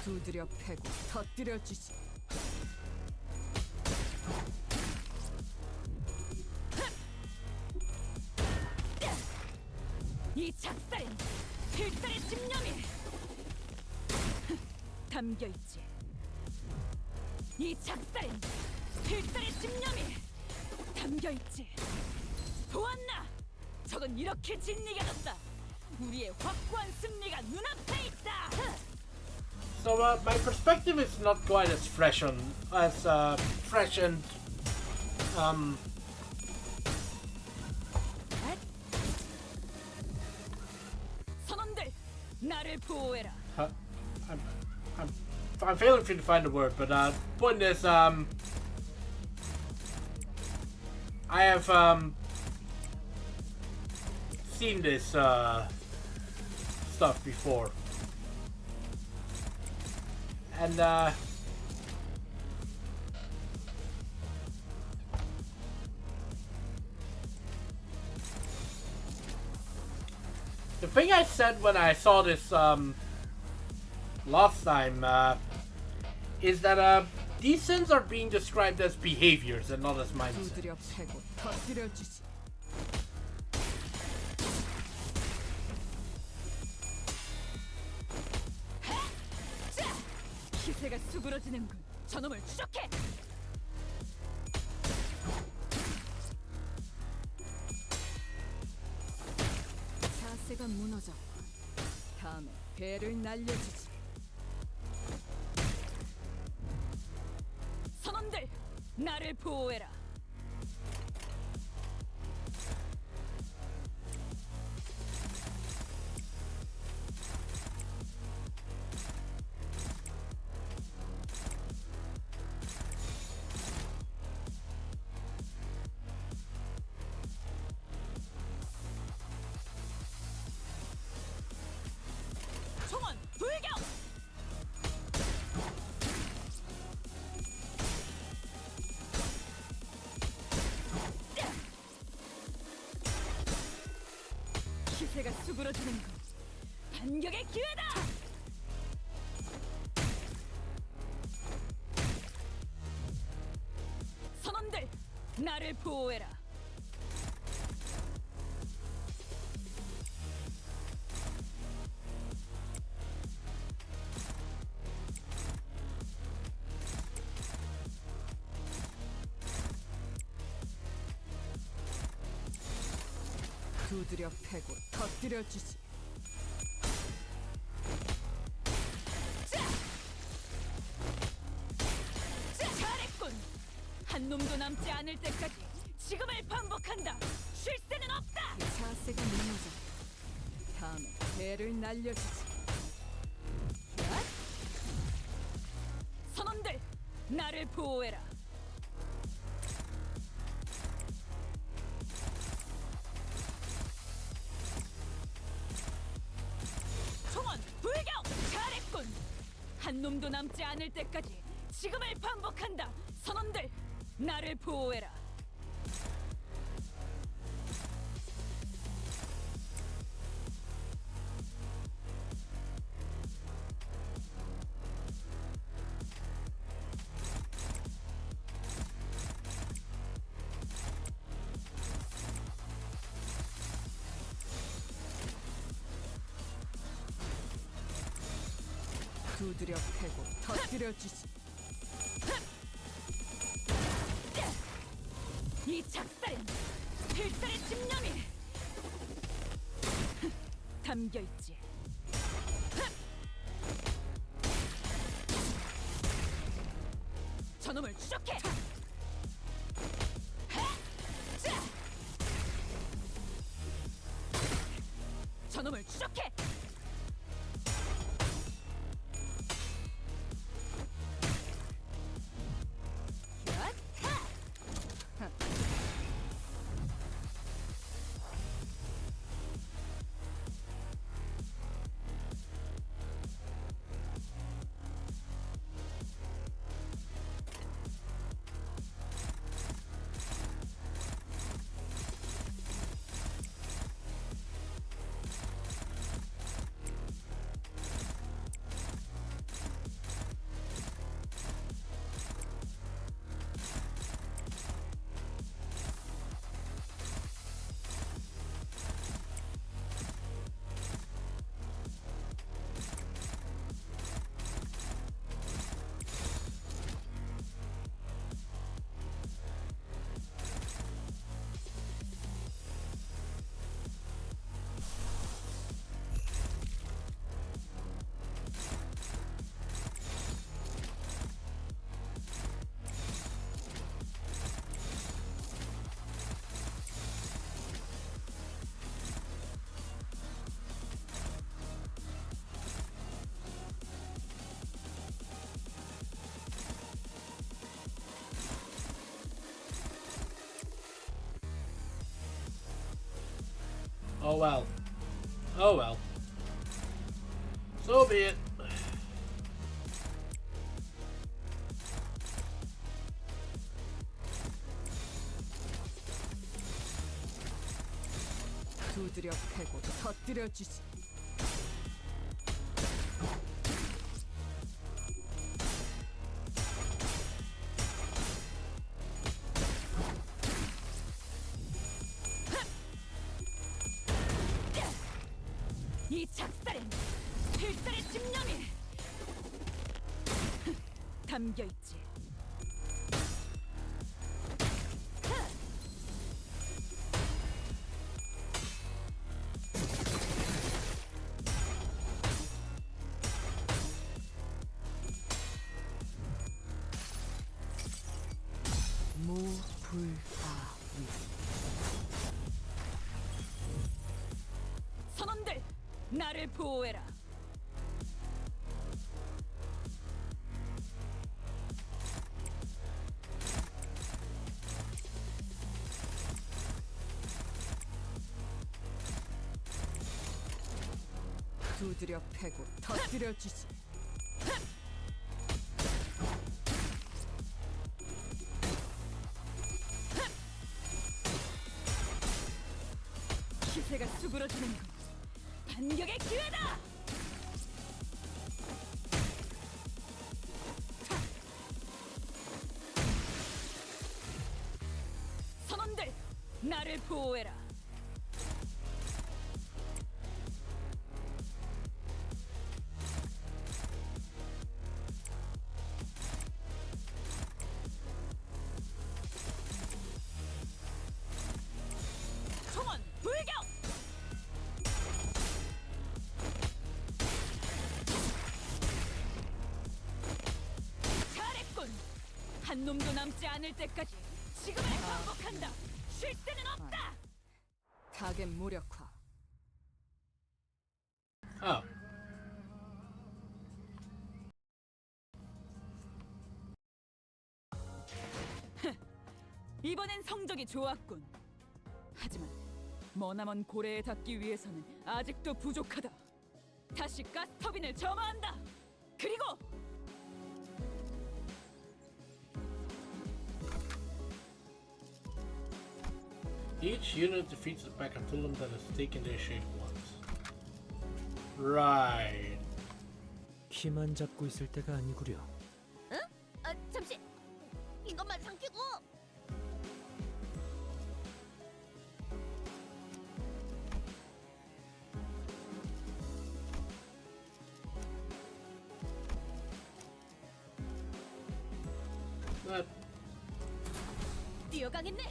두드려 패고 터뜨려 주지.
이 작살엔 필살의 집념이 담겨 있지. 이 작살엔 필살의 집념이 담겨 있지. 보았나? 적은 이렇게 진리가졌다. 우리의 확고한 승리가 눈앞에 있다.
So my perspective is not quite as fresh and
선원들, 나를 보호해라.
I'm failing to find the word, but point is I have seen this stuff before. And the thing I said when I saw this last time is that these sins are being described as behaviors and not as mindsets.
두드려 패고 터뜨려 주지.
기세가 수그러지는군. 저놈을 추적해.
자세가 무너졌고 다음에 배를 날려주지.
선원들, 나를 보호해라. 총원 불격! 기세가 수그러지는군. 반격의 기회다! 선원들, 나를 보호해라.
두드려 패고 터뜨려 주지.
잘했군. 한 놈도 남지 않을 때까지 지금을 반복한다. 쉴 새는 없다.
자세가 무너졌고 다음에 배를 날려주지. 나를 보호해라. 총원 불격! 잘했군. 한 놈도 남지 않을 때까지 지금을 반복한다. 선원들, 나를 보호해라. 두드려 패고 터뜨려 주지. 이 작살엔 필살의 집념이 담겨 있지. 저놈을 추적해. 저놈을 추적해.
Oh well. Oh well. So be it.
두드려 패고 터뜨려 주지. 이 작살엔 필살의 집념이 담겨 있지. 무불아위. 선원들, 나를 보호해라. 두드려 패고 터뜨려 주지. 기세가 수그러지는군. 반격의 기회다. 선원들, 나를 보호해라. 총원 불격! 잘했군. 한 놈도 남지 않을 때까지 지금을 반복한다. 쉴 새는 없다. 타겟 무력화.
Oh.
이번엔 성적이 좋았군. 하지만 머나먼 고래에 닿기 위해서는 아직도 부족하다. 다시 가스터빈을 점화한다. 그리고
Each unit defeats a Pacatulum that has taken their shape once. Right.
키만 잡고 있을 때가 아니구려.
응? 잠시 이것만 삼키고.
That
뛰어가겠네.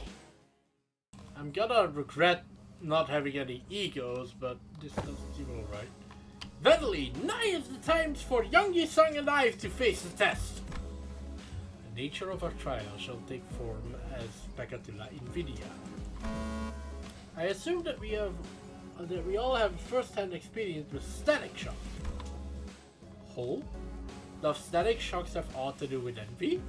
I'm gonna regret not having any egos, but this doesn't seem alright. Verily, nigh is the times for young Yisung and I to face the test. The nature of our trial shall take form as Pacatula Invidia. I assume that we all have first-hand experience with static shock. Oh? Does static shocks have aught to do with envy?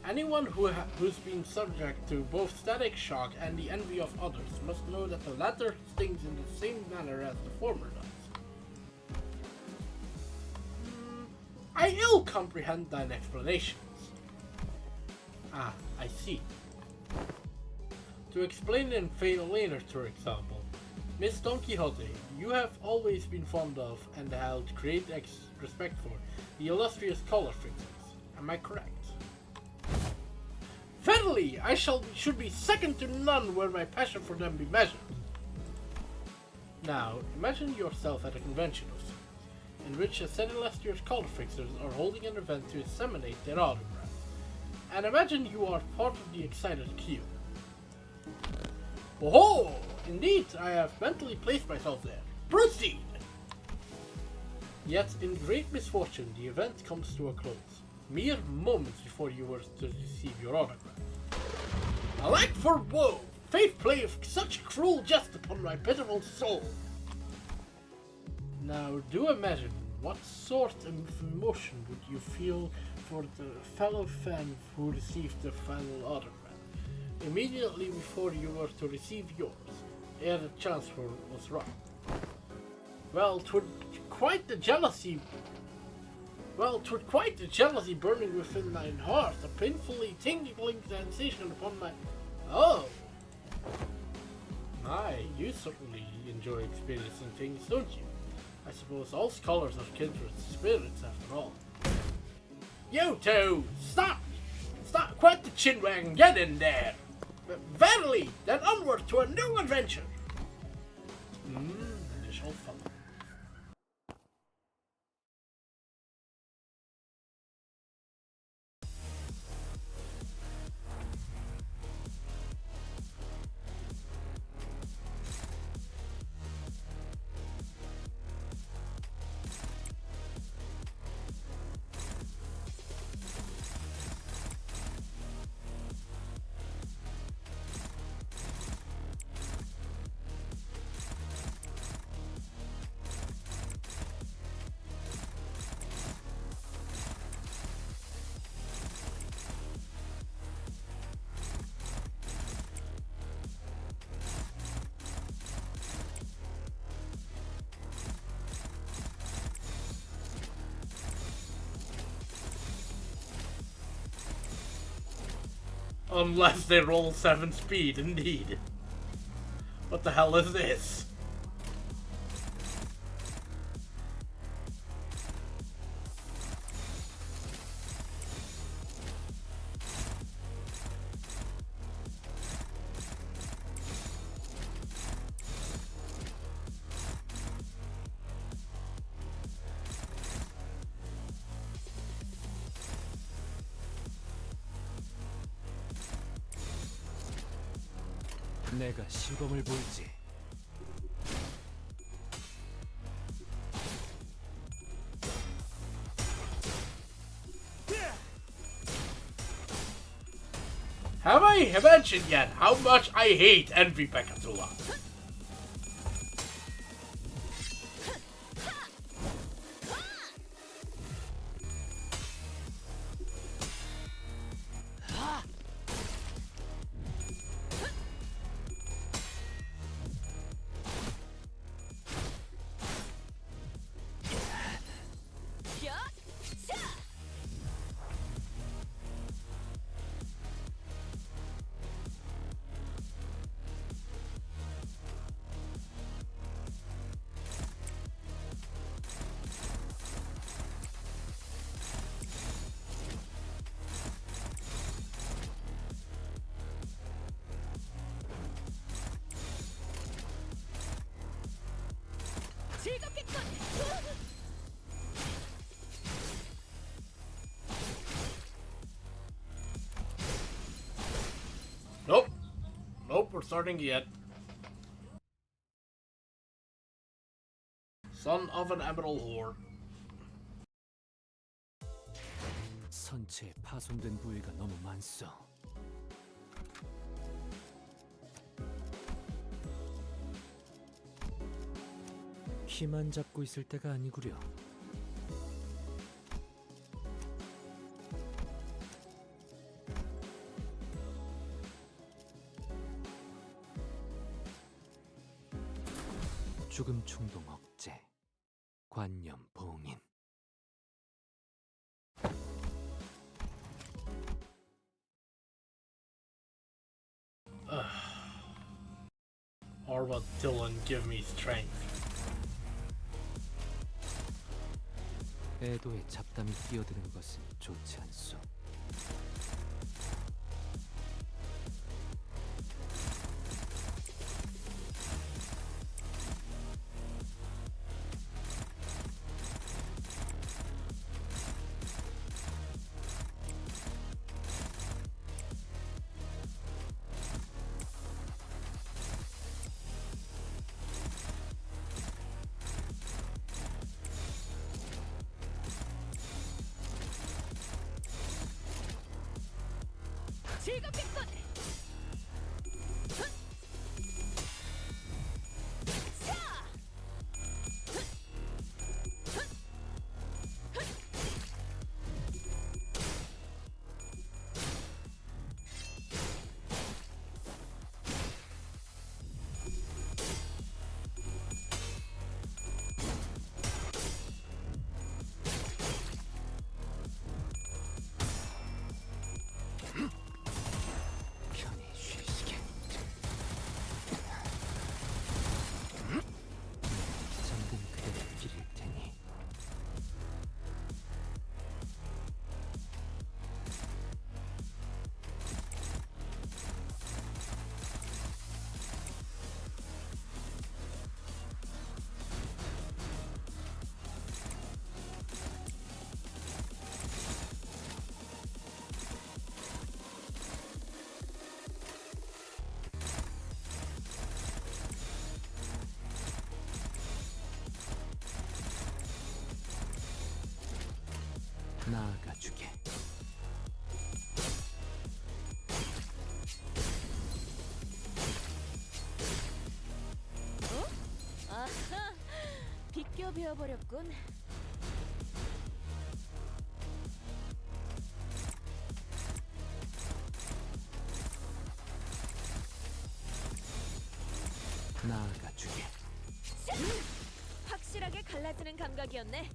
Anyone who's been subject to both static shock and the envy of others must know that the latter stings in the same manner as the former does. I ill comprehend thine explanations. Ah, I see. To explain in Fatal Laner, for example, Miss Don Quixote, you have always been fond of and held great respect for the illustrious color fixers. Am I correct? Verily, I should be second to none where my passion for them be measured. Now, imagine yourself at a convention of sorts, in which a set of illustrious color fixers are holding an event to disseminate their autograph. And imagine you are part of the excited queue. Oh, indeed, I have mentally placed myself there. Proceed! Yet, in great misfortune, the event comes to a close, mere moments before you were to receive your autograph. Alack for woe! Fate playeth such cruel jest upon my pitiful soul! Now, do imagine what sort of emotion would you feel for the fellow fan who received the final autograph, immediately before you were to receive yours, ere the transfer was run. Well, 'twould quite the jealousy burning within thine heart, a painfully tingling sensation upon my... Oh! My, you certainly enjoy experiencing things, don't you? I suppose all scholars are kindred spirits, after all. You two! Stop! Stop! Quit the chinwag and get in there! Verily, then onward to a new adventure! Initial fun. Unless they roll 7 speed, indeed. What the hell is this?
내가 시범을 보이지.
Have I mentioned yet how much I hate Envy Pekatula?
즐겁겠군.
Nope. Nope, we're starting yet. Son of an Emerald Whore.
선체에 파손된 부위가 너무 많소. 키만 잡고 있을 때가 아니구려. 죽음 충동 억제, 관념 봉인.
Or will Dylan give me strength?
애도에 잡담이 끼어드는 것은 좋지 않소.
즐겁겠군.
편히 쉬시게. 잠든 그대를 기릴 테니. 나아가주게.
아하, 비껴 베어버렸군.
나아가주게.
확실하게 갈라지는 감각이었네.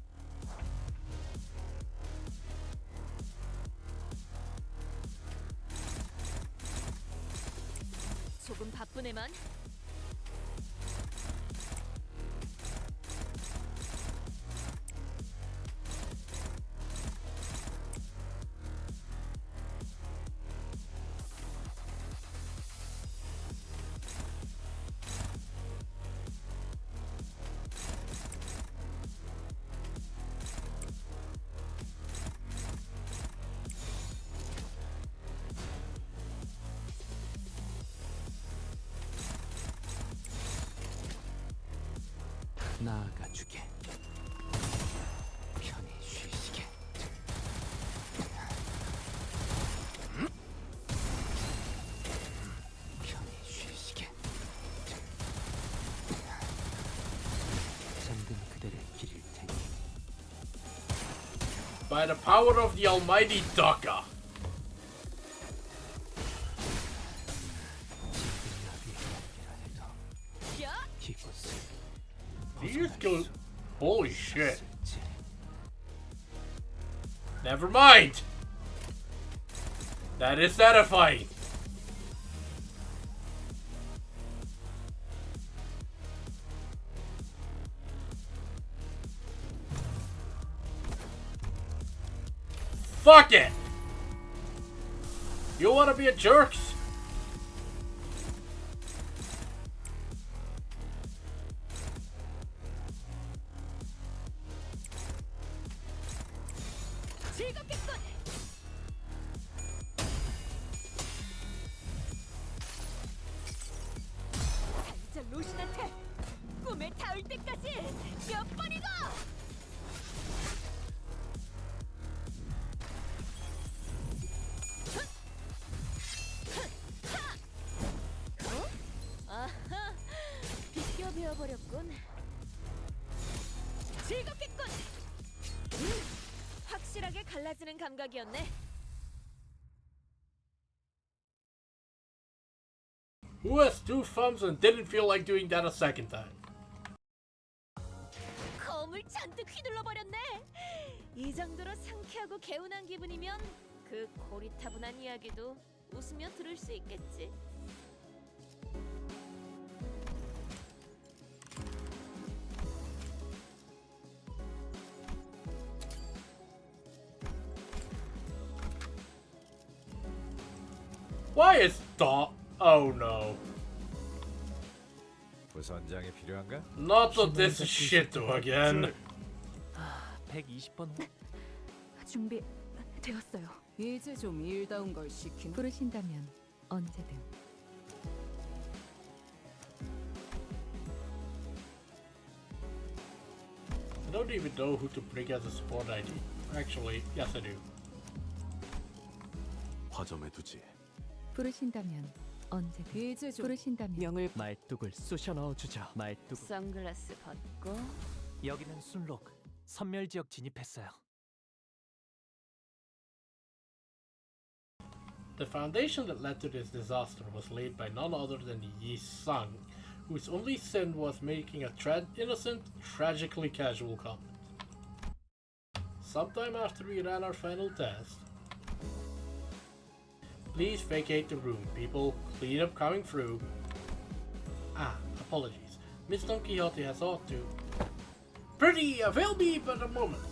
조금 바쁘네만.
나아가주게. 편히 쉬시게.
By the power of the almighty Daka. These go. Holy shit. Never mind. That is satisfying. Fuck it! You wanna be a jerks?
자, 로신한테 꿈에 닿을 때까지 몇 번이고! 아하, 비껴 베어버렸군. 즐겁겠군. 확실하게 갈라지는 감각이었네.
Who has two thumbs and didn't feel like doing that a second time?
검을 잔뜩 휘둘러 버렸네. 이 정도로 상쾌하고 개운한 기분이면 그 고리타분한 이야기도 웃으며 들을 수 있겠지.
Why is Dot? Oh no.
부선장이 필요한가?
Not to this shit again.
120번 호.
준비 되었어요. 이제 좀 일다운 걸 시키는. 부르신다면 언제든.
I don't even know who to bring as a support ID. Actually, yes I do.
화점에 두지.
부르신다면 언제든. 이제 좀 부르신다면
명을 말뚝을 쑤셔 넣어주자. 말뚝.
선글라스 벗고
여기는 순록. 선멸 지역 진입했어요.
The foundation that led to this disaster was laid by none other than Yi Sang, whose only sin was making a innocent, tragically casual comment. Sometime after we ran our final test, please vacate the room, people. Clean up coming through. Ah, apologies. Miss Don Quixote has ought to. Pretty, avail me but a moment.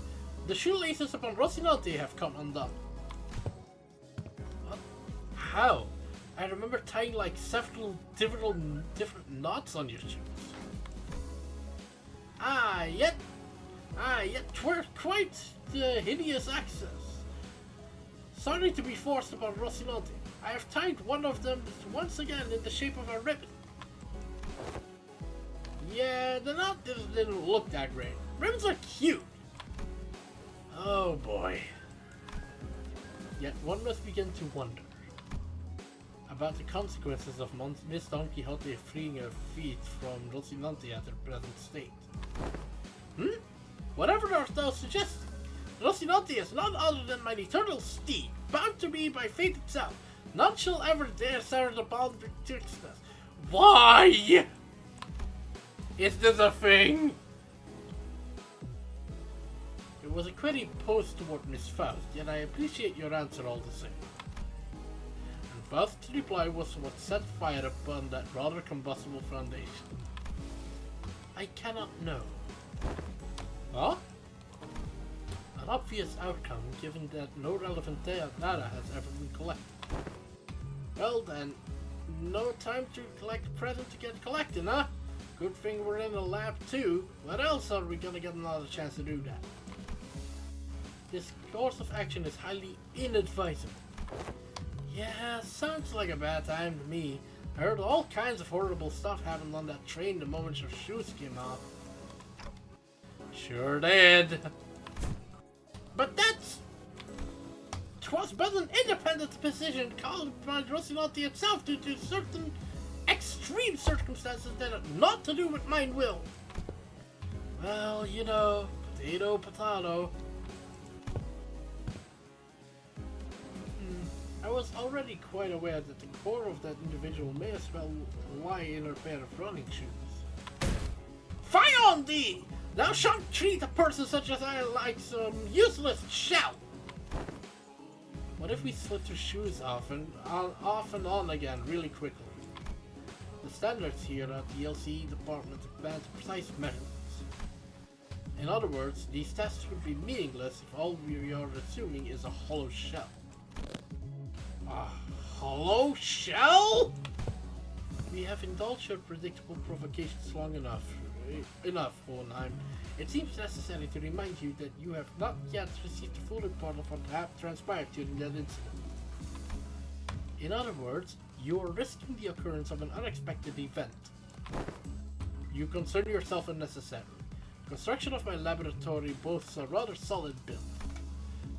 The shoelaces upon Rocinante have come undone. What? How? I remember tying like several different knots on your shoes. Yet 'twere quite the hideous access. Sorry to be forced upon Rocinante. I have tied one of them once again in the shape of a ribbon. Yeah, the knot didn't look that great. Ribbons are cute. Oh boy. Yet one must begin to wonder about the consequences of Miss Don Quixote freeing her feet from Rocinante at her present state. Whatever art thou suggesting? Rocinante is none other than mine eternal steed, bound to me by fate itself. None shall ever dare sever the bond betwixt us. Why? Is this a thing? It was a query posed toward Miss Faust, yet I appreciate your answer all the same. And Faust's reply was what set fire upon that rather combustible foundation. I cannot know. Huh? An obvious outcome, given that no relevant data has ever been collected. Well then, no time to collect the present to get collected, huh? Good thing we're in the lab too. What else are we gonna get another chance to do that? This course of action is highly inadvisable. Yeah, sounds like a bad time to me. I heard all kinds of horrible stuff happened on that train the moment your shoes came off. Sure did. But twas but an independent decision called by Rocinante itself due to certain extreme circumstances that had not to do with mine will. Well, you know, potato, potato. I was already quite aware that the core of that individual may as well lie in a pair of running shoes. Fire on thee! Thou shalt treat a person such as I like some useless shell! What if we slipped her shoes off and on again really quickly? The standards here at the LCE department demand precise measurements. In other words, these tests would be meaningless if all we are assuming is a hollow shell. A hollow shell? We have indulged your predictable provocations long enough. Hohenheim. It seems necessary to remind you that you have not yet received a full report of what transpired during that incident. In other words, you are risking the occurrence of an unexpected event. You concern yourself unnecessarily. Construction of my laboratory boasts a rather solid build.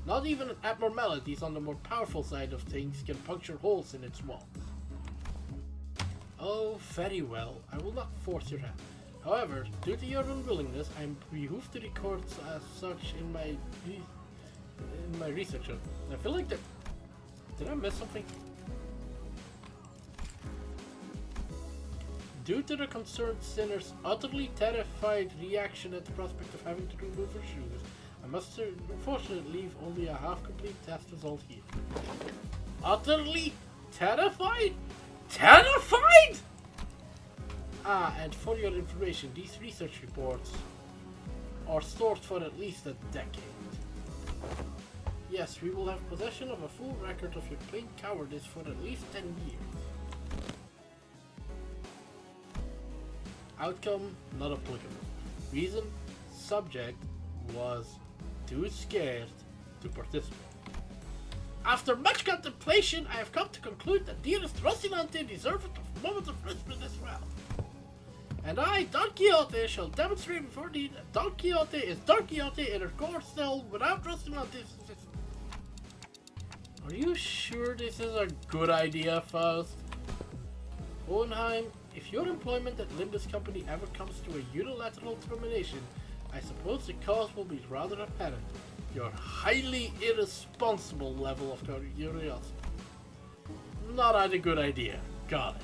Not even abnormalities on the more powerful side of things can puncture holes in its walls. Oh, very well. I will not force your hand. However, due to your unwillingness, I am behooved to record as such in my research. I feel like that. Did I miss something? Due to the concerned sinner's utterly terrified reaction at the prospect of having to remove her shoes, I must unfortunately leave only a half-complete test result here. Utterly terrified? Terrified? Ah, and for your information, these research reports are stored for at least a decade. Yes, we will have possession of a full record of your plain cowardice for at least 10 years. Outcome not applicable. Reason, subject was too scared to participate. After much contemplation, I have come to conclude that dearest Rocinante deserved a moment of respite as well. And I, Don Quixote, shall demonstrate before thee that Don Quixote is Don Quixote in her core still without Rocinante's assistance. Are you sure this is a good idea, Faust? Hohenheim, if your employment at Linda's company ever comes to a unilateral termination, I suppose the cause will be rather apparent. Your highly irresponsible level of curiosity. Not a good idea. Got it.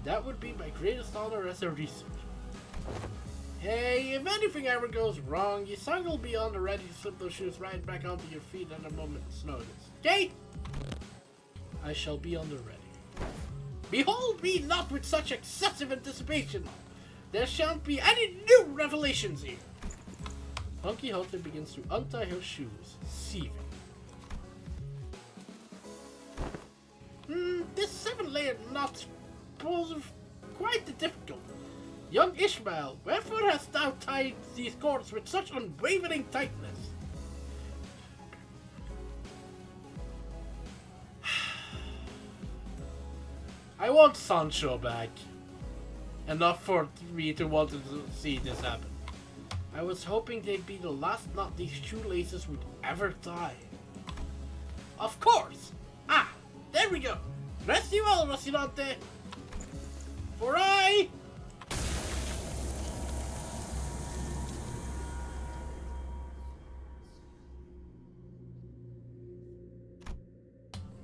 That would be my greatest honor as a researcher. Hey, if anything ever goes wrong, your son will be on the ready to slip those shoes right back onto your feet at a moment's notice. Okay? I shall be on the ready. Behold me not with such excessive anticipation. There shan't be any new revelations here. Don Quixote begins to untie her shoes, seething. This 7-layered knot poses quite difficult. Young Ishmael, wherefore hast thou tied these cords with such unwavering tightness? I want Sancho back. Enough for me to want to see this happen. I was hoping they'd be the last knot these shoelaces would ever tie. Of course! Ah, there we go! Rest you well, Rocinante! For I...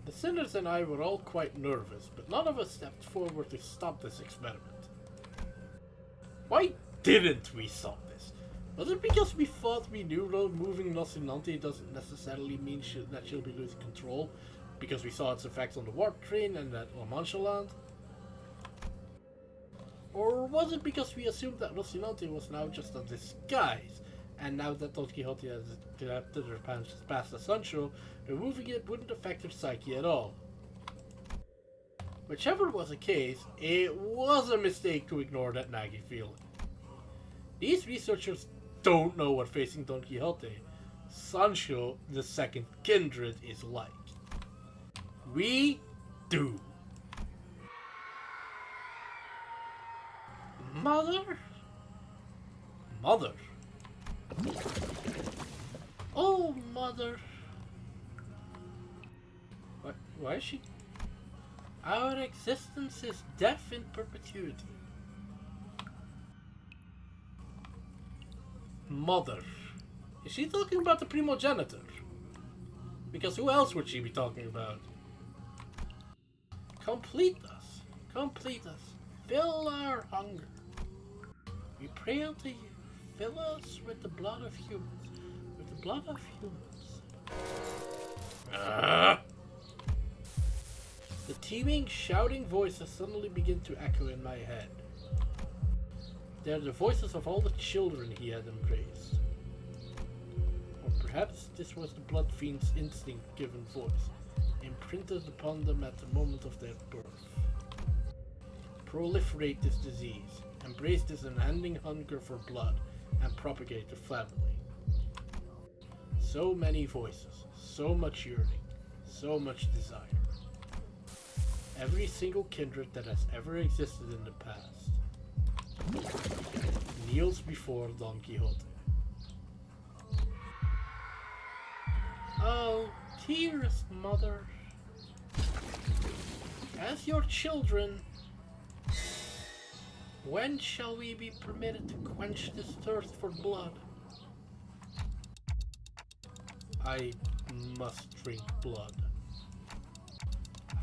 The sinners and I were all quite nervous, but none of us stepped forward to stop this experiment. Why didn't we stop this? Was it because we thought we knew moving Rocinante doesn't necessarily mean that she'll be losing control? Because we saw its effects on the warp train and at La Mancha land? Or was it because we assumed that Rocinante was now just a disguise, and now that Don Quixote has adapted her past to Sancho, removing it wouldn't affect her psyche at all? Whichever was the case, it was a mistake to ignore that nagging feeling. These researchers don't know what facing Don Quixote, Sancho the Second Kindred, is like. We do. Mother? Mother? Oh, Mother. Why is she? Our existence is death in perpetuity. Mother. Is she talking about the primogenitor? Because who else would she be talking about? Complete us. Complete us. Fill our hunger. We pray unto you. Fill us with the blood of humans. With the blood of humans. The teeming, shouting voices suddenly begin to echo in my head. They are the voices of all the children he had embraced. Or perhaps this was the blood fiend's instinct-given voice, imprinted upon them at the moment of their birth. Proliferate this disease, embrace this unending hunger for blood, and propagate the family. So many voices, so much yearning, so much desire. Every single kindred that has ever existed in the past kneels before Don Quixote. Oh, dearest mother, as your children, when shall we be permitted to quench this thirst for blood? I must drink blood.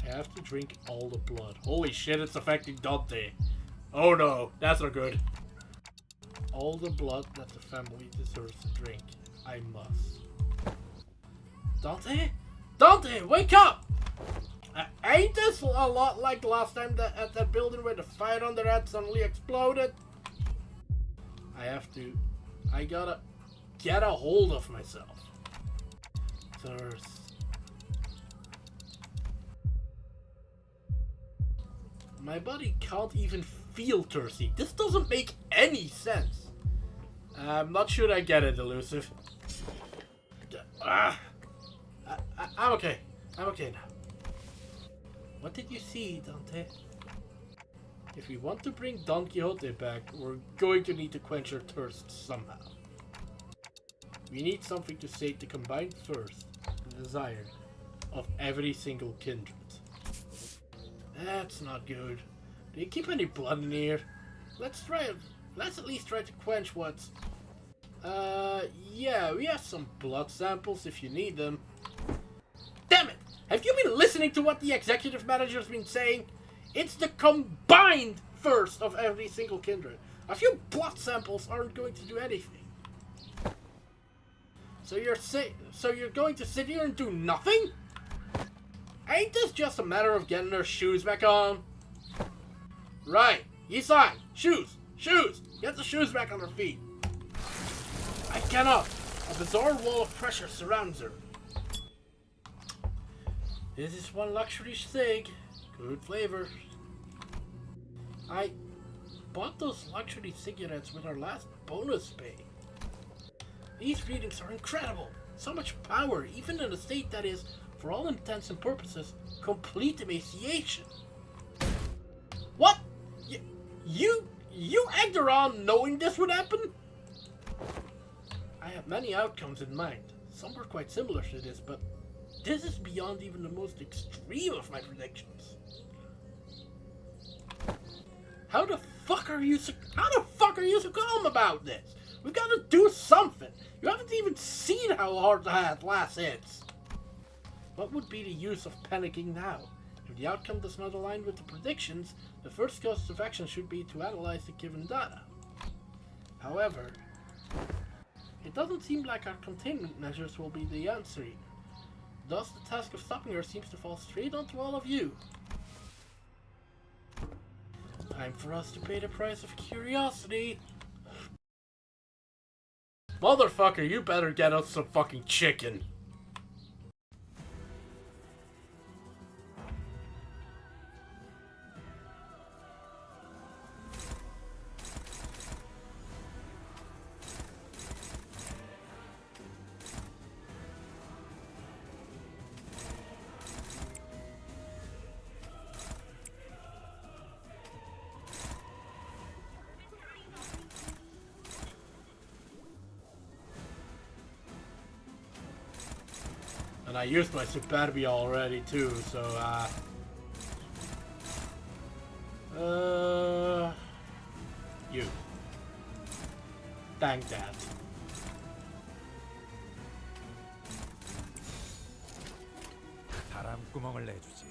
I have to drink all the blood. Holy shit, it's affecting Dante. Oh no, that's not good. All the blood that the family deserves to drink. I must. Dante? Dante, wake up! Ain't this a lot like the last time that at that building where the fire under head suddenly exploded? I gotta get a hold of myself. Thirst. My body can't even feel thirsty. This doesn't make any sense. I'm not sure I get it, Elusive. I'm okay. I'm okay now. What did you see, Dante? If we want to bring Don Quixote back, we're going to need to quench our thirst somehow. We need something to sate the combined thirst and desire of every single kindred. That's not good. Do you keep any blood in here? Let's at least try to quench what's... yeah, we have some blood samples if you need them. Damn it! Have you been listening to what the executive manager's been saying? It's the combined thirst of every single kindred. A few blood samples aren't going to do anything. So you're going to sit here and do nothing? Ain't this just a matter of getting her shoes back on? Right, Yisan, shoes! Get the shoes back on her feet. I cannot. A bizarre wall of pressure surrounds her. This is one luxury cig. Good flavor. I bought those luxury cigarettes with our last bonus pay. These readings are incredible. So much power, even in a state that is, for all intents and purposes, complete emaciation. What? You egged her on knowing this would happen? I have many outcomes in mind. Some were quite similar to this, but this is beyond even the most extreme of my predictions. How the fuck are you so calm about this? We've got to do something. You haven't even seen how hard the last hits. What would be the use of panicking now? If the outcome does not align with the predictions, the first course of action should be to analyze the given data. However, it doesn't seem like our containment measures will be the answer here. Thus, the task of stopping her seems to fall straight onto all of you. Time for us to pay the price of curiosity. Motherfucker, you better get us some fucking chicken. And I used my superbia already too, so you. Thank that.
땅구멍을 내주지.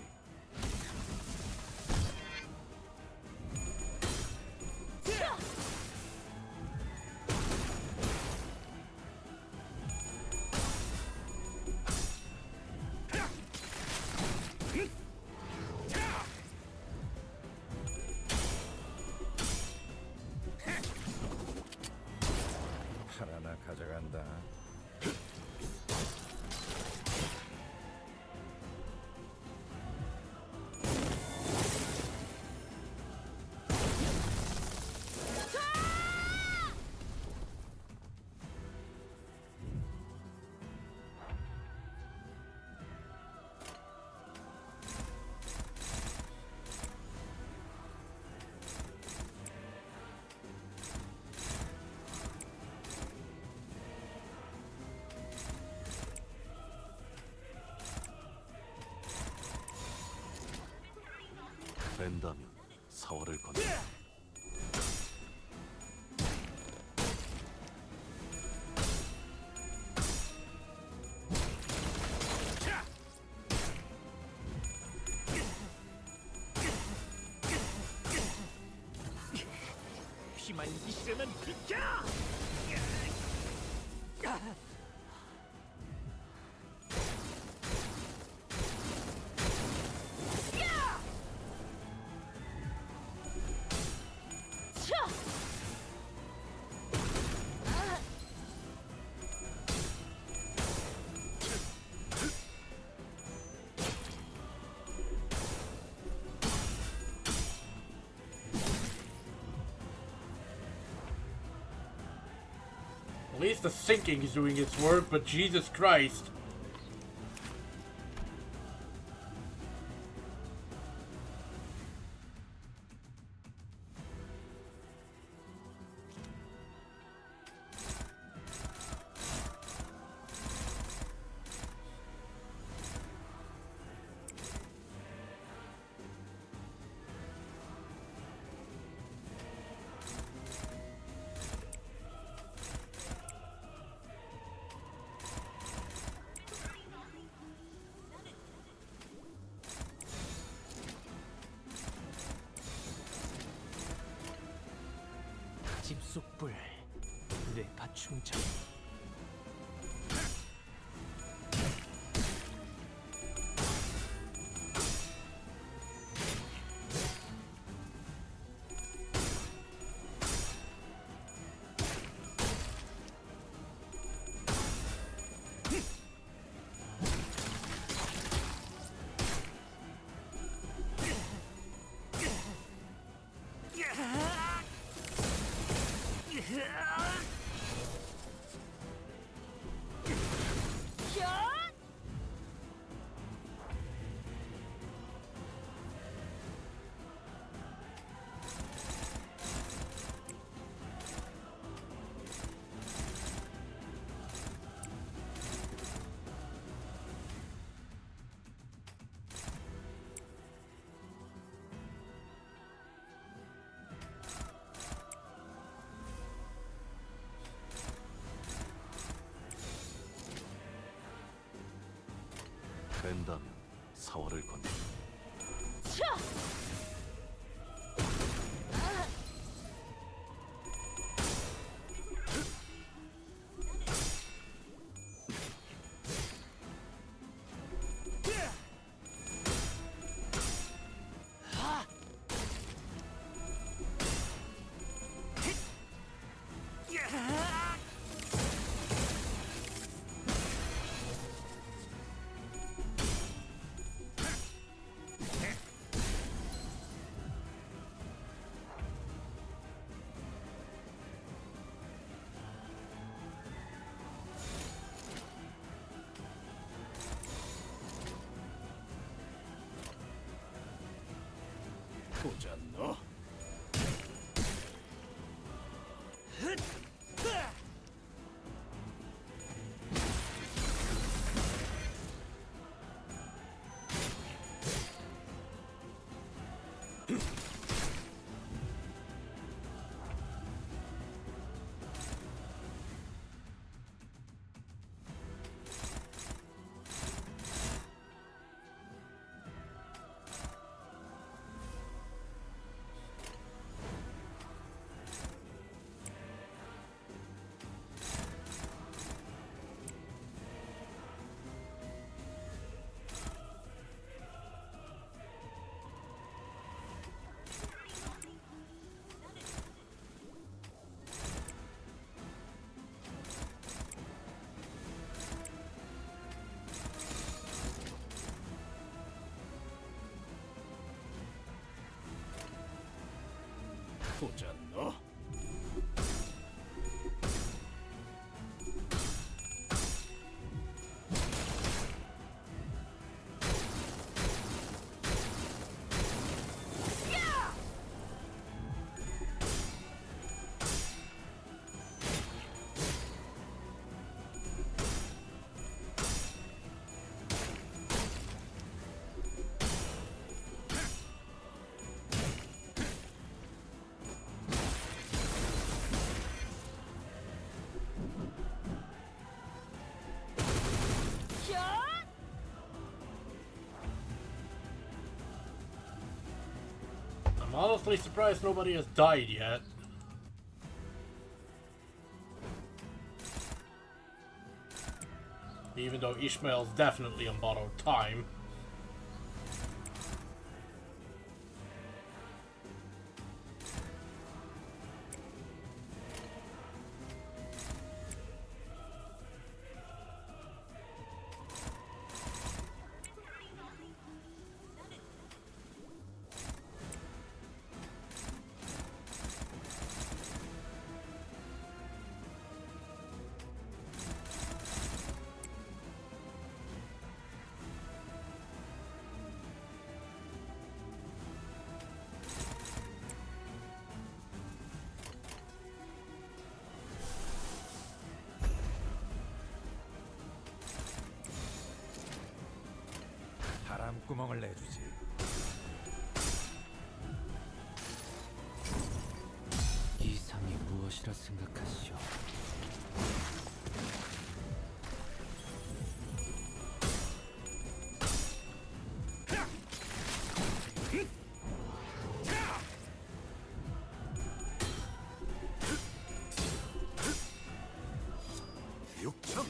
하나 가져간다.
된다면 사활을 건다.
피만 있으면 비켜!
At least the sinking is doing its work, but Jesus Christ.
집속불 뇌파 충전.
된다면 사활을 건다.
보자 너. 보자 너.
I'm honestly surprised nobody has died yet. Even though Ishmael's definitely on borrowed time.
바람구멍을 내주지.
이상이 무엇이라 생각하시오?
육청.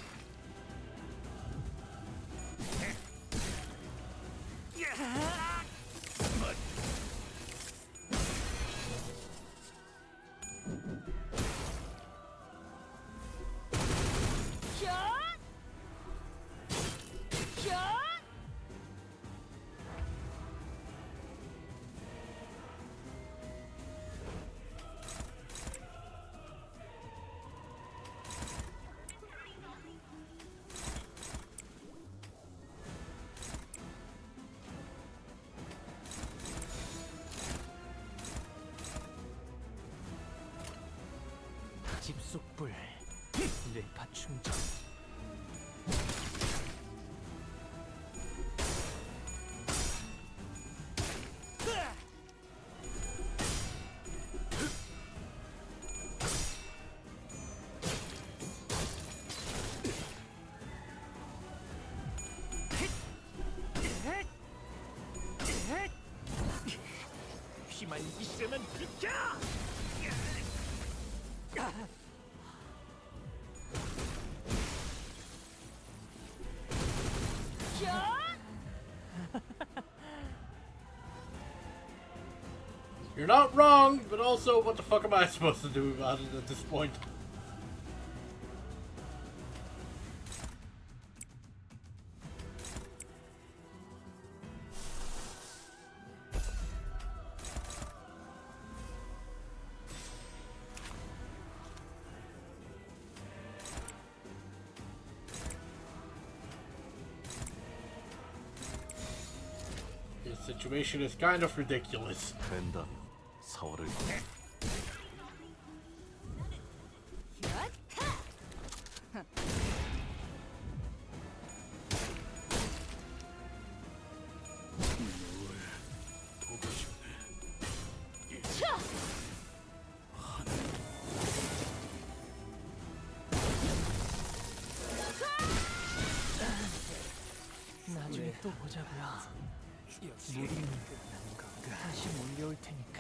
집속불 뇌파 충전.
피만 있으면 비켜.
You're not wrong, but also what the fuck am I supposed to do about it at this point? This situation is kind of ridiculous.
된다면 사활을 건너.
보고 싶네.
나중에 또 보자고요. 무리는 끝나는 건가? 다시 몰려올 테니까.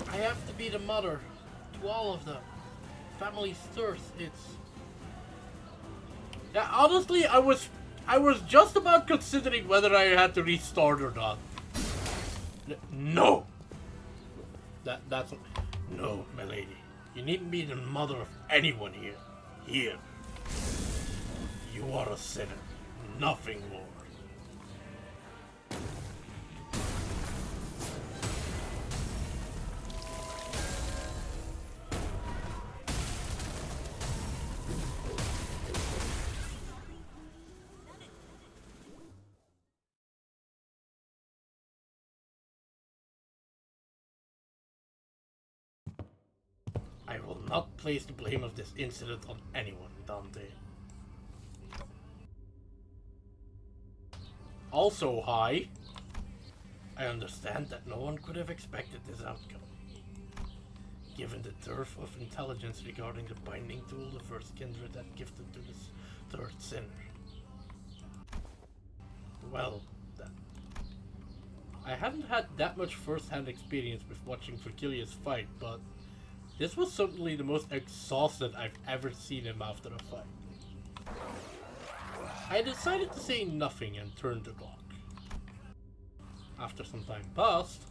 I have to be the mother to all of them. Family's thirst, it's... Yeah, honestly, I was I was just about considering whether I had to restart or not. No! That's... No, my lady. You needn't be the mother of anyone here. Here. You are a sinner. Nothing more. I will not place the blame of this incident on anyone, Dante. Also, hi. I understand that no one could have expected this outcome. Given the dearth of intelligence regarding the binding tool the first kindred had gifted to this third sinner. Well, then. I haven't had that much first-hand experience with watching Virgilius fight, but this was certainly the most exhausted I've ever seen him after a fight. I decided to say nothing and turned the clock. After some time passed,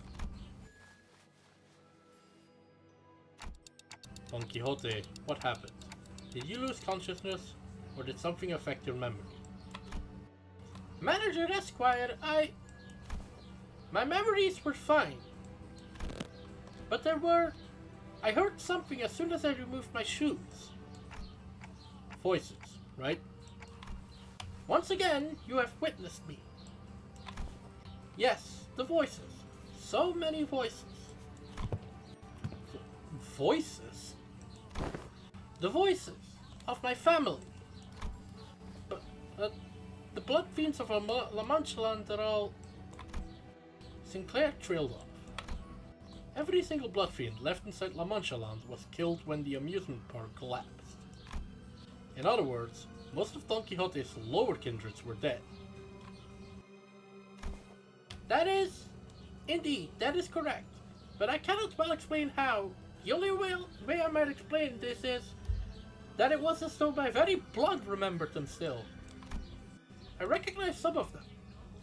Don Quixote, what happened? Did you lose consciousness, or did something affect your memory? Manager Esquire, my memories were fine. But I heard something as soon as I removed my shoes. Voices, right? Once again, you have witnessed me. Yes, the voices. So many voices. Voices? The voices of my family. But the blood fiends of La Mancha Land are all... Sinclair trailed off. Every single blood fiend left inside La Mancha Land was killed when the amusement park collapsed. In other words, most of Don Quixote's lower kindreds were dead. Indeed, that is correct. But I cannot well explain how. The only way I might explain this is that it was as though my very blood remembered them still. I recognize some of them,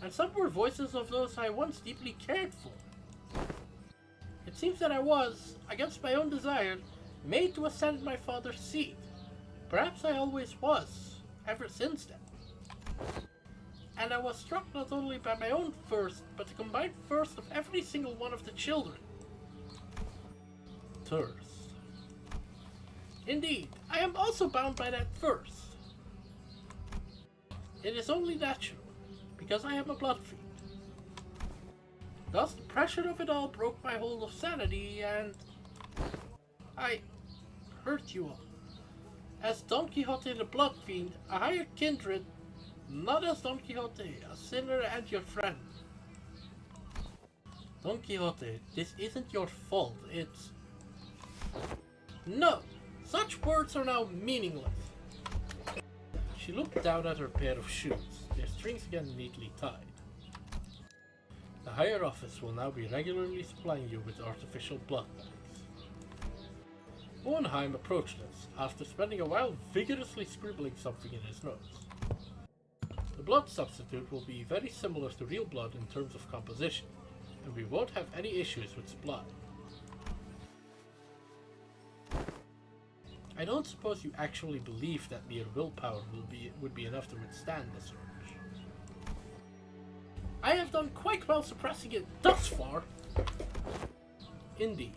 and some were voices of those I once deeply cared for. It seems that I was, against my own desire, made to ascend my father's seat. Perhaps I always was, ever since then. And I was struck not only by my own thirst, but the combined thirst of every single one of the children. Thirst. Indeed, I am also bound by that thirst. It is only natural, because I am a blood fiend. Thus, the pressure of it all broke my hold of sanity, and I hurt you all. As Don Quixote the Blood Fiend, a higher kindred, not as Don Quixote, a sinner and your friend. Don Quixote, this isn't your fault, it's... No! Such words are now meaningless. She looked down at her pair of shoes, their strings again neatly tied. The higher office will now be regularly supplying you with artificial blood bags. Hohenheim approached us, after spending a while vigorously scribbling something in his notes. The blood substitute will be very similar to real blood in terms of composition, and we won't have any issues with supply. I don't suppose you actually believe that mere willpower would be enough to withstand this urge. I have done quite well suppressing it thus far. Indeed,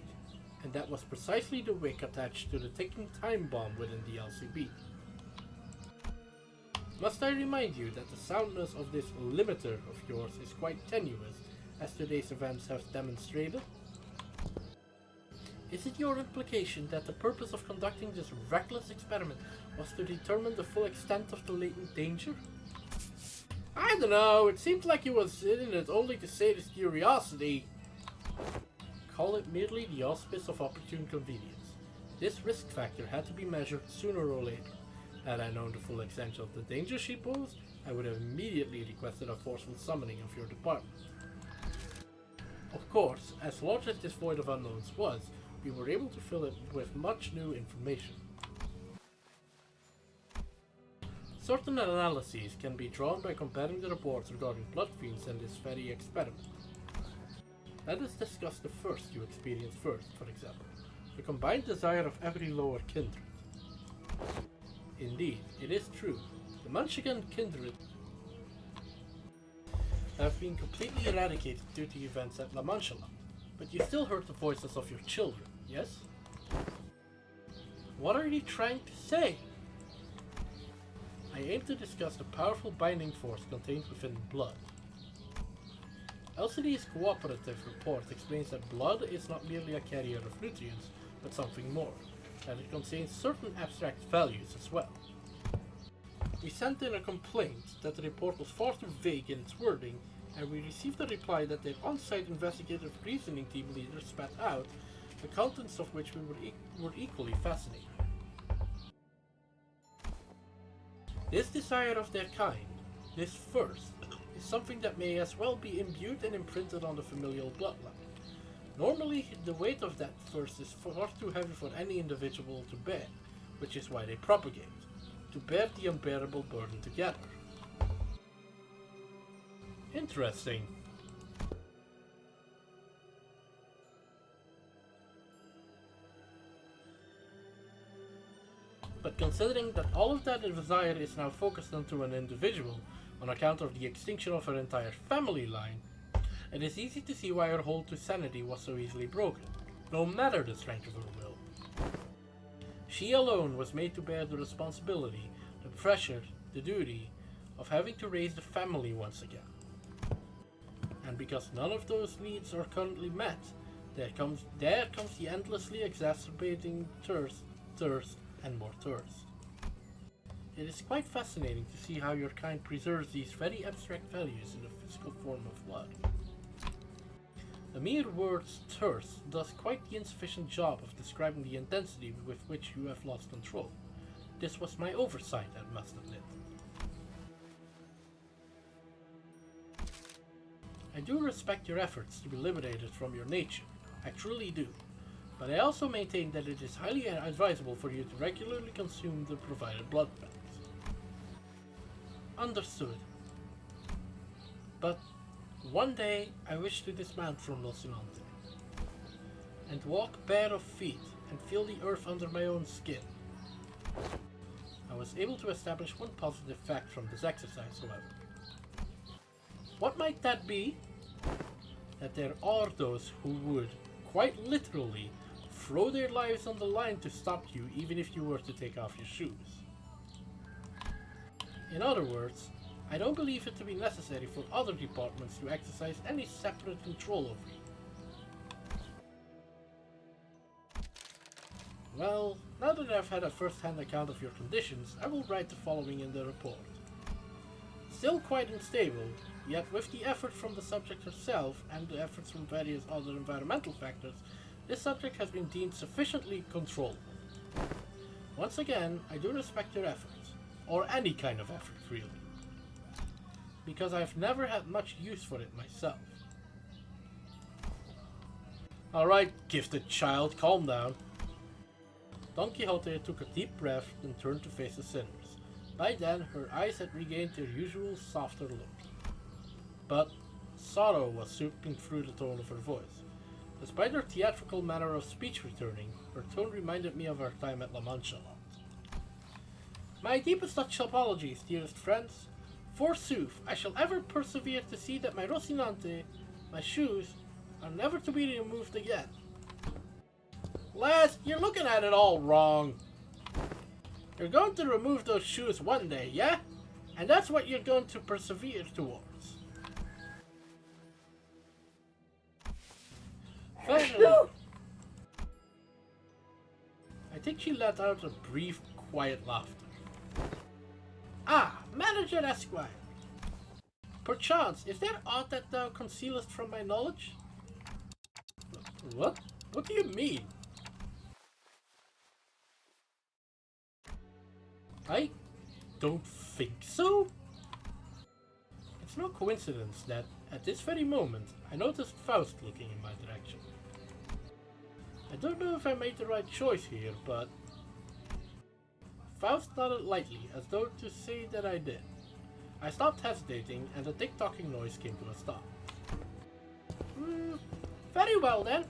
and that was precisely the wick attached to the ticking time bomb within the LCB. Must I remind you that the soundness of this limiter of yours is quite tenuous, as today's events have demonstrated? Is it your implication that the purpose of conducting this reckless experiment was to determine the full extent of the latent danger? I don't know, it seems like he was in it only to sate his curiosity. Call it merely the auspice of opportune convenience. This risk factor had to be measured sooner or later. Had I known the full extent of the danger she posed, I would have immediately requested a forceful summoning of your department. Of course, as large as this void of unknowns was, we were able to fill it with much new information. certain analyses can be drawn by comparing the reports regarding blood fiends and this very experiment. Let us discuss the first you experience first, for example, the combined desire of every lower kindred. Indeed, it is true. The Munchkin kindred have been completely eradicated due to events at La Mancha Land, but you still heard the voices of your children, yes? What are you trying to say? I aim to discuss the powerful binding force contained within blood. LCD's cooperative report explains that blood is not merely a carrier of nutrients, but something more, that it contains certain abstract values as well. We sent in a complaint that the report was far too vague in its wording, and we received a reply that their on-site investigative reasoning team leader spat out, the contents of which were equally fascinating. This desire of their kind, this thirst, is something that may as well be imbued and imprinted on the familial bloodline. Normally, the weight of that thirst is far too heavy for any individual to bear, which is why they propagate, to bear the unbearable burden together. Interesting. But considering that all of that desire is now focused onto an individual on account of the extinction of her entire family line, it is easy to see why her hold to sanity was so easily broken, no matter the strength of her will. She alone was made to bear the responsibility, the pressure, the duty of having to raise the family once again. And because none of those needs are currently met, there comes the endlessly exacerbating thirst, and more thirst. It is quite fascinating to see how your kind preserves these very abstract values in the physical form of blood. The mere word thirst does quite the insufficient job of describing the intensity with which you have lost control. This was my oversight, I must admit. I do respect your efforts to be liberated from your nature, I truly do. But I also maintain that it is highly advisable for you to regularly consume the provided blood packs. Understood. But one day I wish to dismount from Rocinante and walk bare of feet and feel the earth under my own skin. I was able to establish one positive fact from this exercise, however. What might that be? That there are those who would, quite literally, throw their lives on the line to stop you even if you were to take off your shoes. In other words, I don't believe it to be necessary for other departments to exercise any separate control over you. Well, now that I've had a first-hand account of your conditions, I will write the following in the report. Still quite unstable, yet with the effort from the subject herself and the efforts from various other environmental factors, this subject has been deemed sufficiently controllable. Once again, I do respect your efforts, or any kind of effort really, because I've never had much use for it myself. Alright, gifted child, calm down. Don Quixote took a deep breath and turned to face the sinners. By then, her eyes had regained their usual softer look. But sorrow was seeping through the tone of her voice. Despite her theatrical manner of speech returning, her tone reminded me of our time at La Mancha Land. My deepest Dutch apologies, dearest friends. Forsooth, I shall ever persevere to see that my Rocinante, my shoes, are never to be removed again. Lass, you're looking at it all wrong. You're going to remove those shoes one day, yeah? And that's what you're going to persevere towards. Finally, I think she let out a brief, quiet laughter. Ah, Manager Esquire. Perchance, is there aught that thou concealest from my knowledge? What? What do you mean? I don't think so. It's no coincidence that, at this very moment, I noticed Faust looking in my direction. I don't know if I made the right choice here, but Faust nodded lightly, as though to say that I did. I stopped hesitating, and the tick-tocking noise came to a stop. Very well then.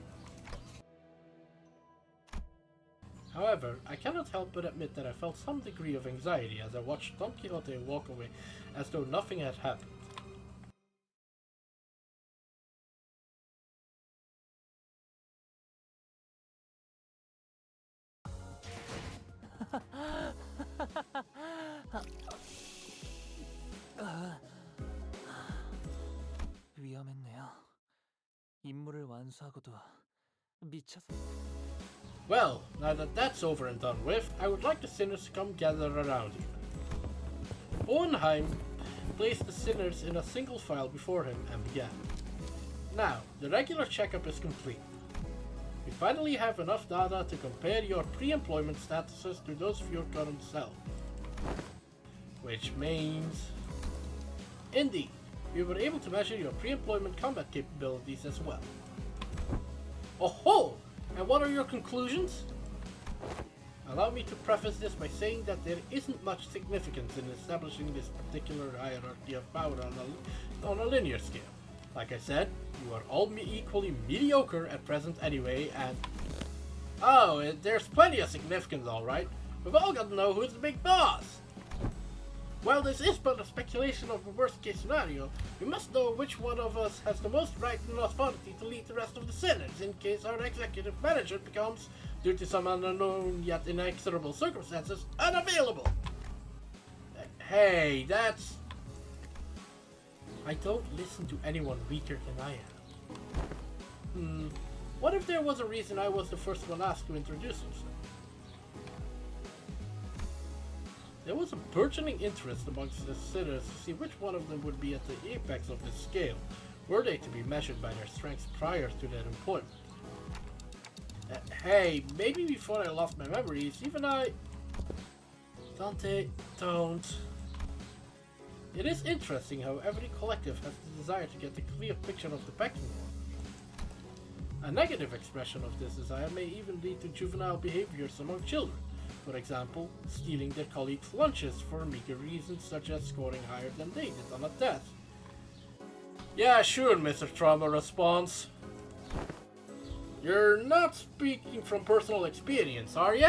However, I cannot help but admit that I felt some degree of anxiety as I watched Don Quixote walk away as though nothing had happened.
위험했네요. 임무를 완수하고도 미쳐서.
Well, now that that's over and done with, I would like the sinners to come gather around you. Owenheim placed the sinners in a single file before him and began. Now, the regular checkup is complete. We finally have enough data to compare your pre-employment statuses to those of your current self. Which means... Indeed, we were able to measure your pre-employment combat capabilities as well. Oh ho! And what are your conclusions? Allow me to preface this by saying that there isn't much significance in establishing this particular hierarchy of power on a linear scale. Like I said, you are all equally mediocre at present anyway, and... Oh, there's plenty of significance, alright. We've all got to know who's the big boss! While this is but a speculation of the worst case scenario, we must know which one of us has the most right and authority to lead the rest of the sinners in case our executive manager becomes, due to some unknown yet inexorable circumstances, unavailable. Hey, that's... I don't listen to anyone weaker than I am. What if there was a reason I was the first one asked to introduce himself? There was a burgeoning interest amongst the sinners to see which one of them would be at the apex of this scale, were they to be measured by their strengths prior to their employment. Hey, maybe before I lost my memories, even I... Dante, don't. It is interesting how every collective has the desire to get a clear picture of the pecking order. A negative expression of this desire may even lead to juvenile behaviors among children. For example, stealing their colleagues' lunches for meager reasons such as scoring higher than they did on a test. Yeah, sure, Mr. Trauma responds. You're not speaking from personal experience, are you?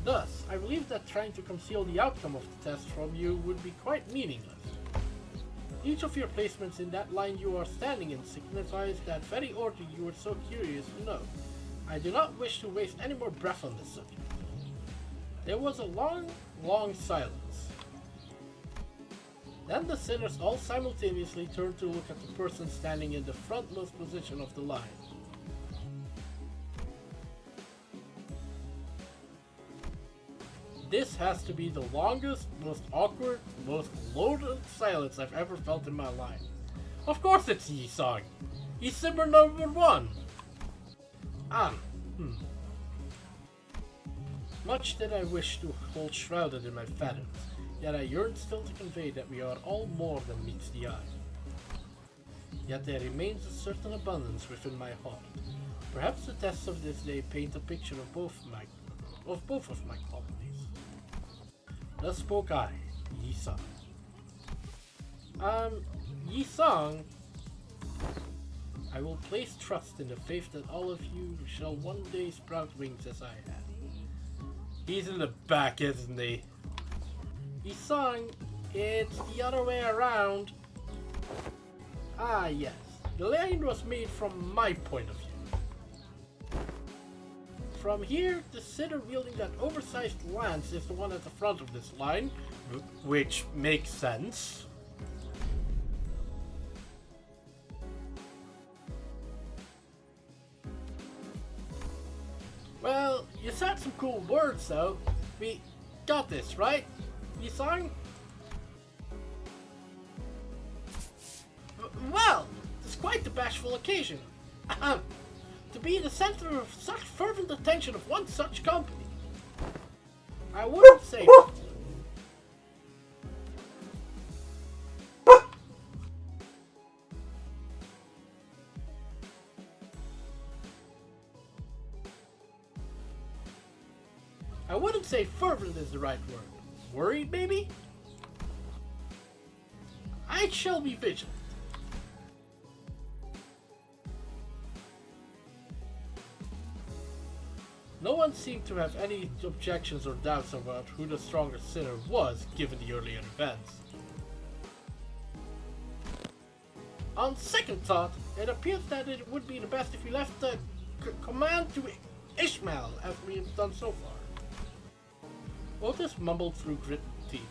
Thus, I believe that trying to conceal the outcome of the test from you would be quite meaningless. Each of your placements in that line you are standing in signifies that very order you were so curious to know. I do not wish to waste any more breath on this subject. There was a long, long silence. Then the sinners all simultaneously turned to look at the person standing in the frontmost position of the line. This has to be the longest, most awkward, most loaded silence I've ever felt in my life. Of course it's Yi-sung. He's Simmer number 1. Much did I wish to hold shrouded in my feathers, yet I yearned still to convey that we are all more than meets the eye. Yet there remains a certain abundance within my heart. Perhaps the tests of this day paint a picture of both of my qualities. Thus spoke I, Yi-sung. Yi-sung, I will place trust in the faith that all of you shall one day sprout wings as I have. He's in the back, isn't he? Yi-sung, it's the other way around. Ah yes, the line was made from my point of view. From here, the sinner wielding that oversized lance is the one at the front of this line, which makes sense. Well, you said some cool words though. We got this, right? Yi-sung? Well, it's quite the bashful occasion. To be the center of such fervent attention of one such company. I wouldn't say... I wouldn't say fervent is the right word. Worried, maybe? I shall be vigilant. No one seemed to have any objections or doubts about who the stronger sinner was, given the earlier events. On second thought, it appears that it would be the best if we left the command to Ishmael, as we have done so far. Otis mumbled through gritted teeth.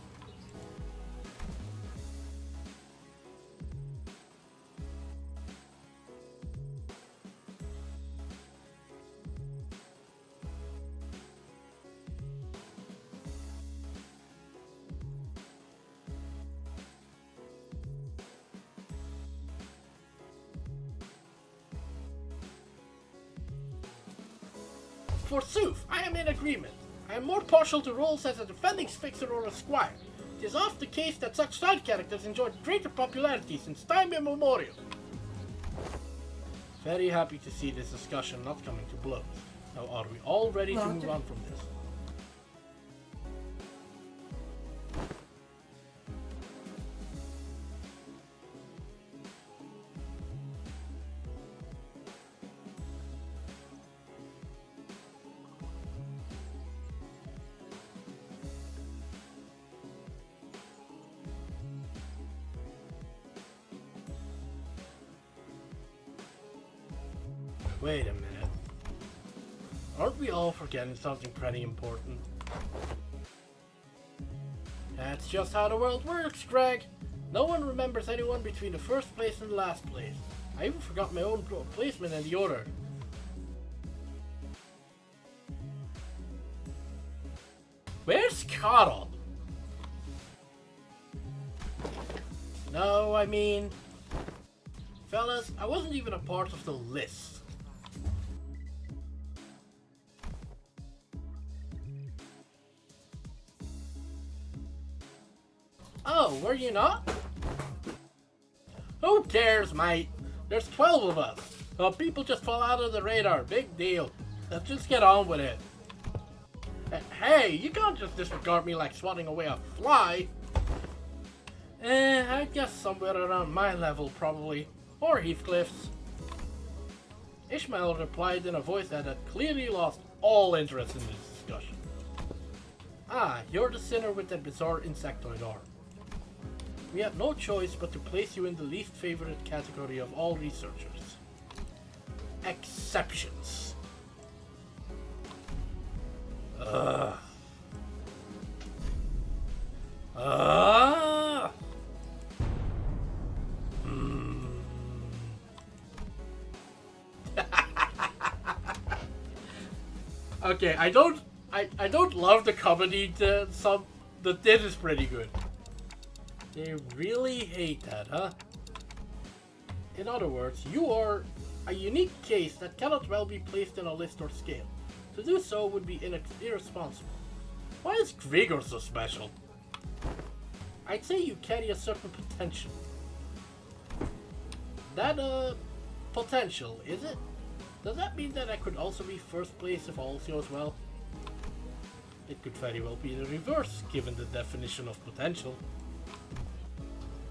Forsooth, I am in agreement. I am more partial to roles as a defending fixer or a squire. It is oft the case that such side characters enjoyed greater popularity since time immemorial. Very happy to see this discussion not coming to blows. Now, are we all ready to move on from this? Wait a minute. Aren't we all forgetting something pretty important? That's just how the world works, Greg. No one remembers anyone between the first place and the last place. I even forgot my own placement in the order. Where's Carl? No, I mean... Fellas, I wasn't even a part of the list. Oh, were you not? Who cares, mate? There's 12 of us. People just fall out of the radar. Big deal. Let's just get on with it. Hey, you can't just disregard me like swatting away a fly. I guess somewhere around my level, probably. Or Heathcliff's. Ishmael replied in a voice that had clearly lost all interest in this discussion. Ah, you're the sinner with that bizarre insectoid arm. We had no choice but to place you in the least favorite category of all researchers. Exceptions. Okay, I don't love the comedy. The this is pretty good. They really hate that, huh? In other words, you are a unique case that cannot well be placed in a list or scale. To do so would be irresponsible. Why is Gregor so special? I'd say you carry a certain potential. That, potential, is it? Does that mean that I could also be first place if all goes well? It could very well be the reverse, given the definition of potential.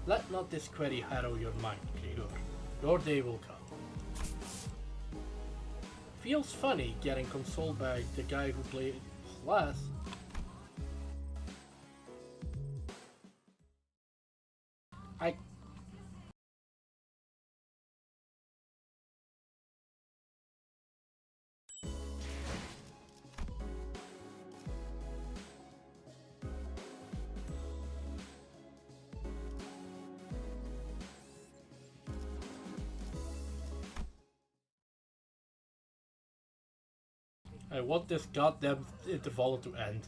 Let not this query harrow your mind, Gregor. Your day will come. Feels funny getting consoled by the guy who played last. I want this goddamn interval to end.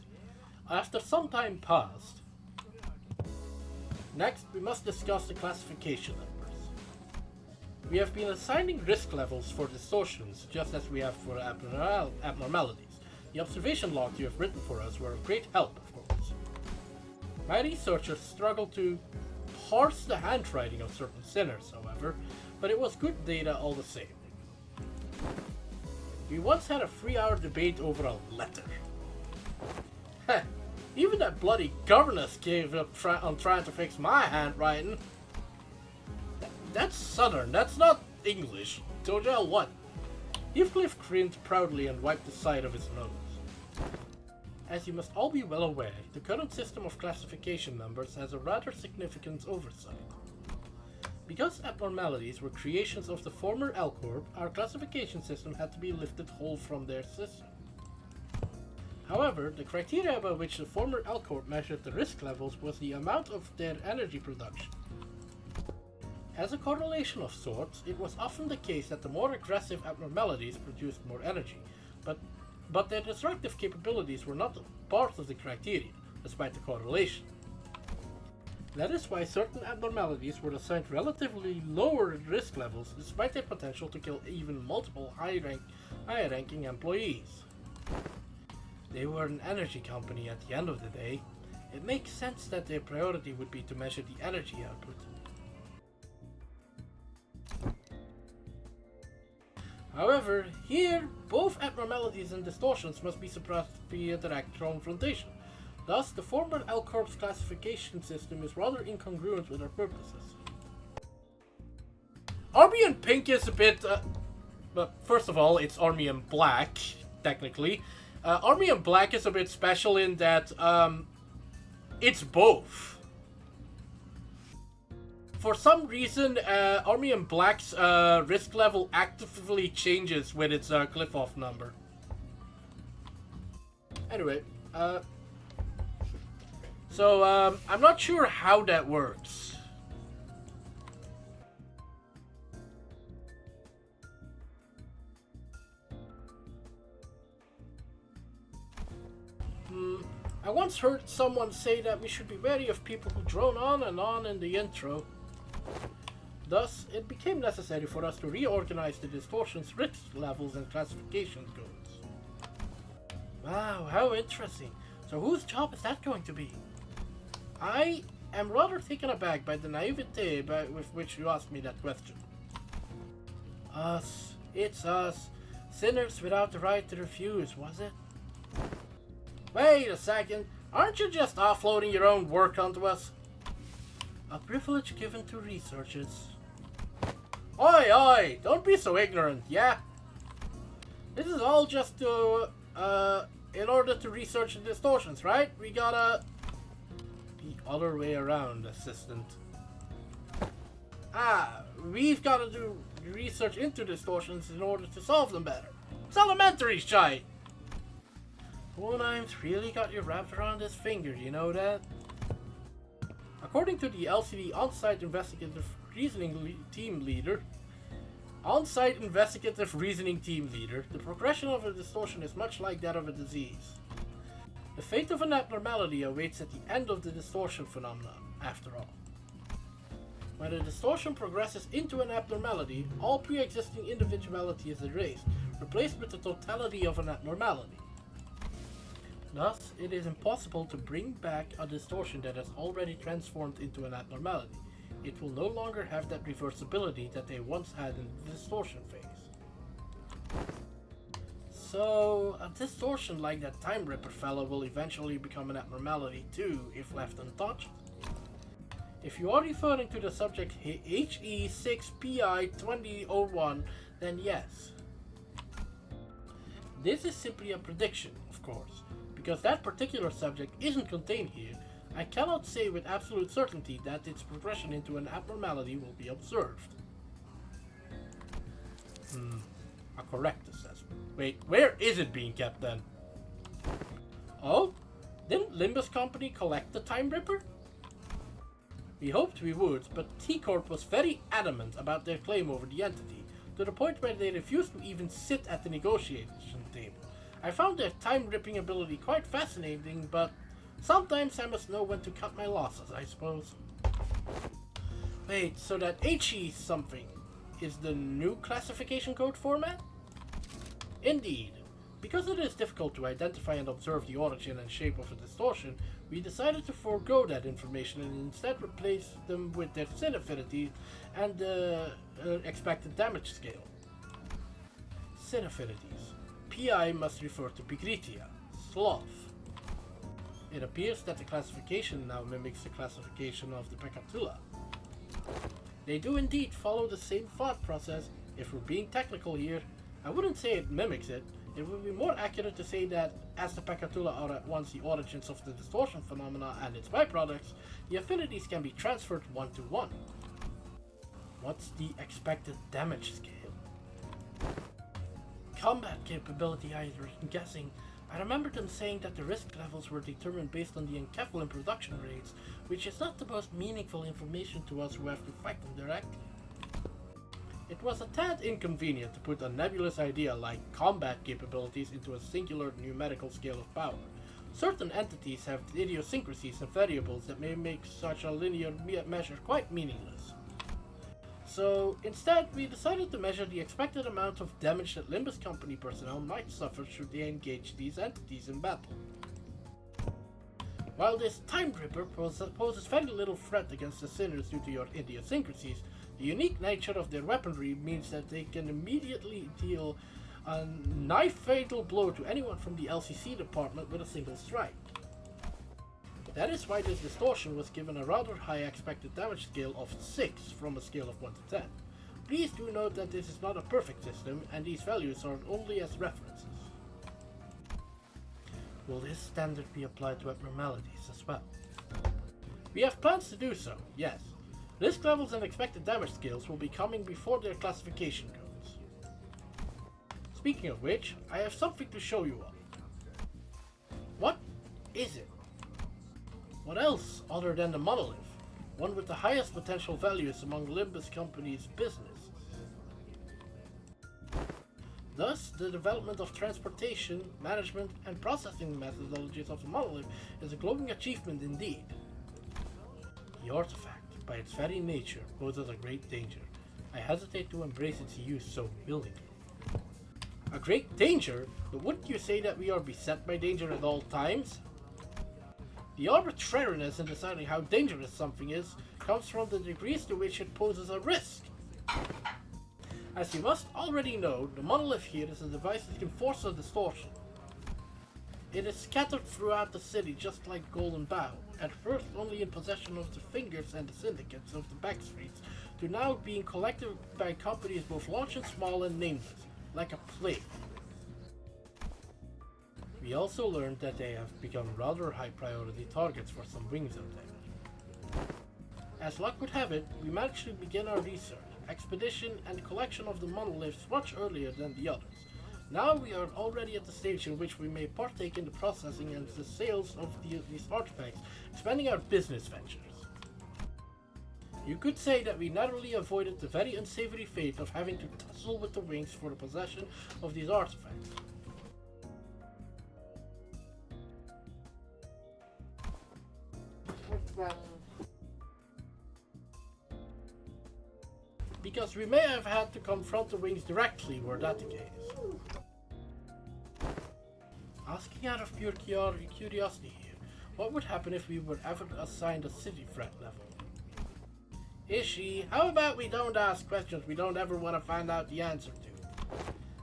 After some time passed. Next, we must discuss the classification numbers. We have been assigning risk levels for distortions, just as we have for abnormalities. The observation logs you have written for us were of great help, of course. My researchers struggled to parse the handwriting of certain sinners, however, but it was good data all the same. We once had a 3-hour debate over a letter. Heh, even that bloody governess gave up on trying to fix my handwriting. That's Southern, that's not English. Tojal what? Heathcliff grinned proudly and wiped the side of his nose. As you must all be well aware, the current system of classification numbers has a rather significant oversight. Because abnormalities were creations of the former L-Corp, our classification system had to be lifted whole from their system. However, the criteria by which the former L-Corp measured the risk levels was the amount of their energy production. As a correlation of sorts, it was often the case that the more aggressive abnormalities produced more energy, but their destructive capabilities were not part of the criteria, despite the correlation. That is why certain abnormalities were assigned relatively lower risk levels, despite their potential to kill even multiple high-ranking employees. They were an energy company at the end of the day. It makes sense that their priority would be to measure the energy output. However, here, both abnormalities and distortions must be suppressed via direct confrontation. Thus, the former L-Corp's classification system is rather incongruent with our purposes. Army in pink is a bit, but first of all, it's Army in black, technically. Army in black is a bit special in that, it's both. For some reason, Army in Black's risk level actively changes with its cliff-off number. Anyway, so I'm not sure how that works. I once heard someone say that we should be wary of people who drone on and on in the intro. Thus, it became necessary for us to reorganize the distortion's risk levels and classification codes. Wow, how interesting. So whose job is that going to be? I am rather taken aback by the naivete with which you asked me that question. Us. It's us. Sinners without the right to refuse, was it? Wait a second. Aren't you just offloading your own work onto us? A privilege given to researchers. Oi, oi! Don't be so ignorant, yeah? This is all just to, in order to research the distortions, right? We gotta... The other way around, assistant. We've gotta do research into distortions in order to solve them better. It's elementary, Shai! One-Nime's really got you wrapped around his finger, you know that? According to the LCD On-Site Investigative Reasoning Team Leader, the progression of a distortion is much like that of a disease. The fate of an abnormality awaits at the end of the distortion phenomenon, after all. When a distortion progresses into an abnormality, all pre-existing individuality is erased, replaced with the totality of an abnormality. Thus, it is impossible to bring back a distortion that has already transformed into an abnormality. It will no longer have that reversibility that they once had in the distortion phase. So, a distortion like that Time Ripper fellow will eventually become an abnormality too, if left untouched. If you are referring to the subject HE6PI2001, then yes. This is simply a prediction, of course. Because that particular subject isn't contained here, I cannot say with absolute certainty that its progression into an abnormality will be observed. A correct assessment. Wait, where is it being kept then? Oh? Didn't Limbus Company collect the Time Ripper? We hoped we would, but T-Corp was very adamant about their claim over the entity, to the point where they refused to even sit at the negotiation table. I found their time-ripping ability quite fascinating, but sometimes I must know when to cut my losses, I suppose. Wait, so that HE something is the new classification code format? Indeed. Because it is difficult to identify and observe the origin and shape of a distortion, we decided to forego that information and instead replace them with their sin affinity and expected damage scale. Sin affinities. PI must refer to Pigritia, sloth. It appears that the classification now mimics the classification of the Pecatula. They do indeed follow the same thought process. If we're being technical here, I wouldn't say it mimics it. It would be more accurate to say that, as the Pecatula are at once the origins of the distortion phenomena and its byproducts, the affinities can be transferred one to one. What's the expected damage scale? Combat capability, I'm guessing. I remember them saying that the risk levels were determined based on the encephalon production rates, which is not the most meaningful information to us who have to fight them directly. It was a tad inconvenient to put a nebulous idea like combat capabilities into a singular numerical scale of power. Certain entities have idiosyncrasies and variables that may make such a linear measure quite meaningless. So instead, we decided to measure the expected amount of damage that Limbus Company personnel might suffer should they engage these entities in battle. While this Time Ripper poses very little threat against the Sinners due to your idiosyncrasies, the unique nature of their weaponry means that they can immediately deal a knife-fatal blow to anyone from the LCC department with a single strike. That is why this distortion was given a rather high expected damage scale of 6 from a scale of 1 to 10. Please do note that this is not a perfect system, and these values are only as references. Will this standard be applied to abnormalities as well? We have plans to do so, yes. Risk levels and expected damage scales will be coming before their classification codes. Speaking of which, I have something to show you all. What is it? What else other than the monolith? One with the highest potential values among Limbus Company's business. Thus, the development of transportation, management, and processing methodologies of the monolith is a glowing achievement indeed. The artifact, by its very nature, poses a great danger. I hesitate to embrace its use so willingly. A great danger? But wouldn't you say that we are beset by danger at all times? The arbitrariness in deciding how dangerous something is comes from the degrees to which it poses a risk. As you must already know, the monolith here is a device that can force a distortion. It is scattered throughout the city just like Golden Bough, at first only in possession of the Fingers and the syndicates of the back streets, to now being collected by companies both large and small and nameless, like a plague. We also learned that they have become rather high priority targets for some wings out there. As luck would have it, we managed to begin our research, expedition and collection of the monoliths much earlier than the others. Now we are already at the stage in which we may partake in the processing and the sales of these artifacts, expanding our business ventures. You could say that we narrowly avoided the very unsavory fate of having to tussle with the wings for the possession of these artifacts. Because we may have had to confront the wings directly were that the case. Asking out of pure curiosity here, what would happen if we were ever assigned a city threat level? Ishi, how about we don't ask questions we don't ever want to find out the answer to?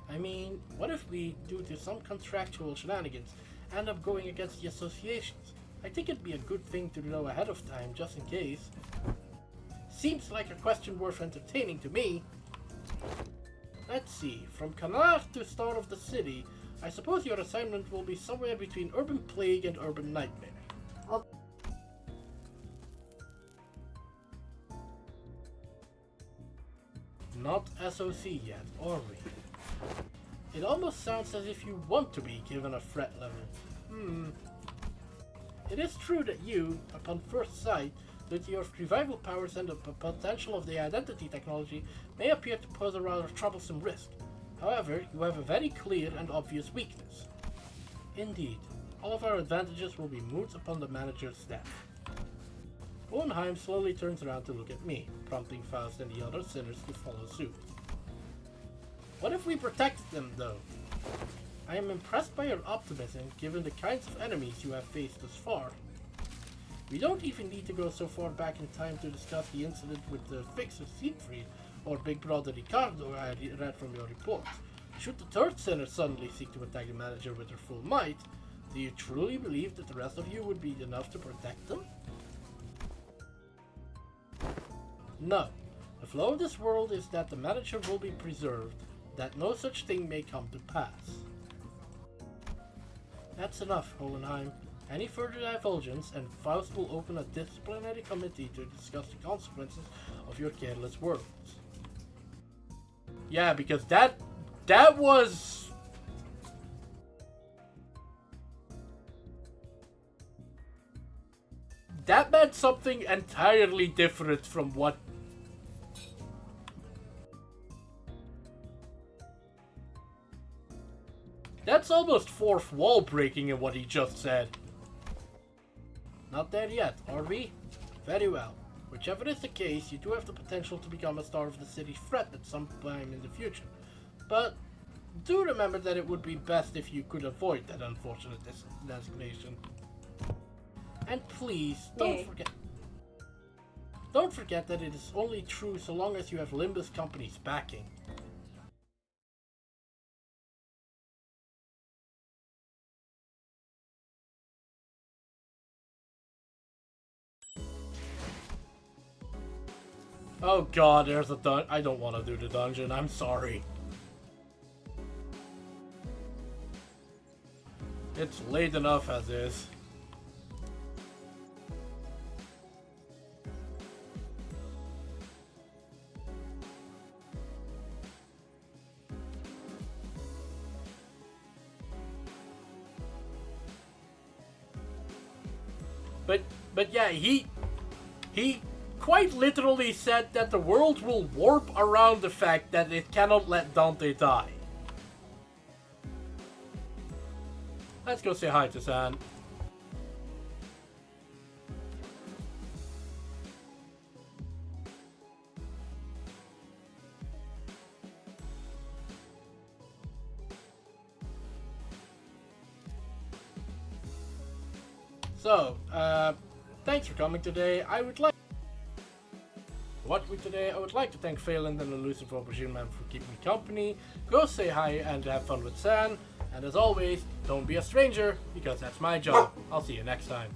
I mean, what if we, due to some contractual shenanigans, end up going against the associations? I think it'd be a good thing to know ahead of time, just in case. Seems like a question worth entertaining to me. Let's see, from Canard to start of the city, I suppose your assignment will be somewhere between Urban Plague and Urban Nightmare. Not SOC yet, are we? It almost sounds as if you want to be given a threat level. It is true that you, upon first sight, that your revival powers and the potential of the identity technology may appear to pose a rather troublesome risk. However, you have a very clear and obvious weakness. Indeed, all of our advantages will be moot upon the manager's staff. Hohenheim slowly turns around to look at me, prompting Faust and the other sinners to follow suit. What if we protected them, though? I am impressed by your optimism, given the kinds of enemies you have faced thus far. We don't even need to go so far back in time to discuss the incident with the Fixer Siegfried or Big Brother Ricardo I read from your reports. Should the third sinner suddenly seek to attack the manager with her full might, Do you truly believe that the rest of you would be enough to protect them? No. The flow of this world is that the manager will be preserved, that no such thing may come to pass. That's enough, Hohenheim. Any further divulgence, and Faust will open a disciplinary committee to discuss the consequences of your careless words. Yeah, because that was... That meant something entirely different from what... That's almost fourth wall breaking in what he just said. Not there yet, are we? Very well. Whichever is the case, you do have the potential to become a star of the city's threat at some time in the future. But do remember that it would be best if you could avoid that unfortunate designation. And please, don't forget that it is only true so long as you have Limbus Company's backing. Oh god, there's a dungeon. I don't want to do the dungeon, I'm sorry. It's late enough as is. But yeah, he quite literally said that the world will warp around the fact that it cannot let Dante die. Let's go say hi to San. So, thanks for coming today. I would like to thank Phelan and Elusive Aubergine Man for keeping me company. Go say hi and have fun with San. And as always, don't be a stranger, because that's my job. I'll see you next time.